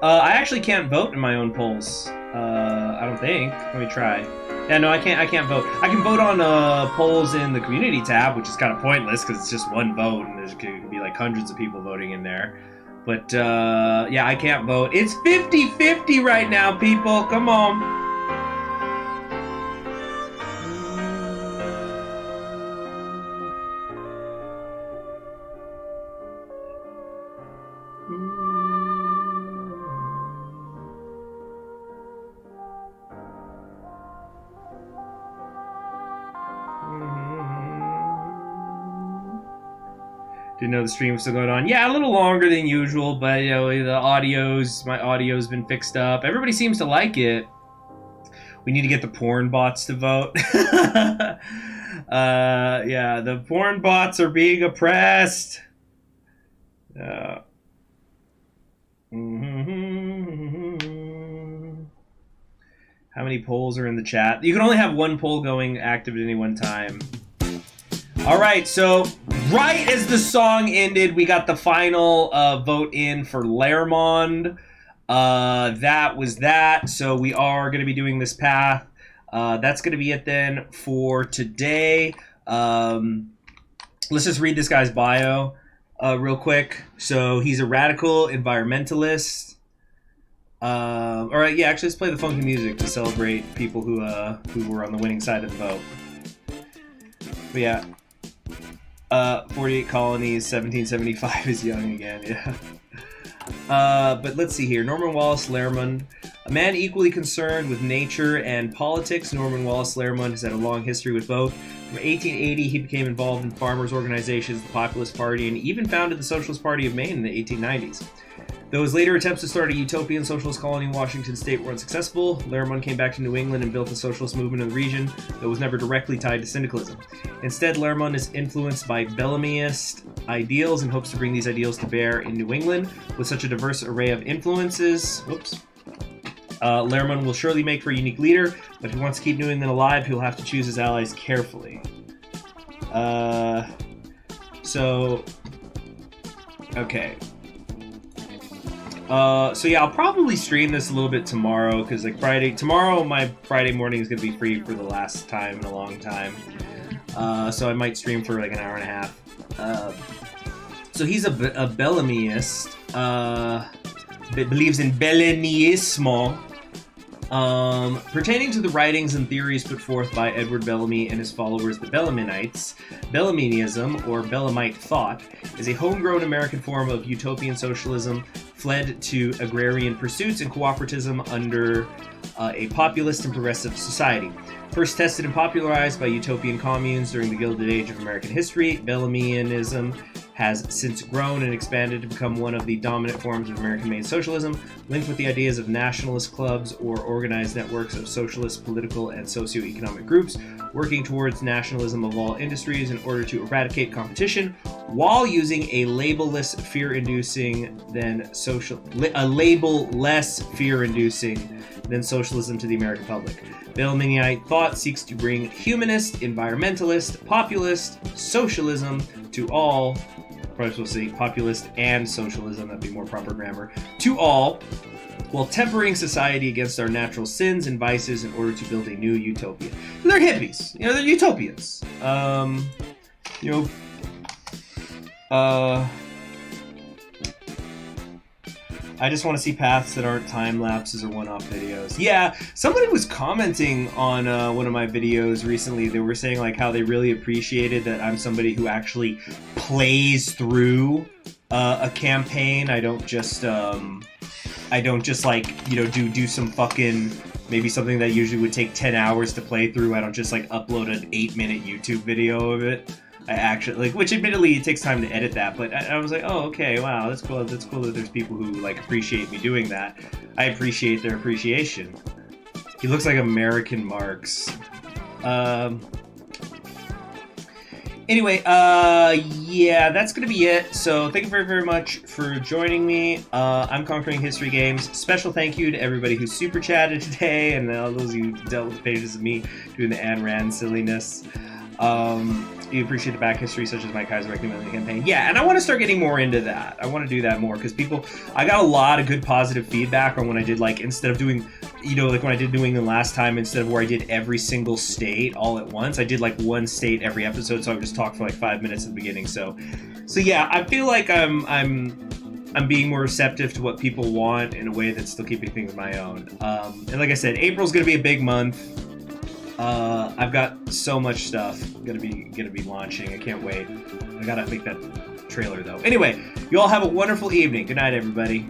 I actually can't vote in my own polls. I don't think. Let me try. Yeah, no, I can't vote. I can vote on polls in the community tab, which is kind of pointless because it's just one vote and there's going to be like hundreds of people voting in there. But yeah, I can't vote. It's 50-50 right now, people. Come on. Didn't know the stream was still going on. Yeah, a little longer than usual, but you know, my audio's been fixed up. Everybody seems to like it. We need to get the porn bots to vote. Yeah, the porn bots are being oppressed. How many polls are in the chat? You can only have one poll going active at any one time. All right, so right as the song ended, we got the final vote in for Lermond. That was that. So we are going to be doing this path. That's going to be it then for today. Let's just read this guy's bio real quick. So he's a radical environmentalist. All right, yeah, actually, let's play the funky music to celebrate people who were on the winning side of the vote. But yeah. 48 colonies, 1775 is young again, yeah. But let's see here. Norman Wallace Lermond, a man equally concerned with nature and politics. Norman Wallace Lermond has had a long history with both. From 1880, he became involved in farmers' organizations, the Populist Party, and even founded the Socialist Party of Maine in the 1890s. Though his later attempts to start a utopian socialist colony in Washington state were unsuccessful, Lermond came back to New England and built a socialist movement in the region that was never directly tied to syndicalism. Instead, Lermond is influenced by Bellamyist ideals and hopes to bring these ideals to bear in New England. With such a diverse array of influences, Lermond will surely make for a unique leader, but if he wants to keep New England alive, he'll have to choose his allies carefully. Okay. So yeah, I'll probably stream this a little bit tomorrow, because like tomorrow my Friday morning is going to be free for the last time in a long time. So I might stream for like an hour and a half. So he's a Bellamyist, believes in Bellamyismo, pertaining to the writings and theories put forth by Edward Bellamy and his followers, the Bellaminites. Bellamyism, or Bellamite thought, is a homegrown American form of utopian socialism fled to agrarian pursuits and cooperativism under a populist and progressive society. First tested and popularized by utopian communes during the Gilded Age of American history, Bellamyism has since grown and expanded to become one of the dominant forms of American-made socialism, linked with the ideas of nationalist clubs or organized networks of socialist political and socio-economic groups working towards nationalism of all industries in order to eradicate competition, while using a label less fear-inducing than socialism to the American public. Bellamyite thought seeks to bring humanist, environmentalist, populist, socialism to all. Probably supposed to say populist and socialism, that'd be more proper grammar, to all, while tempering society against our natural sins and vices in order to build a new utopia. They're hippies, they're utopians. I just want to see paths that aren't time lapses or one-off videos. Yeah, somebody was commenting on one of my videos recently. They were saying like how they really appreciated that I'm somebody who actually plays through a campaign. I don't just like, do some fucking, maybe something that usually would take 10 hours to play through. I don't just like upload an 8-minute YouTube video of it. I actually, which admittedly it takes time to edit that, but I was like, oh, okay, wow, that's cool. That's cool that there's people who like appreciate me doing that. I appreciate their appreciation. He looks like American Marx. Anyway, yeah, that's gonna be it. So thank you very, very much for joining me. I'm Conquering History Games. Special thank you to everybody who super chatted today, and all those who dealt with the pages of me doing the Ayn Rand silliness. You appreciate the back history, such as my Kaiserreich Million campaign. Yeah, and I want to start getting more into that. I want to do that more, because I got a lot of good positive feedback on when I did, like, instead of doing, like when I did New England last time, instead of where I did every single state all at once, I did, like, one state every episode, so I would just talk for, like, 5 minutes at the beginning. So yeah, I feel like I'm being more receptive to what people want in a way that's still keeping things my own. And like I said, April's going to be a big month. I've got so much stuff gonna be launching. I can't wait. I gotta make that trailer though. Anyway, you all have a wonderful evening. Good night, everybody.